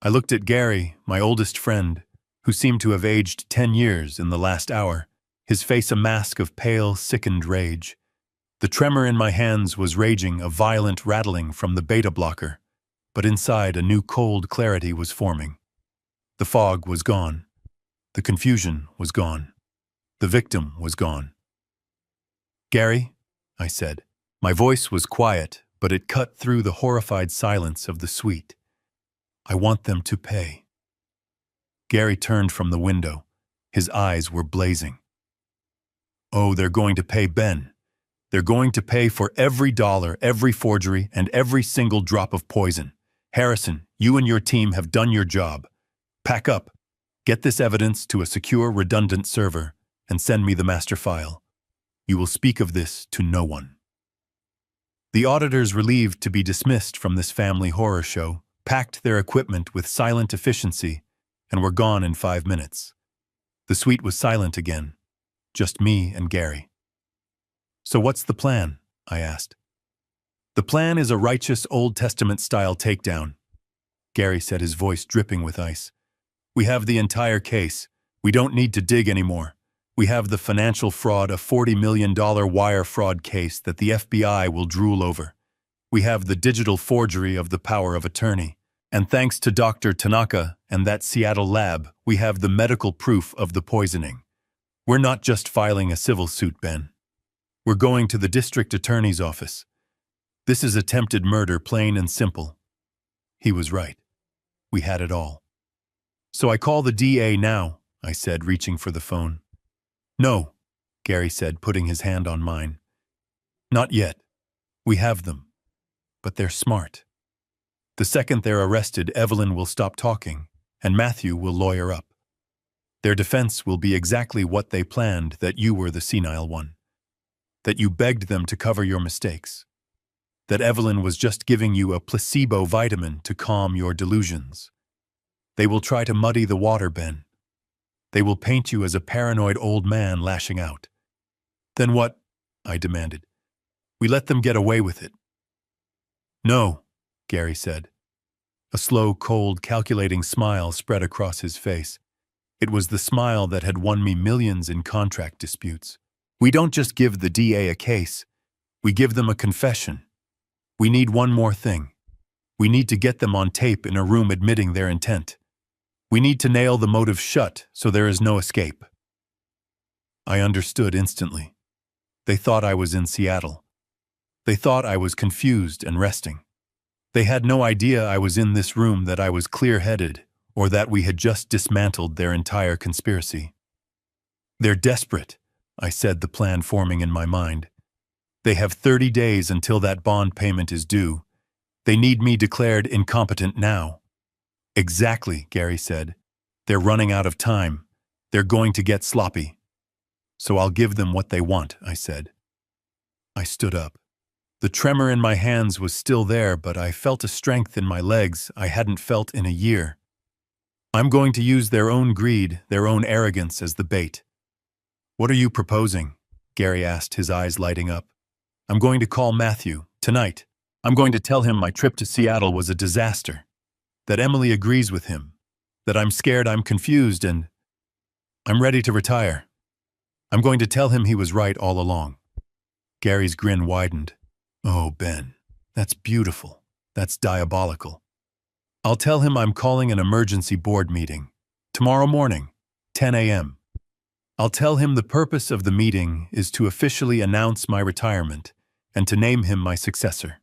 I looked at Gary, my oldest friend, who seemed to have aged 10 years in the last hour, his face a mask of pale, sickened rage. The tremor in my hands was raging, a violent rattling from the beta blocker, but inside a new cold clarity was forming. The fog was gone. The confusion was gone. The victim was gone. "Gary," I said. My voice was quiet, but it cut through the horrified silence of the suite. "I want them to pay." Gary turned from the window. His eyes were blazing. "Oh, they're going to pay, Ben. They're going to pay for every dollar, every forgery, and every single drop of poison. Harrison, you and your team have done your job. Pack up, get this evidence to a secure, redundant server, and send me the master file. You will speak of this to no one." The auditors, relieved to be dismissed from this family horror show, packed their equipment with silent efficiency and were gone in 5 minutes. The suite was silent again, just me and Gary. "So what's the plan?" I asked. "The plan is a righteous Old Testament-style takedown," Gary said, his voice dripping with ice. "We have the entire case. We don't need to dig anymore. We have the financial fraud, a $40 million wire fraud case that the FBI will drool over. We have the digital forgery of the power of attorney. And thanks to Dr. Tanaka and that Seattle lab, we have the medical proof of the poisoning. We're not just filing a civil suit, Ben. We're going to the district attorney's office. This is attempted murder, plain and simple." He was right. We had it all. "So I call the DA now," I said, reaching for the phone. "No," Gary said, putting his hand on mine. "Not yet. We have them. But they're smart. The second they're arrested, Evelyn will stop talking, and Matthew will lawyer up. Their defense will be exactly what they planned, that you were the senile one. That you begged them to cover your mistakes. That Evelyn was just giving you a placebo vitamin to calm your delusions. They will try to muddy the water, Ben. They will paint you as a paranoid old man lashing out. Then what?" I demanded. "We let them get away with it." "No," Gary said. A slow, cold, calculating smile spread across his face. It was the smile that had won me millions in contract disputes. "We don't just give the DA a case. We give them a confession. We need one more thing. We need to get them on tape in a room admitting their intent. We need to nail the motive shut so there is no escape." I understood instantly. They thought I was in Seattle. They thought I was confused and resting. They had no idea I was in this room, that I was clear-headed, or that we had just dismantled their entire conspiracy. "They're desperate," I said, the plan forming in my mind. "They have 30 days until that bond payment is due. They need me declared incompetent now." "Exactly," Gary said. "They're running out of time. They're going to get sloppy." "So I'll give them what they want," I said. I stood up. The tremor in my hands was still there, but I felt a strength in my legs I hadn't felt in a year. "I'm going to use their own greed, their own arrogance as the bait." "What are you proposing?" Gary asked, his eyes lighting up. "I'm going to call Matthew, tonight. I'm going to tell him my trip to Seattle was a disaster. That Emily agrees with him. That I'm scared, I'm confused, and I'm ready to retire. I'm going to tell him he was right all along." Gary's grin widened. "Oh, Ben, that's beautiful. That's diabolical. I'll tell him I'm calling an emergency board meeting. Tomorrow morning, 10 a.m. I'll tell him the purpose of the meeting is to officially announce my retirement and to name him my successor.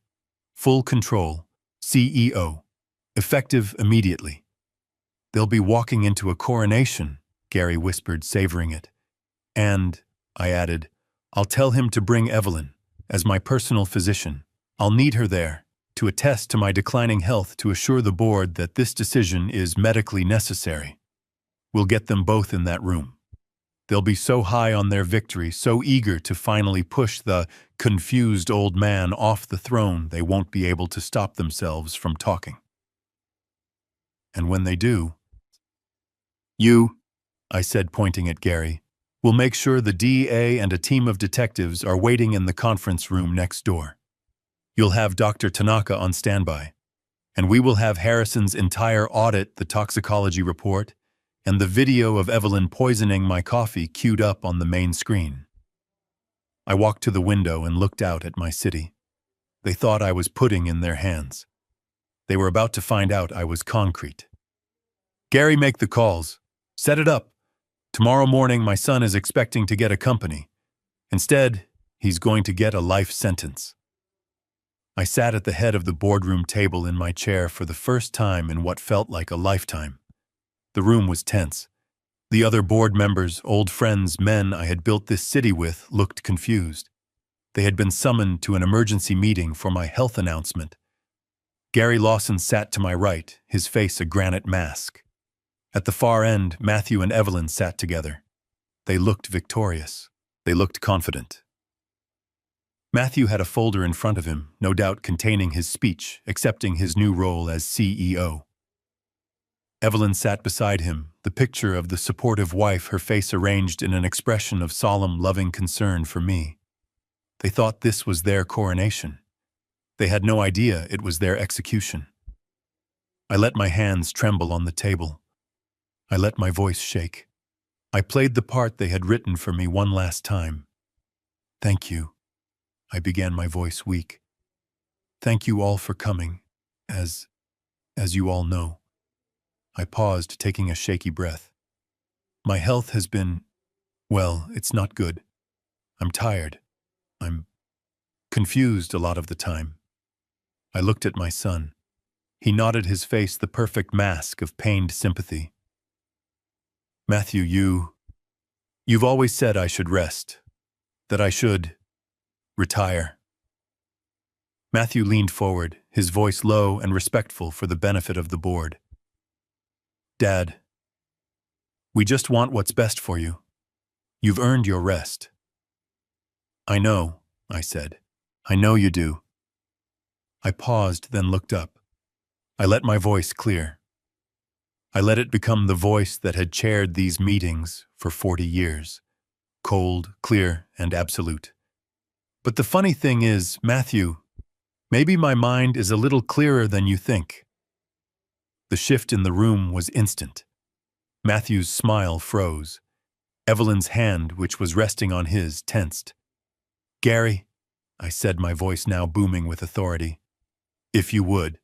Full control, CEO, effective immediately." "They'll be walking into a coronation," Gary whispered, savoring it. "And," I added, "I'll tell him to bring Evelyn. As my personal physician, I'll need her there to attest to my declining health, to assure the board that this decision is medically necessary. We'll get them both in that room. They'll be so high on their victory, so eager to finally push the confused old man off the throne, they won't be able to stop themselves from talking. And when they do, you," I said, pointing at Gary, "will make sure the DA and a team of detectives are waiting in the conference room next door. You'll have Dr. Tanaka on standby. And we will have Harrison's entire audit, the toxicology report, and the video of Evelyn poisoning my coffee queued up on the main screen. I walked to the window and looked out at my city. They thought I was pudding in their hands. They were about to find out I was concrete. Gary, make the calls. Set it up. Tomorrow morning, my son is expecting to get a company. Instead, he's going to get a life sentence. I sat at the head of the boardroom table in my chair for the first time in what felt like a lifetime. The room was tense. The other board members, old friends, men I had built this city with, looked confused. They had been summoned to an emergency meeting for my health announcement. Gary Lawson sat to my right, his face a granite mask. At the far end, Matthew and Evelyn sat together. They looked victorious. They looked confident. Matthew had a folder in front of him, no doubt containing his speech, accepting his new role as CEO. Evelyn sat beside him, the picture of the supportive wife, her face arranged in an expression of solemn, loving concern for me. They thought this was their coronation. They had no idea it was their execution. I let my hands tremble on the table. I let my voice shake. I played the part they had written for me one last time. Thank you. I began, my voice weak. Thank you all for coming, as you all know. I paused, taking a shaky breath. My health has been, well, it's not good. I'm tired. I'm confused a lot of the time. I looked at my son. He nodded, his face the perfect mask of pained sympathy. Matthew, you've always said I should rest, that I should retire. Matthew leaned forward, his voice low and respectful for the benefit of the board. Dad, we just want what's best for you. You've earned your rest. I know, I said. I know you do. I paused, then looked up. I let my voice clear. I let it become the voice that had chaired these meetings for 40 years. Cold, clear, and absolute. But the funny thing is, Matthew, maybe my mind is a little clearer than you think. The shift in the room was instant. Matthew's smile froze. Evelyn's hand, which was resting on his, tensed. Gary, I said, my voice now booming with authority. If you would.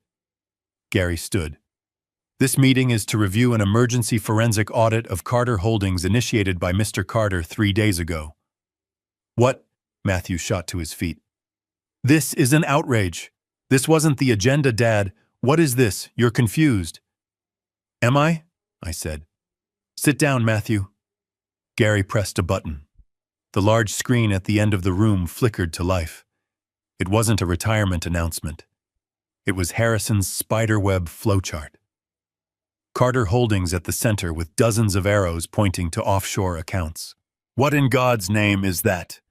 Gary stood. This meeting is to review an emergency forensic audit of Carter Holdings initiated by Mr. Carter 3 days ago. What? Matthew shot to his feet. This is an outrage. This wasn't the agenda, Dad. What is this? You're confused. Am I? I said. Sit down, Matthew. Gary pressed a button. The large screen at the end of the room flickered to life. It wasn't a retirement announcement. It was Harrison's spiderweb flowchart. Carter Holdings at the center with dozens of arrows pointing to offshore accounts. What in God's name is that?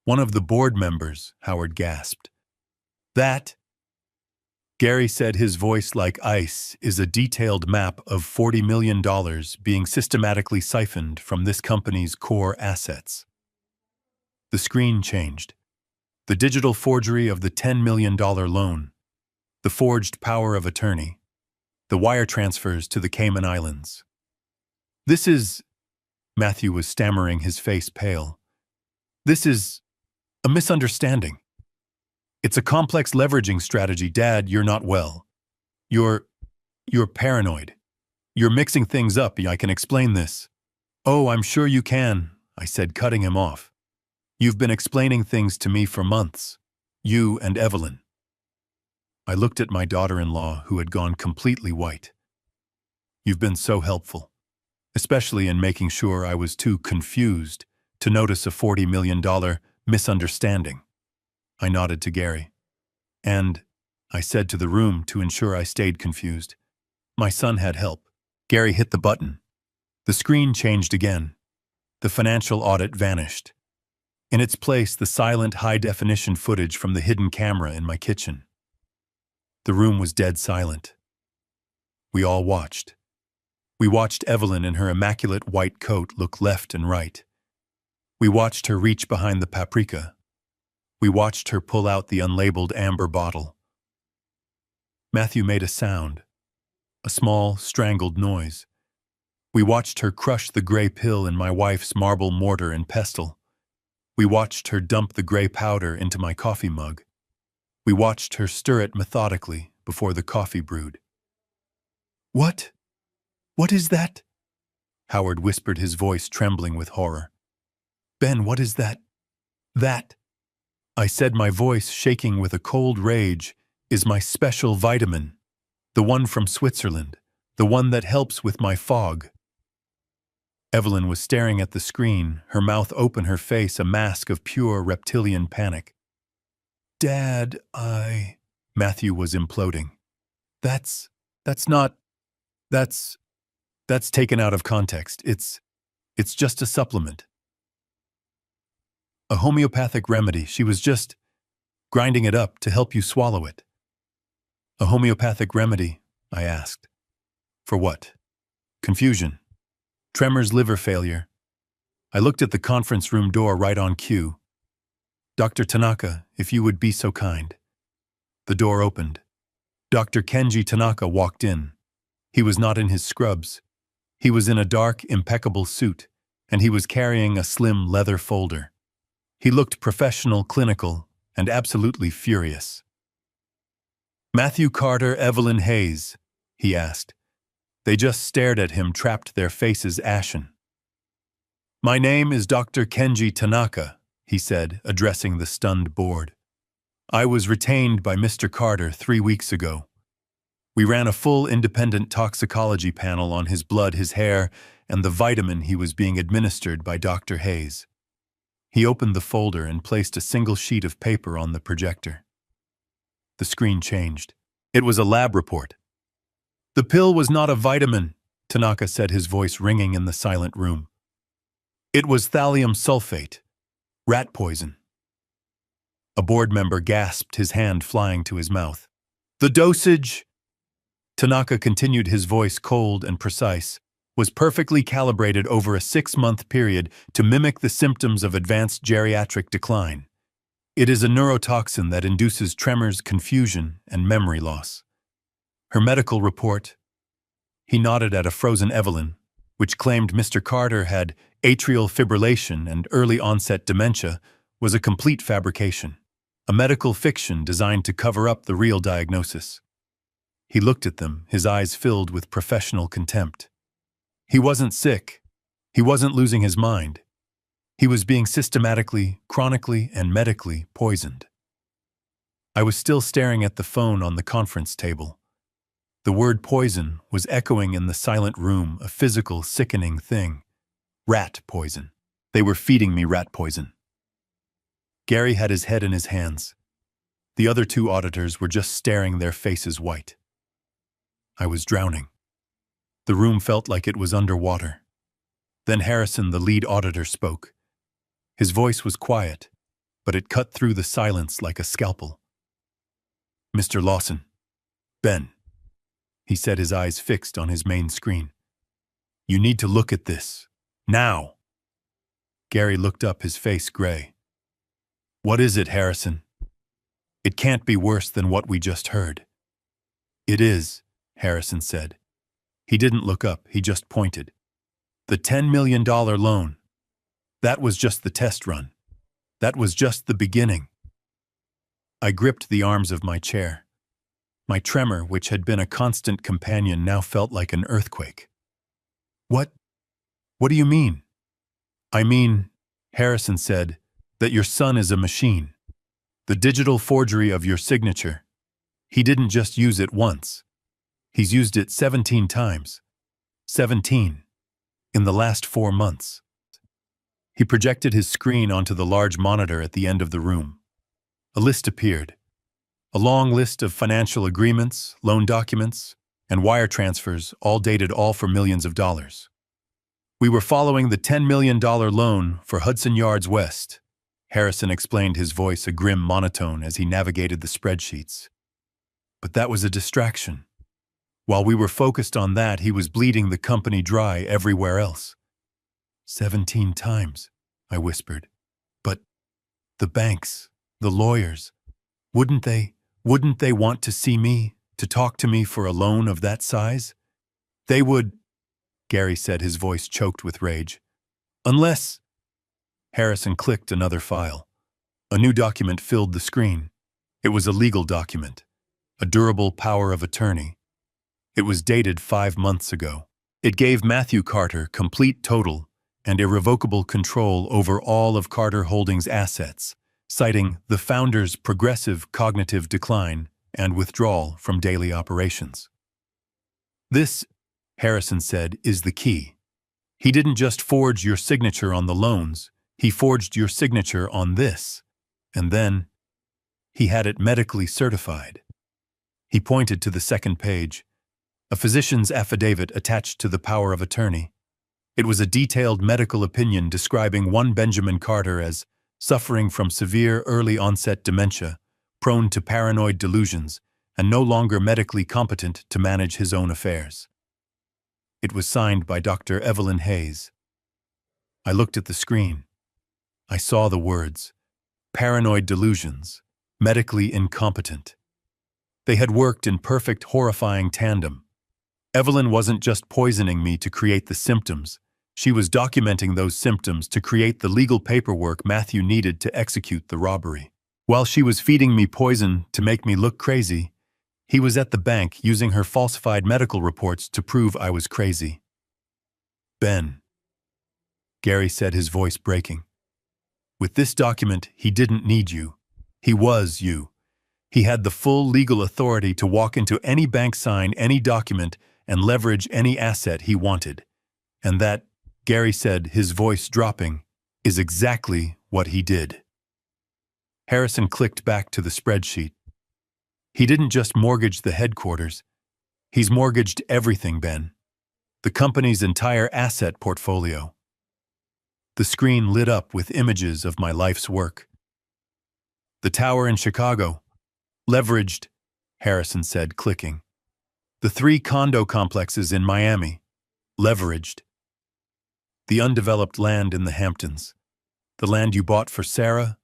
One of the board members, Howard gasped. That, Gary said, his voice like ice, is a detailed map of $40 million being systematically siphoned from this company's core assets. The screen changed. The digital forgery of the $10 million loan. The forged power of attorney. The wire transfers to the Cayman Islands. This is, Matthew was stammering, his face pale. This is a misunderstanding. It's a complex leveraging strategy. Dad, you're not well. You're paranoid. You're mixing things up. I can explain this. Oh, I'm sure you can, I said, cutting him off. You've been explaining things to me for months. You and Evelyn. I looked at my daughter-in-law, who had gone completely white. You've been so helpful, especially in making sure I was too confused to notice a $40 million misunderstanding. I nodded to Gary. And, I said to the room to ensure I stayed confused, my son had help. Gary hit the button. The screen changed again. The financial audit vanished. In its place, the silent, high-definition footage from the hidden camera in my kitchen. The room was dead silent. We all watched. We watched Evelyn in her immaculate white coat look left and right. We watched her reach behind the paprika. We watched her pull out the unlabeled amber bottle. Matthew made a sound, a small, strangled noise. We watched her crush the gray pill in my wife's marble mortar and pestle. We watched her dump the gray powder into my coffee mug. We watched her stir it methodically before the coffee brewed. "What? What is that?" Howard whispered, his voice trembling with horror. "Ben, what is that? That," I said, my voice shaking with a cold rage, "is my special vitamin. The one from Switzerland. The one that helps with my fog." Evelyn was staring at the screen, her mouth open, her face a mask of pure reptilian panic. "Dad, Matthew was imploding. That's not... That's taken out of context. It's just a supplement. A homeopathic remedy. She was just grinding it up to help you swallow it." "A homeopathic remedy?" I asked. "For what?" "Confusion. Tremors, liver failure." I looked at the conference room door right on cue. "Dr. Tanaka, if you would be so kind." The door opened. Dr. Kenji Tanaka walked in. He was not in his scrubs. He was in a dark, impeccable suit, and he was carrying a slim leather folder. He looked professional, clinical, and absolutely furious. "Matthew Carter, Evelyn Hayes?" he asked. They just stared at him, trapped, their faces ashen. "My name is Dr. Kenji Tanaka," he said, addressing the stunned board. "I was retained by Mr. Carter 3 weeks ago. We ran a full independent toxicology panel on his blood, his hair, and the vitamin he was being administered by Dr. Hayes." He opened the folder and placed a single sheet of paper on the projector. The screen changed. It was a lab report. "The pill was not a vitamin," Tanaka said, his voice ringing in the silent room. "It was thallium sulfate, rat poison." A board member gasped, his hand flying to his mouth. "The dosage," Tanaka continued, his voice cold and precise, "was perfectly calibrated over a 6-month period to mimic the symptoms of advanced geriatric decline. It is a neurotoxin that induces tremors, confusion, and memory loss." Her medical report, he nodded at a frozen Evelyn, which claimed Mr. Carter had atrial fibrillation and early-onset dementia, was a complete fabrication, a medical fiction designed to cover up the real diagnosis. He looked at them, his eyes filled with professional contempt. He wasn't sick. He wasn't losing his mind. He was being systematically, chronically, and medically poisoned. I was still staring at the phone on the conference table. The word poison was echoing in the silent room, a physical, sickening thing. Rat poison. They were feeding me rat poison. Gary had his head in his hands. The other 2 auditors were just staring, their faces white. I was drowning. The room felt like it was underwater. Then Harrison, the lead auditor, spoke. His voice was quiet, but it cut through the silence like a scalpel. "Mr. Lawson, Ben," he said, his eyes fixed on his main screen. "You need to look at this. Now." Gary looked up, his face gray. "What is it, Harrison?" "It can't be worse than what we just heard." "It is," Harrison said. He didn't look up, he just pointed. "The $10 million loan. That was just the test run. That was just the beginning." I gripped the arms of my chair. My tremor, which had been a constant companion, now felt like an earthquake. What do you mean?" "I mean," Harrison said, "that your son is a machine. The digital forgery of your signature. He didn't just use it once. He's used it 17 times. 17. In the last 4 months." He projected his screen onto the large monitor at the end of the room. A list appeared. A long list of financial agreements, loan documents, and wire transfers, all dated, all for millions of dollars. "We were following the $10 million loan for Hudson Yards West," Harrison explained, his voice a grim monotone as he navigated the spreadsheets. "But that was a distraction. While we were focused on that, he was bleeding the company dry everywhere else." 17 times, I whispered. "But the banks, the lawyers, wouldn't they want to see me to talk to me for a loan of that size? They would, Gary said, his voice choked with rage. Unless... Harrison clicked another file. A new document filled the screen. It was a legal document, a durable power of attorney. It was dated 5 months ago. It gave Matthew Carter complete total and irrevocable control over all of Carter Holdings' assets, citing the founder's progressive cognitive decline and withdrawal from daily operations. This, Harrison said, is the key. He didn't just forge your signature on the loans, he forged your signature on this, and then he had it medically certified. He pointed to the second page, a physician's affidavit attached to the power of attorney. It was a detailed medical opinion describing one Benjamin Carter as suffering from severe early-onset dementia, prone to paranoid delusions, and no longer medically competent to manage his own affairs. It was signed by Dr. Evelyn Hayes. I looked at the screen. I saw the words, paranoid delusions, medically incompetent. They had worked in perfect, horrifying tandem. Evelyn wasn't just poisoning me to create the symptoms. She was documenting those symptoms to create the legal paperwork Matthew needed to execute the robbery. While she was feeding me poison to make me look crazy, he was at the bank using her falsified medical reports to prove I was crazy. Ben, Gary said, his voice breaking. With this document, he didn't need you. He was you. He had the full legal authority to walk into any bank, sign any document, and leverage any asset he wanted. And that, Gary said, his voice dropping, is exactly what he did. Harrison clicked back to the spreadsheet. He didn't just mortgage the headquarters. He's mortgaged everything, Ben. The company's entire asset portfolio. The screen lit up with images of my life's work. The tower in Chicago, leveraged, Harrison said, clicking. The 3 condo complexes in Miami, leveraged. The undeveloped land in the Hamptons, the land you bought for Sarah,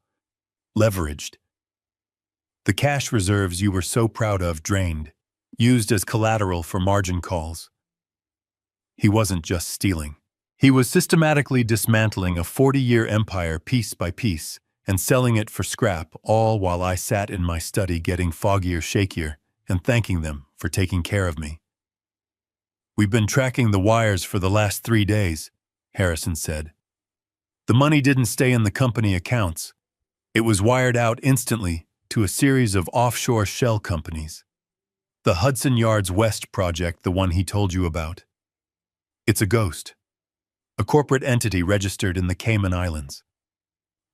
leveraged. The cash reserves you were so proud of drained, used as collateral for margin calls. He wasn't just stealing. He was systematically dismantling a 40-year empire piece by piece and selling it for scrap, all while I sat in my study getting foggier, shakier, and thanking them for taking care of me. We've been tracking the wires for the last 3 days, Harrison said. The money didn't stay in the company accounts. It was wired out instantly to a series of offshore shell companies. The Hudson Yards West project, the one he told you about. It's a ghost. A corporate entity registered in the Cayman Islands.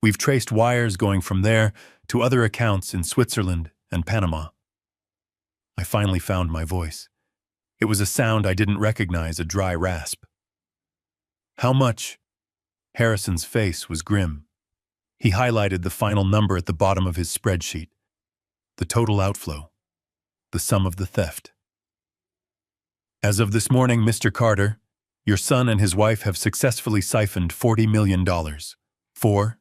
We've traced wires going from there to other accounts in Switzerland and Panama. I finally found my voice. It was a sound I didn't recognize, a dry rasp. How much? Harrison's face was grim. He highlighted the final number at the bottom of his spreadsheet. The total outflow. The sum of the theft. As of this morning, Mr. Carter, your son and his wife have successfully siphoned $40 million. 40,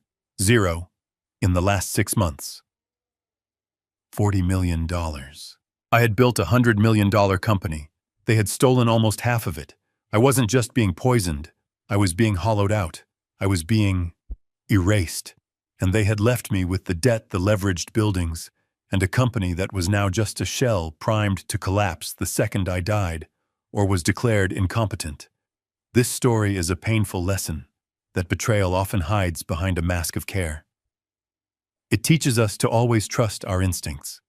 in the last 6 months. $40 million. I had built a $100 million company. They had stolen almost half of it. I wasn't just being poisoned. I was being hollowed out. I was being erased. And they had left me with the debt, the leveraged buildings, and a company that was now just a shell primed to collapse the second I died or was declared incompetent. This story is a painful lesson that betrayal often hides behind a mask of care. It teaches us to always trust our instincts.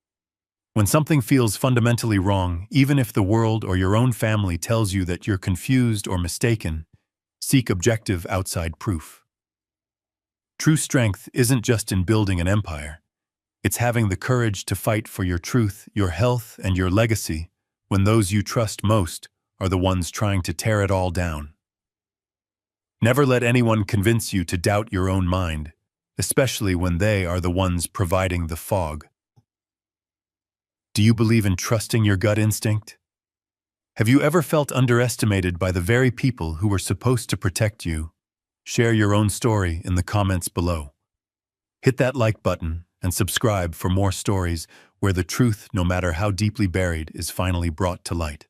When something feels fundamentally wrong, even if the world or your own family tells you that you're confused or mistaken, seek objective outside proof. True strength isn't just in building an empire. It's having the courage to fight for your truth, your health, and your legacy when those you trust most are the ones trying to tear it all down. Never let anyone convince you to doubt your own mind, especially when they are the ones providing the fog. Do you believe in trusting your gut instinct? Have you ever felt underestimated by the very people who were supposed to protect you? Share your own story in the comments below. Hit that like button and subscribe for more stories where the truth, no matter how deeply buried, is finally brought to light.